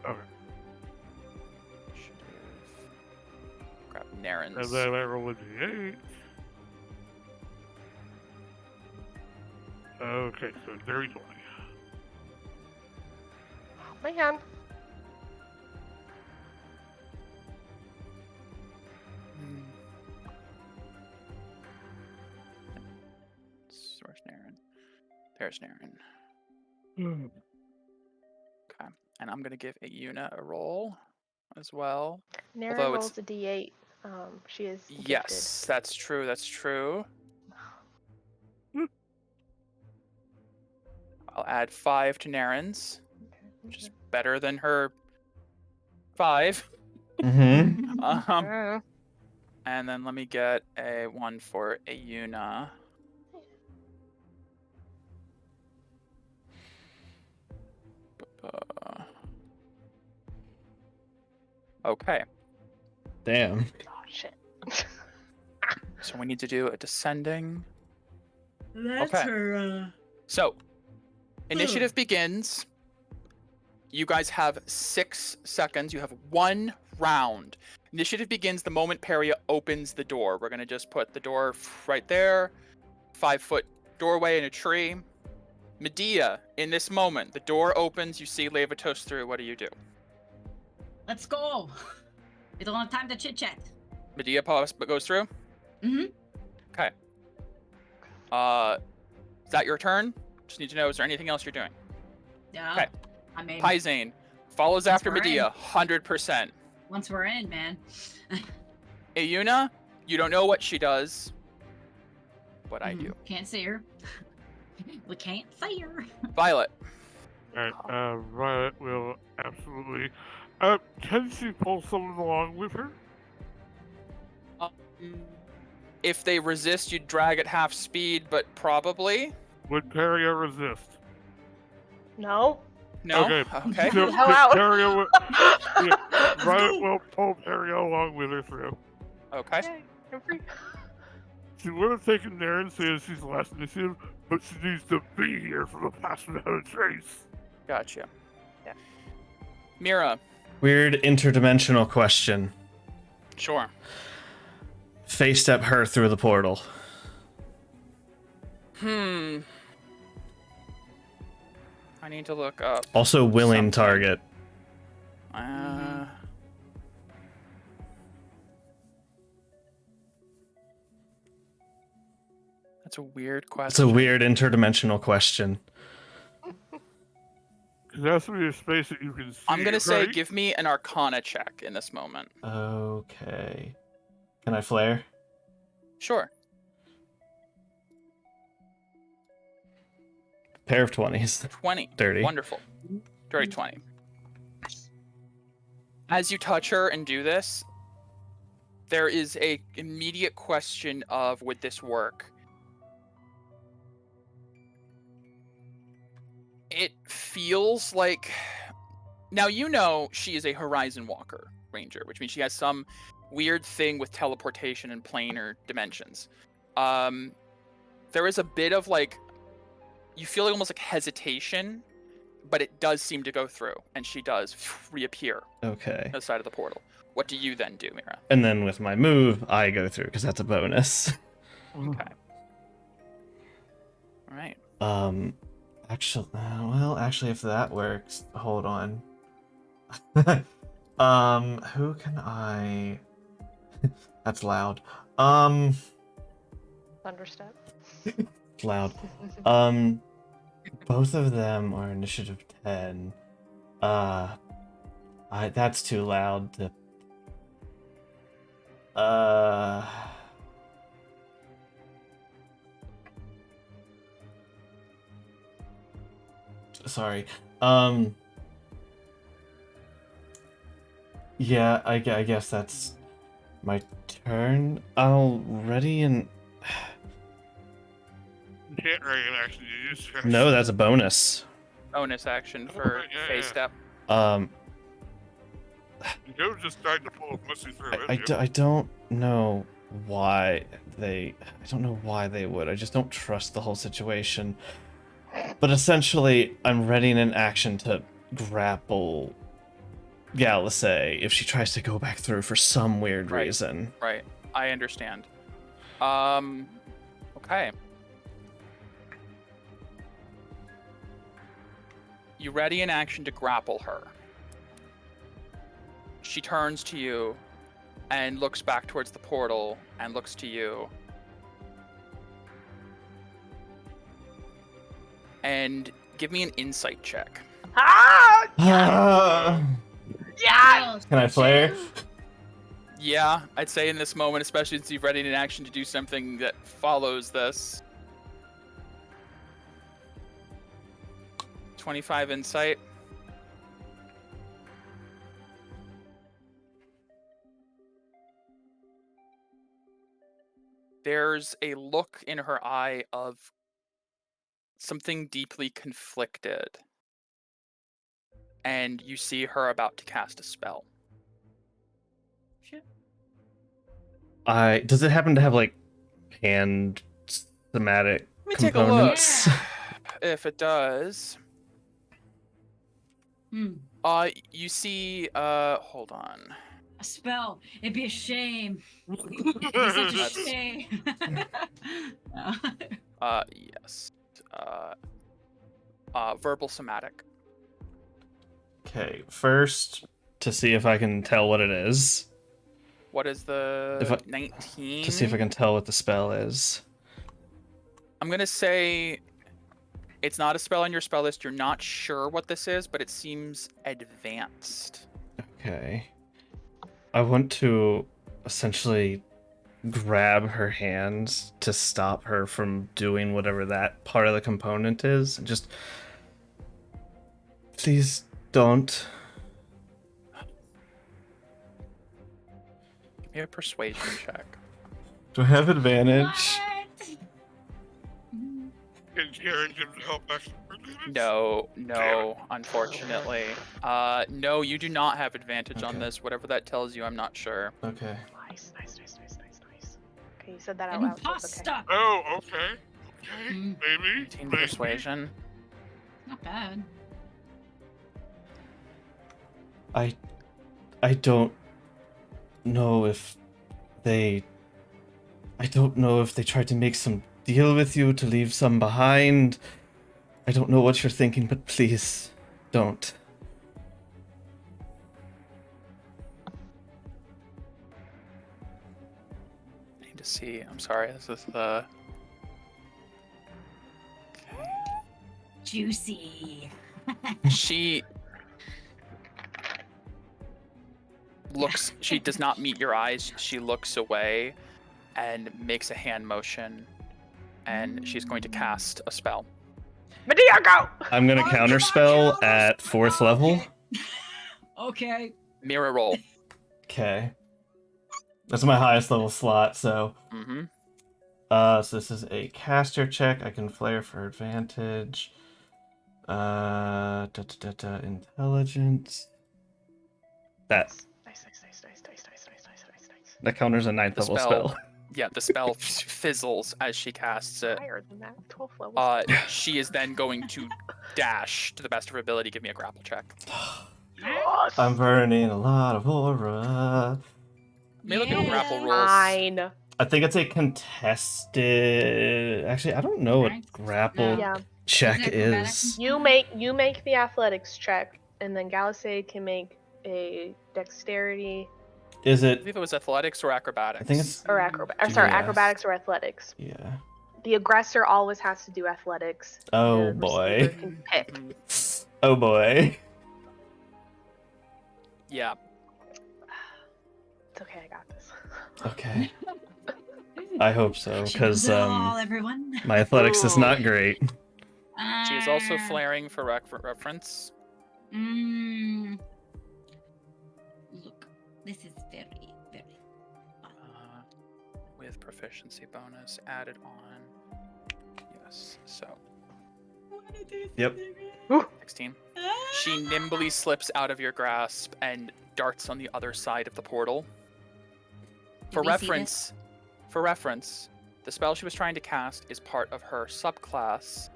Okay. Grab Naren's. And then I roll a d8. Okay, so very 20. Oh my god. Where's Naren? There's Naren. Okay, and I'm gonna give Ayuna a roll as well. Naren Although rolls a d8. She is gifted. Yes, that's true. That's true. I'll add 5 to Naren's, which is better than her 5. mm-hmm. And then let me get a 1 for Ayuna. Okay, Damn. Oh shit. so we need to do a descending. That's Okay. her. So, initiative begins. You guys have 6 seconds. You have 1 round. Initiative begins the moment Peria opens the door. We're going to just put the door right there. 5-foot doorway in a tree. Medea, in this moment, the door opens. You see Levatos through. What do you do? Let's go. We don't have time to chit chat. Medea goes through? Mhm. Okay. Is that your turn? Just need to know, is there anything else you're doing? Yeah. Okay. I mean, Pyzane follows That's after where I am. Medea, 100%. once we're in, man. Ayuna, you don't know what she does, but I do. Can't see her. We can't see her. Violet. Alright, Violet will absolutely. Can she pull someone along with her? If they resist, you'd drag at half speed, but probably. Would Peria resist? No. No? Okay. Okay. So, Hell out. Peria will, Violet will pull Peria along with her through. Okay. Yay, I'm free. She would have taken there and said she's last initiative, but she needs to be here for the pass without a trace. Gotcha. Yeah. Mira. Weird interdimensional question. Sure. Face step her through the portal. I need to look up. Also willing Something. target. That's a weird question. It's a weird interdimensional question. Because that's to be a space that you can see. I'm gonna say right? give me an Arcana check in this moment. Okay. Can I flare? Sure. Pair of 20s. 20. Dirty. Wonderful. Dirty 20. As you touch her and do this, there is a immediate question of, would this work? It feels like... Now, you know she is a Horizon Walker Ranger, which means she has some weird thing with teleportation and planar dimensions. There is a bit of, like... You feel like almost like hesitation, but it does seem to go through, and she does reappear Okay. on the side of the portal. What do you then do, Mira? And then with my move, I go through, because that's a bonus. Okay. All right. Actually, if that works, hold on. Who can I... That's loud. Thunderstep. It's loud. Both of them are initiative 10. That's too loud to... Sorry. Yeah, I guess that's my turn. I'll ready and... You can't ready an action. You just have No, that's a bonus. Bonus action for yeah, phase yeah. step. You just tried to pull a pussy through it. I don't know why they... I don't know why they would. I just don't trust the whole situation. But essentially, I'm readying an action to grapple Galice if she tries to go back through for some weird Right. reason. Right. I understand. Okay. You ready in action to grapple her. She turns to you and looks back towards the portal and looks to you. And give me an insight check. Ah! Yeah! Can I flare? Yeah, I'd say in this moment, especially since you've readied an action to do something that follows this. 25 insight. There's a look in her eye of something deeply conflicted. And you see her about to cast a spell. Shit. Does it happen to have, like, hand thematic Let me take a look. components? If it does. Hmm. You see, hold on. A spell. It'd be a shame. It'd be such a That's- shame. No. Yes. Verbal somatic. Okay, first, to see if I can tell what it is. What is the If I- 19? To see if I can tell what the spell is. I'm gonna say It's not a spell on your spell list. You're not sure what this is, but it seems advanced. Okay. I want to essentially grab her hands to stop her from doing whatever that part of the component is. Just please don't. Give me a persuasion check. Do I have advantage? What? Can Karen can help us? No, unfortunately. No, you do not have advantage on Okay. this. Whatever that tells you, I'm not sure. Okay. Nice. Okay, you said that An out loud. so it's okay. imposter. Oh, okay. Okay, Mm. maybe. 18 maybe. persuasion. Not bad. I don't know if they tried to make some deal with you to leave some behind. I don't know what you're thinking, but please don't. I need to see. I'm sorry. This is the. Juicy. She looks. She does not meet your eyes. She looks away, and makes a hand motion, and she's going to cast a spell. Medea, go! I'm gonna counterspell at 4th level. Okay. Mirror roll. Okay. That's my highest level slot, so Mm-hmm. so this is a caster check. I can flare for advantage. Intelligence. That Nice. that counters a 9th The level spell- spell. Yeah, the spell fizzles as she casts it. Higher than that. 12 levels. She is then going to dash to the best of her ability. Give me a grapple check. Yes! I'm burning a lot of aura. May look at grapple rules. Fine. I think it's a contested. Actually, I don't know what Right. grapple Yeah. check Is it acrobatics? is. You make the athletics check, and then Galisay can make a dexterity Is I it? believe it was athletics or acrobatics. I think it's. or Gymnast. acrobatics or athletics. Yeah. The aggressor always has to do athletics. Oh The boy. receiver can pick. Mhm. Oh boy. Yeah. It's okay, I got this. Okay. I hope so, She because knows it all, everyone. my athletics is not great. She is also Ah. flaring for reference. Look, this is very, very fun. With proficiency bonus added on. Yes. So Yep. 16. She nimbly slips out of your grasp and darts on the other side of the portal. Did we see For reference, the spell she was trying to cast is part of her subclass,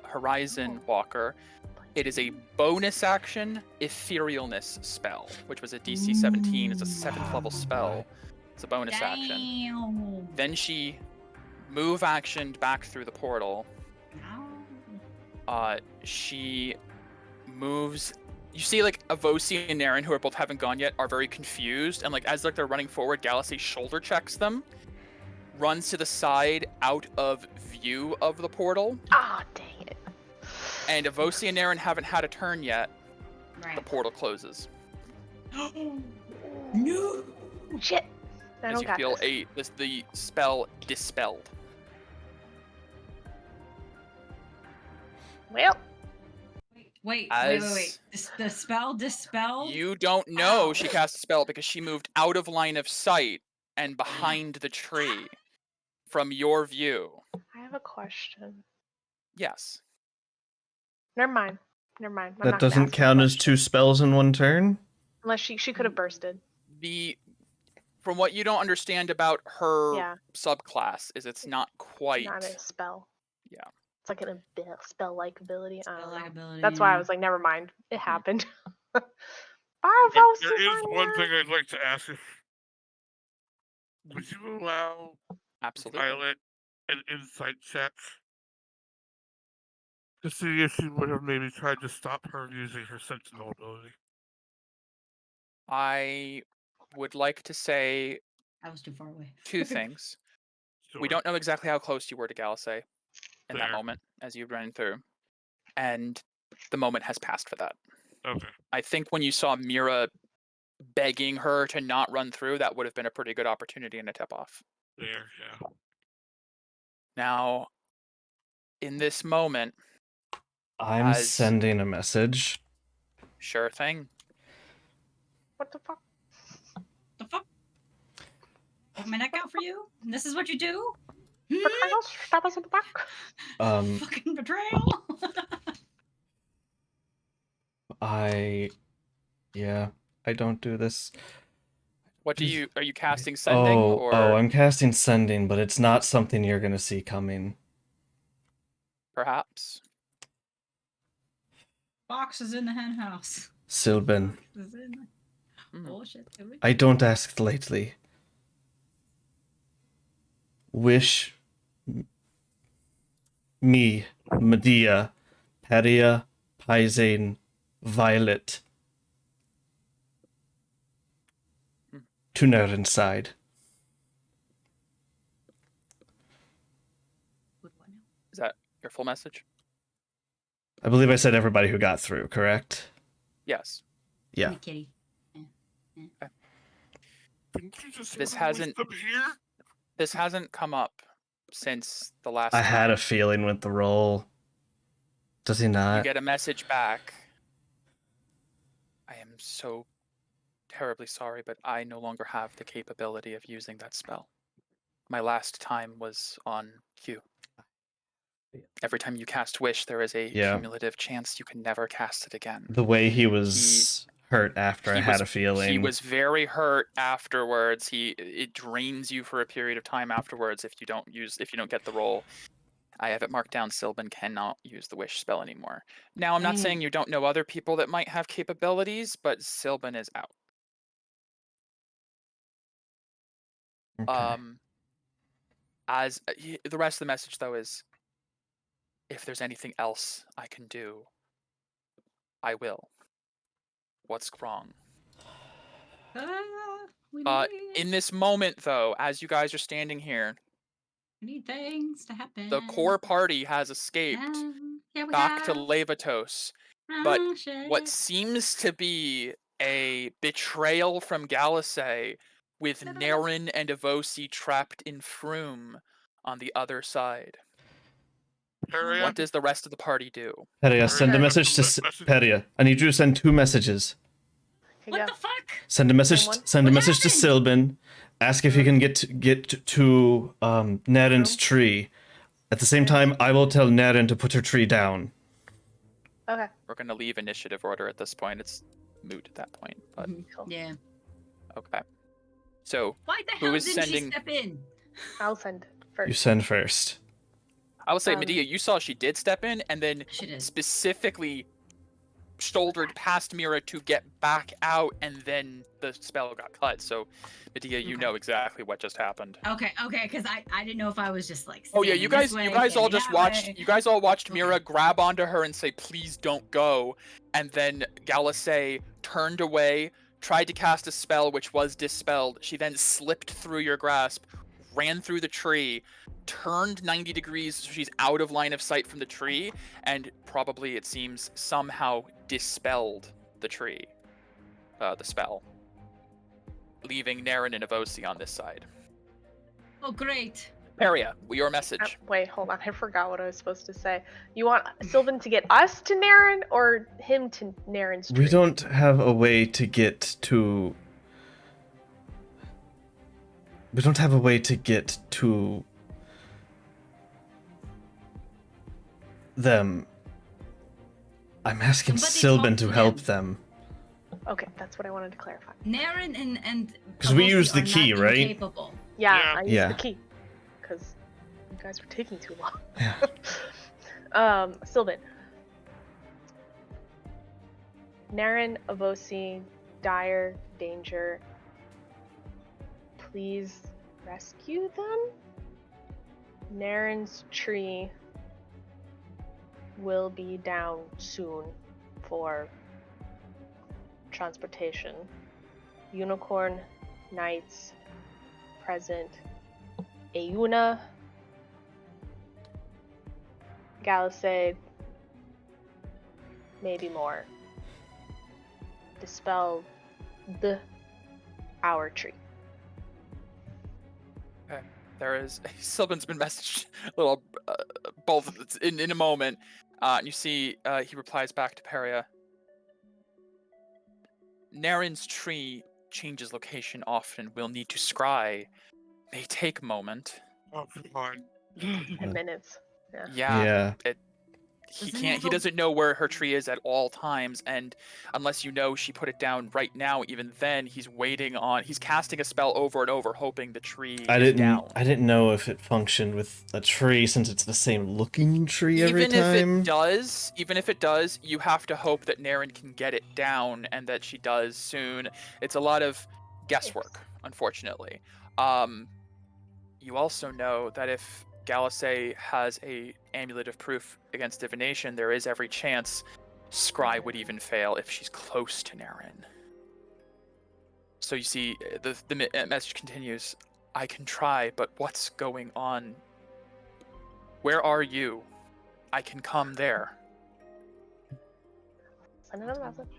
Horizon Walker. It is a bonus action etherealness spell, which was a DC 17. It's a 7th level spell. It's a bonus action. Damn. Then she move actioned back through the portal. She moves. You see, like, Avosi and Naren, who are both haven't gone yet, are very confused, and like as like they're running forward, Galaxy shoulder checks them, runs to the side out of view of the portal, Ah, dang it. and Avosi and Naren haven't had a turn yet. The Right. portal closes No. Shit. I as don't you got feel this. the spell dispelled. Well, Wait. As- The spell dispelled? You don't know she cast a spell because she moved out of line of sight and behind the tree from your view. I have a question. Yes. Never mind. I'm That not gonna doesn't ask the count as question. 2 spells in one turn? Unless she could have bursted. From what you don't understand about her Yeah. subclass is it's not quite. Not a spell. Yeah. It's like a spell-like ability. I don't Spell-like know. ability, That's why I yeah. was like, never mind. It happened. There is one thing I'd like to ask if would you allow Absolutely. Violet an insight check to see if she would have maybe tried to stop her using her sentinel ability? I would like to say I was too far away. 2 things. Sure. We don't know exactly how close you were to Galisay. in that Fair. moment as you ran through, and the moment has passed for that. Okay. I think when you saw Mira begging her to not run through, that would have been a pretty good opportunity and a tip off. There, yeah. Now, in this moment, I'm As- sending a message. sure thing. What the fuck? The fuck? Put my neck out for you? And this is what you do? Betrayal? Stab us in the back. Fucking betrayal. I don't do this. What are you casting sending or I'm casting sending, but it's not something you're gonna see coming. perhaps? Fox is in the hen house. Sylvan, Fox is in the... Hmm. Oh shit. I don't ask lightly. Wish me, Medea, Peria, Pizane, Violet to Nerenside. Good one. Is that your full message? I believe I said everybody who got through, correct? Yes. Yeah. And the kitty. Didn't you just This release hasn't- them here? This hasn't come up since the last I time. had a feeling with the roll. Does he You not? get a message back. I am so terribly sorry, but I no longer have the capability of using that spell. My last time was on Q. Every time you cast Wish, there is a Yeah. cumulative chance you can never cast it again. The way he was hurt after, I had a feeling. He was very hurt afterwards. It drains you for a period of time afterwards if you don't get the roll. I have it marked down. Sylvan cannot use the Wish spell anymore. Now, I'm not Dang it. saying you don't know other people that might have capabilities, but Sylvan is out. Okay. As the rest of the message though is, if there's anything else I can do, I will. What's wrong? We In this moment though, as you guys are standing here, need things to happen. the core party has escaped Yeah, we back to have. Levatos, but Oh, shit. what seems to be a betrayal from Galasay with No, no, no. Naren and Avosi trapped in Froome on the other side. Peria? What does the rest of the party do? Peria, send a Okay. message to Peria. I need you to send 2 messages. Here you What go. the fuck? Send a message. Same one? Send a What message to happened? Sylvan. Ask if he can get to Naren's tree. At the same time, I will tell Naren to put her tree down. Okay. We're gonna leave initiative order at this point. It's moot at that point, but Cool. Yeah. okay. So Why the Who hell is didn't sending- she step in? I'll send You first. send first. I will say, Um, Medea, you saw she did step in, and then She did. specifically shouldered past Mira to get back out, and then the spell got cut. So, Medea, you Okay. know exactly what just happened. Okay, because I didn't know if I was just like. Oh yeah, standing you guys, this way, you guys all standing just that watched. way. You guys all watched Okay. Mira grab onto her and say, "Please don't go," and then Galasay turned away, tried to cast a spell which was dispelled. She then slipped through your grasp, ran through the tree, turned 90 degrees so she's out of line of sight from the tree, and probably, it seems, somehow dispelled the tree, the spell, leaving Naren and Avosi on this side. Oh great. Peria, your message. Wait, hold on. I forgot what I was supposed to say. You want Sylvan to get us to Naren or him to Naren's tree? We don't have a way to get to. We don't have a way to get to them. I'm asking Somebody Sylvan talk to to help them. them. Okay, that's what I wanted to clarify. Naren and 'Cause we Avosi used the are key, not right? incapable. Yeah, Yeah. I used Yeah. the key. Because you guys were taking too long. Yeah. Sylvan. Naren, Avosi, dire danger. Please rescue them. Naren's tree will be down soon for transportation. Unicorn Knights present. Ayuna Galisade, maybe more. Dispel our tree. There is Sylvan's been messaged a little both in a moment. And you see he replies back to Peria. Naren's tree changes location often. We'll need to scry. May take a moment. Oh, come on. 10 minutes. Yeah. He Doesn't can't. it He go- doesn't know where her tree is at all times, and unless you know she put it down right now, even then he's waiting on. He's casting a spell over and over, hoping the tree is down. I didn't know if it functioned with a tree since it's the same looking tree every time. Even if it does, you have to hope that Naren can get it down and that she does soon. It's a lot of guesswork, unfortunately. You also know that if Galisay has a amulet of proof against divination, there is every chance Scry would even fail if she's close to Naren. So you see, the message continues. I can try, but what's going on? Where are you? I can come there. Send another message.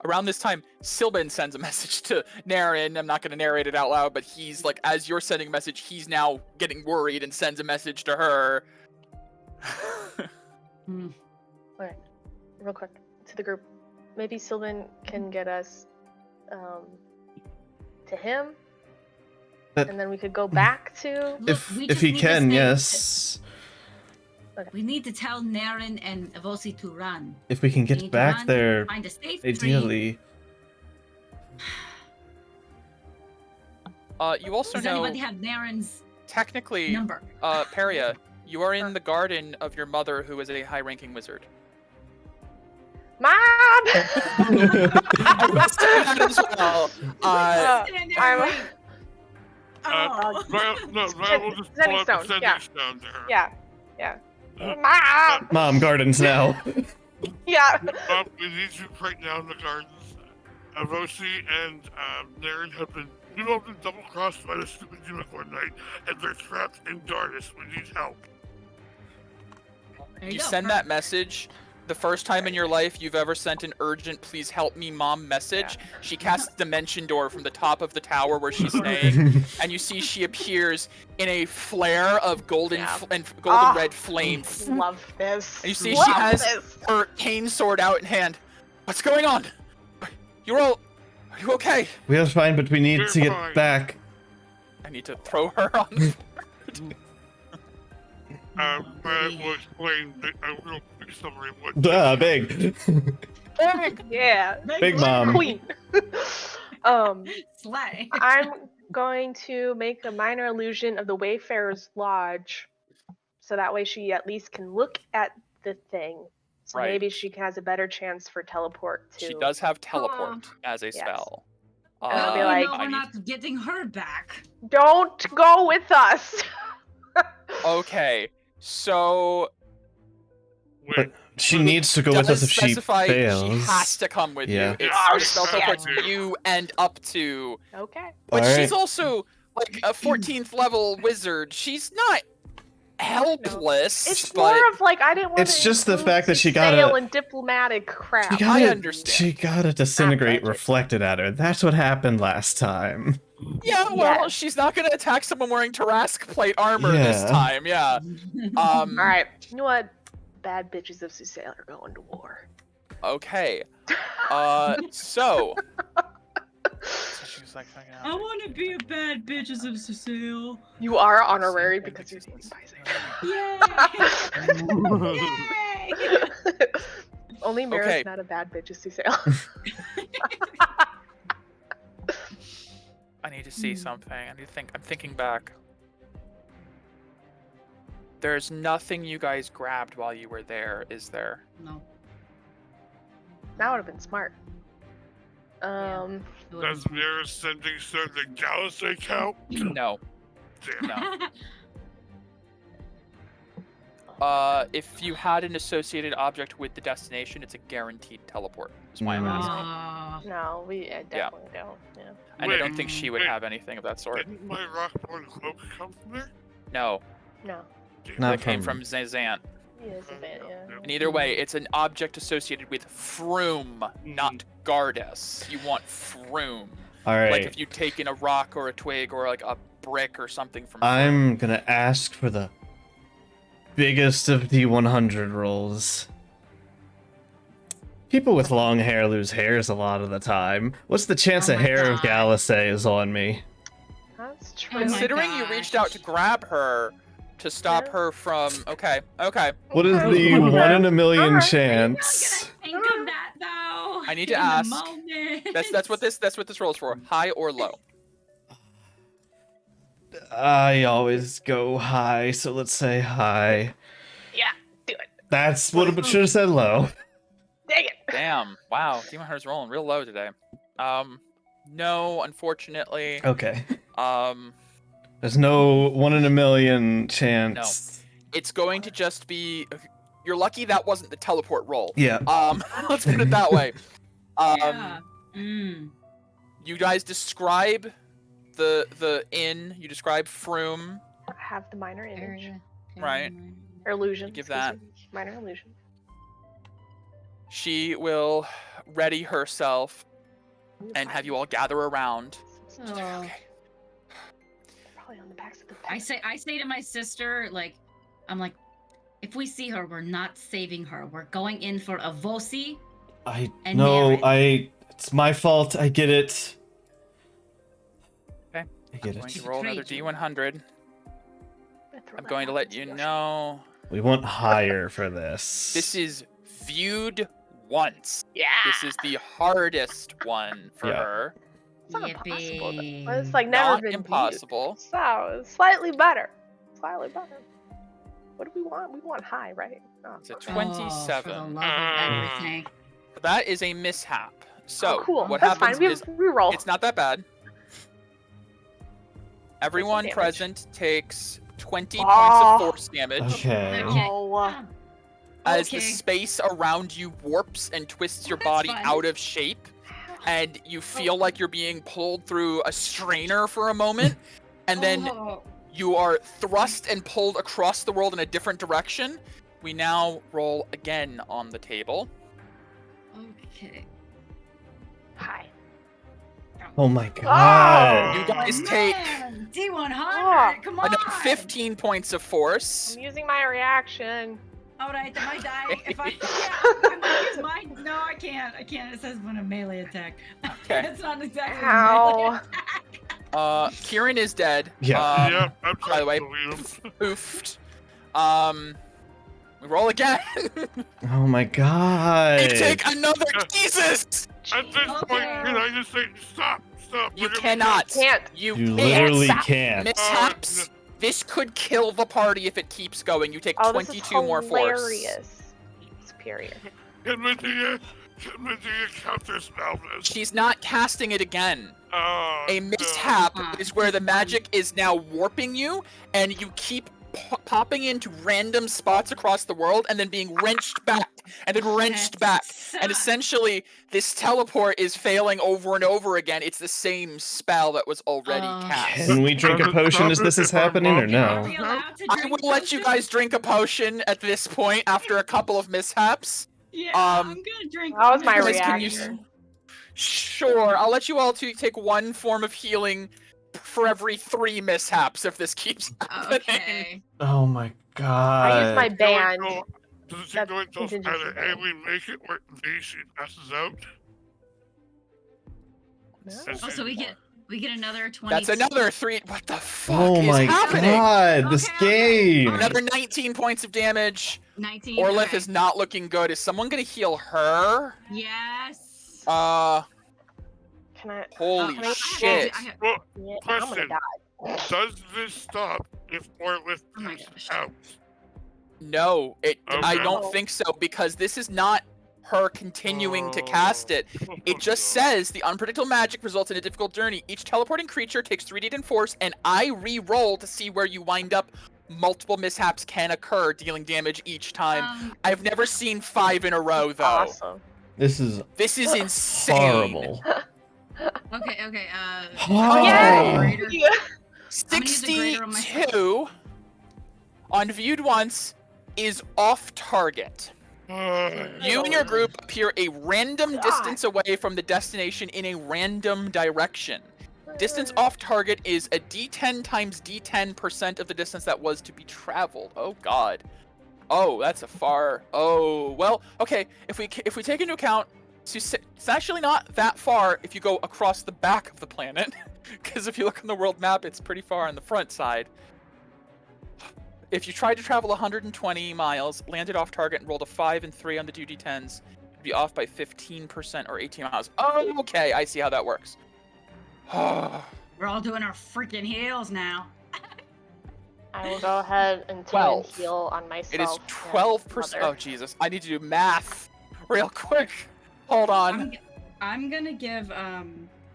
Around this time, Sylvan sends a message to Naren. I'm not going to narrate it out loud, but he's like, as you're sending a message, he's now getting worried and sends a message to her. Okay, real quick to the group. Maybe Sylvan can get us to him, That- and then we could go back to. If we if just he need to can, stay- yes. We need to tell Naren and Avosi to run. If we can We get need to back run, there, find a safe tree. ideally. You also Does know, anybody have Naren's technically, number? Peria, you are in the garden of your mother, who is a high-ranking wizard. Mom! I will say that as well. I'm. Oh. Ryan will just Sending pull up a stone, sending yeah. stone to her. Yeah. Mom! Mom, gardens now. Yeah. Mom, we need you right now in the gardens. Avosi and Naren have been double-crossed by the stupid unicorn knight, and they're trapped in darkness. We need help. There You go. send that message. The first time in your life you've ever sent an urgent "please help me, mom" message. She casts Dimension Door from the top of the tower where she's staying, and you see she appears in a flare of golden and golden red flames. Love this. And you see Love she has this. her cane sword out in hand. What's going on? Are you okay? We are fine, but we need We're to get fine. back. I need to throw her on the Ryan will explain a real quick summary of what. Big. Yeah. Big mom. Queen. Slay. I'm going to make a minor illusion of the Wayfarer's Lodge, so that way she at least can look at the thing. So Right. maybe she has a better chance for teleport to. She does have teleport as a Yes. spell. And I'll be Oh, like, no, I we're need- not getting her back. Don't go with us. Okay, so Wait, She needs to go with us does if she specify fails. she has to come with Yeah. you. It's Oh, the spell shit. teleports you and up to. Okay. But Alright. she's also like a 14th level wizard. She's not helpless. It's but more of like I didn't want It's to. just the include fact that she got sale a- and diplomatic crap. She got I it- understand. She got a disintegrate budget. reflected at her. That's what happened last time. yeah, well, Yes. she's not gonna attack someone wearing Tarask plate armor this Yeah. time. Yeah. All right. You know what? Bad bitches of Susail are going to war. Okay. So. She's like, fucking out. I want to be a bad bitches of Cecile. You are honorary because you're eaten by Yay! Yay! Only Mira's Okay. not a bad bitch of Susail. I need to see something. I need to think. I'm thinking back. There's nothing you guys grabbed while you were there, is there? No. That would have been smart. does Mira sending stone to Galisay count? No. Damn. No. If you had an associated object with the destination, it's a guaranteed teleport. Is why I'm asking. No, we definitely don't. Yeah. And I don't think she would wait. have anything of that sort. Didn't my rockborn cloak come from there? No, No. Not that came from Zazant. He is a bit, yeah. And either way, it's an object associated with Froom, not Gardas. You want Froom. All right. Like if you'd taken a rock or a twig or like a brick or something from Froom. I'm gonna ask for the biggest of the 100 rolls. People with long hair lose hairs a lot of the time. What's the chance Oh a my hair of God. Galisay is on me? That's Oh true. my Considering you reached out to grab her to stop Yeah. her from. Okay. What is the Okay. 1 in a million Alright. chance? Think of that though. I need to in the ask. moment. That's what this roll is for. High or low. I always go high, so let's say high. Yeah, do it. That's what I should have said low. Dang it. Damn. Wow. Demon Hunter's rolling real low today. No, unfortunately. Okay. There's There's no 1 in a million chance. It's going to just be. You're lucky that wasn't the teleport roll. Yeah. Let's put it that way. Yeah. Mm. You guys describe the inn. You describe Froom. Have the minor image. Area. Right. Or illusion. Give excuse that. me. Minor illusion. She will ready herself and have you all gather around. Oh. Okay. Probably on the backs of the I say to my sister, like, I'm like, if we see her, we're not saving her. We're going in for a Vosi. I And no, Maren. it's my fault. I get it. Okay. I get I'm going it. to roll another Betrayed you. D100. I'm going to let you know. We want higher for this. This is viewed once. Yeah. This is the hardest one for Yeah. her. It's not impossible. Yippee. Though. It's like never Not been viewed. impossible. So it's slightly better. Slightly better. What do we want? We want high, right? Oh, It's a okay. 27. Oh, for the love of everything. That is a mishap. So Oh, cool. what That's happens fine. is We roll. it's not that bad. Everyone damage. present takes 20 points Oh. of force damage Okay. Okay. Oh, as the Okay. space around you warps and twists your That's body fun. out of shape, and you feel like you're being pulled through a strainer for a moment, and then Oh. you are thrust and pulled across the world in a different direction. We now roll again on the table. Okay. high. Oh my god. You guys take Man, D100. Oh. Come on. another 15 points of force. I'm using my reaction. All right, am I dying? If I I might use mine. No, I can't. I can't. It says when a melee attack. Okay. It's not exactly a melee Ow. attack. Kieran is dead. Yeah. Yep, I'm by trying the way, to believe. Oofed. We roll again. Oh my god. You take another Jesus. At this point, Okay. can I just say, stop, stop. You we're gonna cannot. Can't. You You can't. literally Stop. can't. Mishaps. This could kill the party if it keeps going. You take Oh, this is 22 more force. hilarious. Superior. Can Medea counter spell this? She's not casting it again. Oh, A no. mishap Ah, is where the fun. magic is now warping you, and you keep popping into random spots across the world, and then being wrenched back, and then wrenched back. And essentially, this teleport is failing over and over again. It's the same spell that was already Oh. cast. Can we drink a potion as this is happening or Are no? we allowed to I drink will let you potion? guys drink a potion at this point after a couple of mishaps. Yeah, um, I'm gonna drink. That was my Guys, can you reaction. Sure, I'll let you all take one form of healing for every 3 mishaps if this keeps happening. Okay. Oh my god. I used my band. Does it That's go until contingency either A, we make it, or B, she passes out? No. That's Oh, so we get another 20. That's another 3. What the fuck Oh is my happening? god, this Okay. game. Another 19 points of damage. 19. Orlith okay. is not looking good. Is someone gonna heal her? Yes. Can I? Holy I have- shit. Well, Yeah, I'm gonna question. die. Does this stop if Orlith Oh my passes gosh. out? No, I Okay. don't think so, because this is not her continuing to cast it. It just says the unpredictable magic results in a difficult journey. Each teleporting creature takes 3d10 force, and I re-roll to see where you wind up. Multiple mishaps can occur, dealing damage each time. I've never seen 5 in a row, though. Awesome. This is This is insane. horrible. Okay. Oh. Yay! Greater. Yeah. I'm gonna use a greater on my 62 on viewed once is off target. You and your group appear a random distance away from the destination in a random direction. Distance off target is a d10 times d10% of the distance that was to be traveled. Oh god. Oh, that's a far. Oh, well, okay. If we take into account, it's actually not that far if you go across the back of the planet, because if you look on the world map, it's pretty far on the front side. If you tried to travel 120 miles, landed off target, and rolled a 5 and 3 on the 2d10s, you'd be off by 15% or 18 miles. Oh, okay, I see how that works. We're all doing our freaking heals now. I will go ahead and 12. heal on myself. It is and 12%. Mother. Oh, Jesus. I need to do math real quick. Hold on. I'm gonna give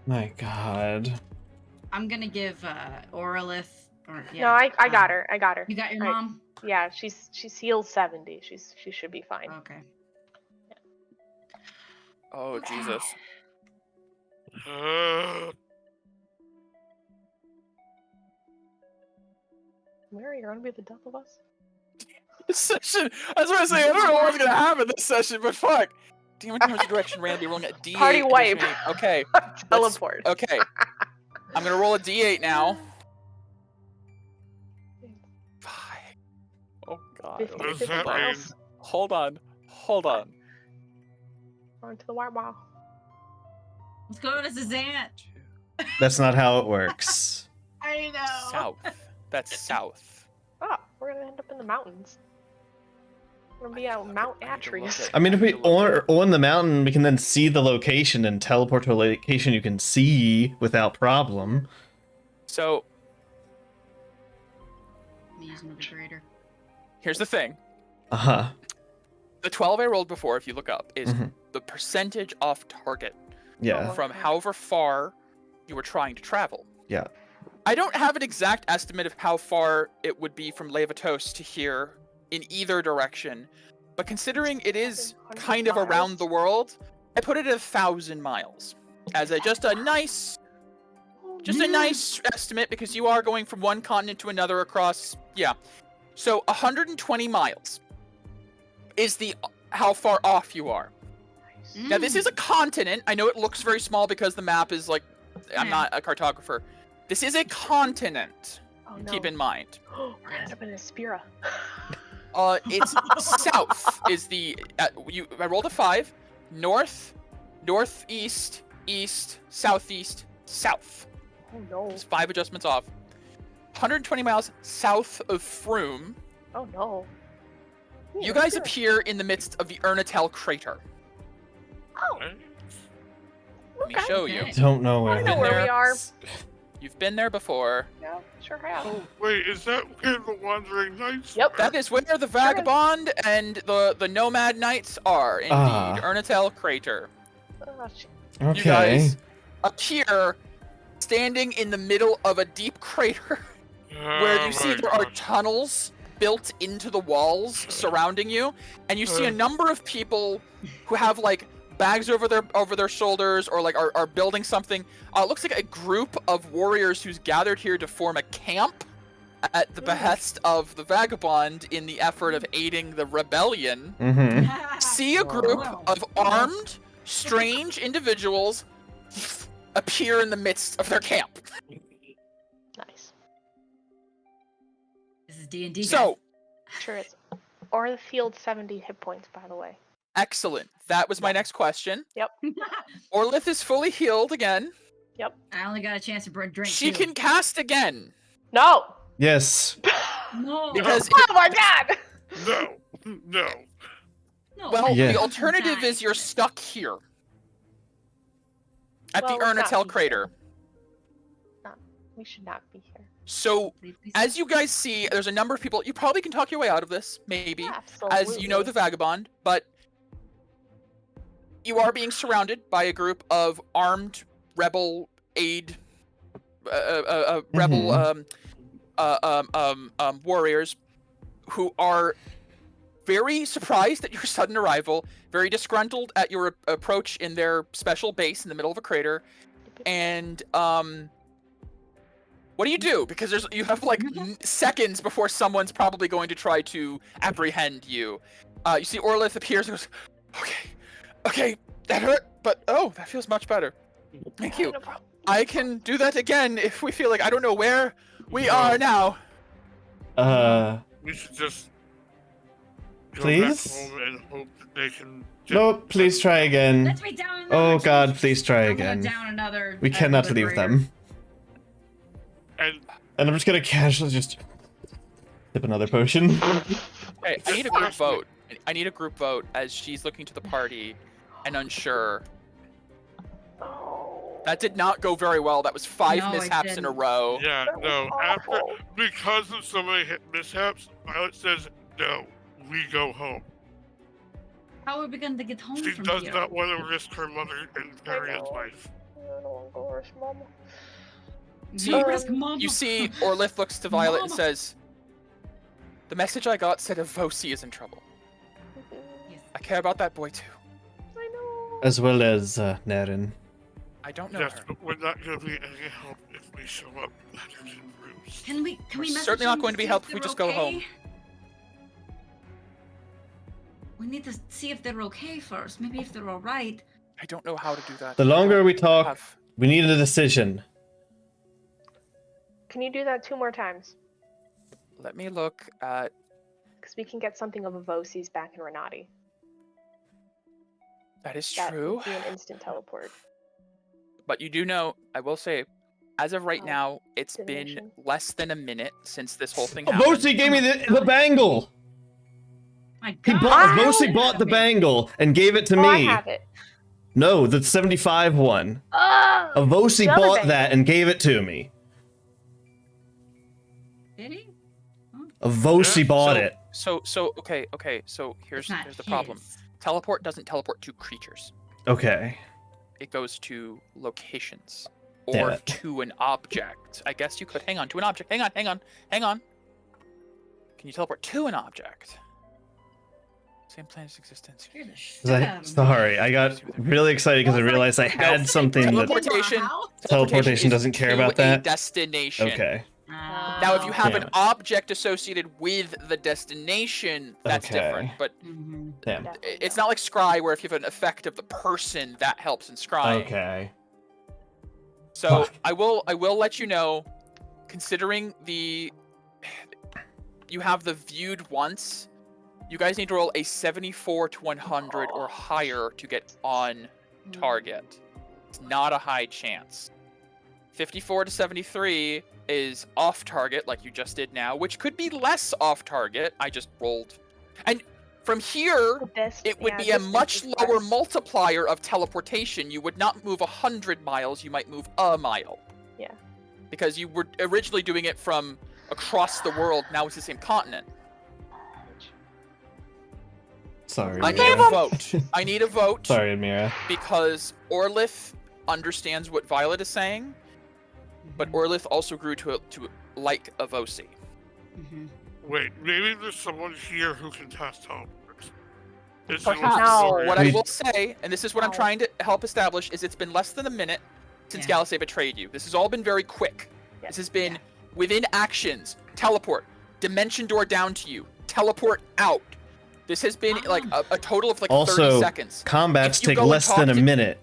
My God. I'm gonna give Oralith or yeah. No, I got her. I got her. You got your Alright. mom? Yeah, she's healed 70. She should be fine. Okay. Oh, Jesus. Mary, you're gonna be the death of us? This session, I was going to say, I don't know what's going to happen this session, but fuck. Demon damage direction, Randy, rolling at D8. Party wipe. Okay. Teleport. Okay. I'm going to roll a D8 now. 5. Oh, God. 50, What does 50 that miles. mean? Hold on. On to the white wall. Let's go to Zazant. That's not how it works. I know. South. That's south. Oh, we're gonna end up in the mountains. We're gonna be at Mount I need to look Atreus. at- I mean, if we need to look on the mountain, we can then see the location and teleport to a location you can see without problem. So, I'm using the greater. here's the thing. Uh-huh. The 12 I rolled before, if you look up, is Mhm. the percentage off target Yeah. from however far you were trying to travel. Yeah. I don't have an exact estimate of how far it would be from Levatos to here in either direction, but considering it is 700 kind of around miles? the world, I put it at 1,000 miles as just a nice estimate, because you are going from one continent to another across. Yeah, so 120 miles is how far off you are. Now this is a continent. I know it looks very small because the map is like, I'm Yeah. not a cartographer. This is a continent. Oh no. Keep in mind. We're gonna end up in a Spira. It's south is the I rolled a 5. North, northeast, east, southeast, south. Oh no. There's 5 adjustments off. 120 miles south of Froome. Oh no. You guys appear in the midst of the Ernatel crater. Oh, Let me okay. show you. Okay. Don't know I where. know where there. we are. You've been there before. Yeah, sure have. Oh, wait, is that where the Wandering Knights Yep. were? That is where the Vagabond and the Nomad Knights are, indeed. Ah. Ernatel crater. Oh, shit. You Okay. guys appear standing in the middle of a deep crater where Oh you see my there are gosh. tunnels built into the walls surrounding you, and you see a number of people who have like bags over their shoulders, or like are building something. It looks like a group of warriors who's gathered here to form a camp at the behest of the Vagabond in the effort of aiding the rebellion. Mm-hmm. See a group Wow. of armed, strange individuals appear in the midst of their camp. Nice. This is D&D. So, Sure is. Or the field 70 hit points, by the way. excellent. That was my next question. Yep. Orlith is fully healed again. I only got a chance to drink. She two. can cast again. No! Yes. No. Because, Oh my god! No, no. No. well, Yeah. the alternative is you're stuck here. At Well, the let's not Ernatel be crater. We should not be here. So, Please. as you guys see, there's a number of people. You probably can talk your way out of this, maybe. Absolutely. As you know the Vagabond, but you are being surrounded by a group of armed rebel warriors who are very surprised at your sudden arrival, very disgruntled at your approach in their special base in the middle of a crater, and What do you do? Because you have like seconds before someone's probably going to try to apprehend you. You see Orlith appears and goes, okay, that hurt, but oh, that feels much better. Thank you. No problem. I can do that again if we feel like I don't know where we are now. We should just go Please? back home and hope that they can. No, please try again. Let's be down another Oh God, Jesus. please try I'm going again. down another. We cannot leave liberator. them. And And I'm just gonna casually just sip another potion. Okay, I need a group vote. I need a group vote as she's looking to the party and unsure. Oh. That did not go very well. That was 5 No, it mishaps in a didn't. row. yeah, That was no. After awful. because of so many mishaps, Violet says no. We go home. How are we going to get home She from does here? not want to risk her mother and Varian's know. life. I don't want to go risk Mama. See, You risk Mama. You see, Orlith looks to Violet and Mama. says, "The message I got said Avosi is in trouble. Yes. I care about that boy too. I know. As well as Naren. I don't know Yes, her. but we're not going to be any help if we show up battered and bruised. Can we We're message certainly not them going to be see helped if if we they're just go home. okay? We need to see if they're okay first. Maybe if they're all right. I don't know how to do that. The longer we talk, Have- we need a decision. Can you do that 2 more times? Let me look at. Because we can get something of Avosi's back in Renati. That is That true. would be an instant teleport. But you do know, I will say, as of right Oh, now, it's been divination. less than a minute since this whole thing happened. Avosi gave me the bangle! My He God. bought, Wow. Avosi bought the bangle and gave it to Oh, I me. have it. No, the 75 one. Oh! Avosi the other bought bangle. that and gave it to me. Did he? Avosi Yeah, bought it. So okay. So here's It's not the problem. his. Teleport doesn't teleport to creatures. Okay. It goes to locations Damn or it. to an object. I guess you could hang on to an object. Hang on. Can you teleport to an object? Same planet's existence. Scared the shit Was I- out of me. sorry, I got really excited because I realized I had something that Teleportation. teleportation is doesn't care to about a that. destination. Okay. Now, if you have Damn an it. object associated with the destination, that's Okay. different. But Mhm. Damn. it's not like scry, where if you have an effect of the person, that helps in scry. Okay. So Fuck. I will let you know, considering you have the viewed once, you guys need to roll a 74 to 100 or higher to get on target. It's not a high chance. 54 to 73 is off target, like you just did now, which could be less off target. I just rolled. And from here, it would be a much lower multiplier of teleportation. You would not move 100 miles, you might move a mile. Yeah. Because you were originally doing it from across the world, now it's the same continent. Sorry. I need a Admira. vote. I need a vote. Sorry, Admira. Because Orlith understands what Violet is saying, but Orlith also grew to like Avosi. Mhm. Wait, maybe there's someone here who can cast teleport. This is Perhaps. what's No. worrying. What I We- will say, and this is what I'm No. trying to help establish, is it's been less than a minute since Yeah. Galisay betrayed you. This has all been very quick. Yes. This has been Yeah. within actions, teleport, dimension door down to you, teleport out. This has been like a total of like 30 Also, seconds. combats If you take go and less talk than a to- minute.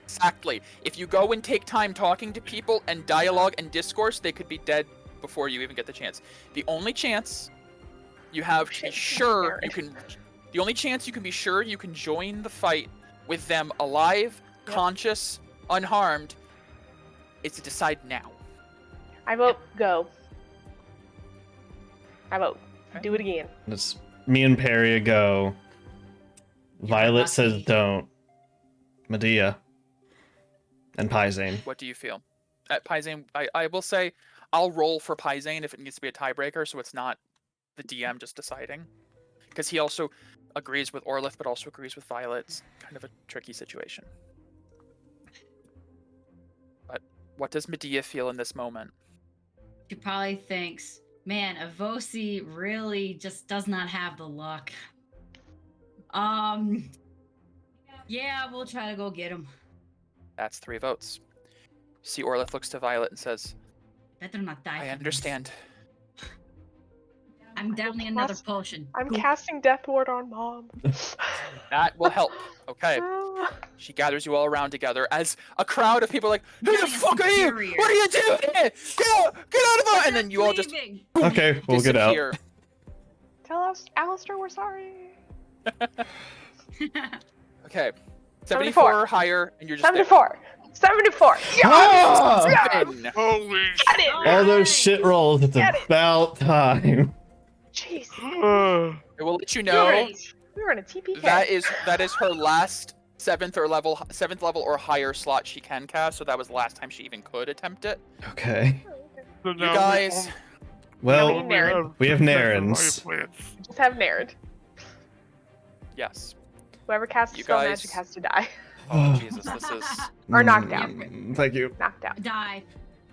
Exactly. If you go and take time talking to people and dialogue and discourse, they could be dead before you even get the chance. The only chance you have to be Shit, sure you Aaron. can the only chance you can be sure you can join the fight with them alive, Yep. conscious, unharmed is to decide now. I vote go. I vote. Okay. Do it again. It's me and Peria go. Violet says lucky. don't. Medea. And Pyzane. What do you feel? At Pyzane, I will say I'll roll for Pyzane if it needs to be a tiebreaker, so it's not the DM just deciding. Because he also agrees with Orlith, but also agrees with Violet. It's kind of a tricky situation. But what does Medea feel in this moment? She probably thinks, man, Avosi really just does not have the luck. Yeah, we'll try to go get him. That's 3 votes. See, Orlith looks to Violet and says, Better not die. I from this. understand. I'm downing another potion. I'm Cool. casting Death Ward on Mom. That will help. Okay. She gathers you all around together as a crowd of people are like, who the Getting fuck are you? superior. What are you doing? Get out of the And then you all just Leaving. Okay, we'll get out. disappear. Tell us, Alistair, we're sorry. Okay. 74. 74 or higher, and you're just 74. 74. Ah! Yeah. there. Holy Get it. All those Nice. shit rolls, it's Get it. about time. Jeez. shit. I will let you We know were in a TPK. that is her last 7th level or higher slot she can cast, so that was the last time she even could attempt it. Okay. So You now we guys, Well, we Naren. we have two Narens. sets of plants. Just have Naren. yes. Whoever casts You spell guys- magic has to die. Oh Jesus, this is Or knocked out. Thank you. Knocked out. Die.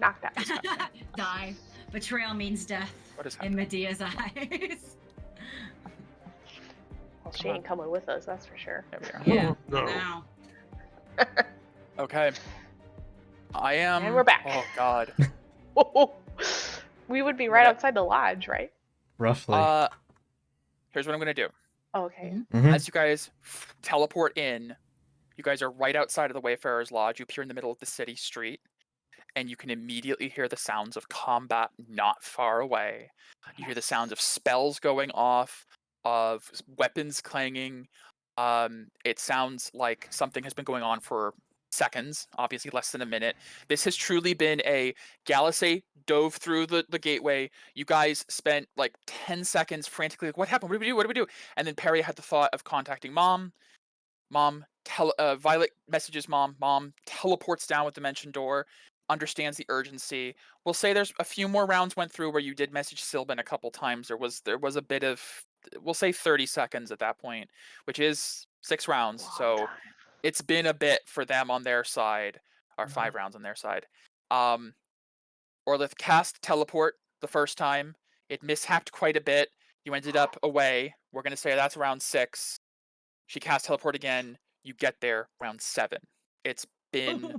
Knocked out. Die. Betrayal means death what is in happening? Medea's eyes. Well, she ain't coming with us, that's for sure. There we are. Yeah. no. Now. Okay. I am. And we're back. Oh God. We would be right gonna- outside the lodge, right? Roughly. Here's what I'm gonna do. Oh, okay. Mhm. As you guys teleport in, you guys are right outside of the Wayfarer's Lodge. You appear in the middle of the city street, and you can immediately hear the sounds of combat not far away. You hear the sounds of spells going off, of weapons clanging. It sounds like something has been going on for seconds, obviously less than a minute. This has truly been a Galasay dove through the gateway. You guys spent like 10 seconds frantically like, what happened? What do we do? What do we do? And then Perry had the thought of contacting Mom. Violet messages Mom. Mom teleports down with Dimension Door, understands the urgency. We'll say there's a few more rounds went through where you did message Sylvan a couple times. There was a bit of, we'll say 30 seconds at that point, which is 6 rounds. So it's been a bit for them on their side, or 5 rounds on their side. Orlith cast teleport the first time. It mishapped quite a bit. You ended up away. We're going to say that's round 6. She cast teleport again. You get there round 7. It's been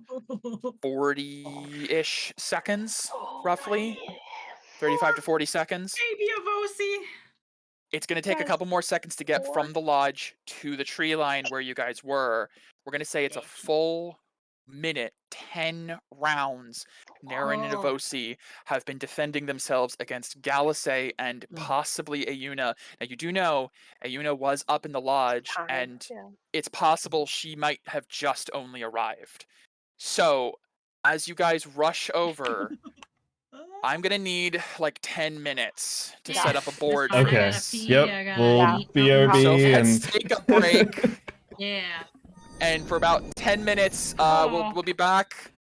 40-ish seconds, roughly. 35 to 40 seconds. Baby Avosi. It's going to take a Yes. couple more seconds to get from the lodge to the tree line where you guys were. We're going to say it's a full minute, 10 rounds. Naren and Oh. Avosi have been defending themselves against Galasay and Mm. possibly Ayuna. Now, you do know Ayuna was up in the lodge, Time, and yeah. it's possible she might have just only arrived. So, as you guys rush over, I'm going to need like 10 minutes to set up a board. fine. for I gotta Okay. this. pee, Yep. I gotta We'll eat, BRB So and let's take a break. Yeah. And for about 10 minutes, Oh. we'll be back.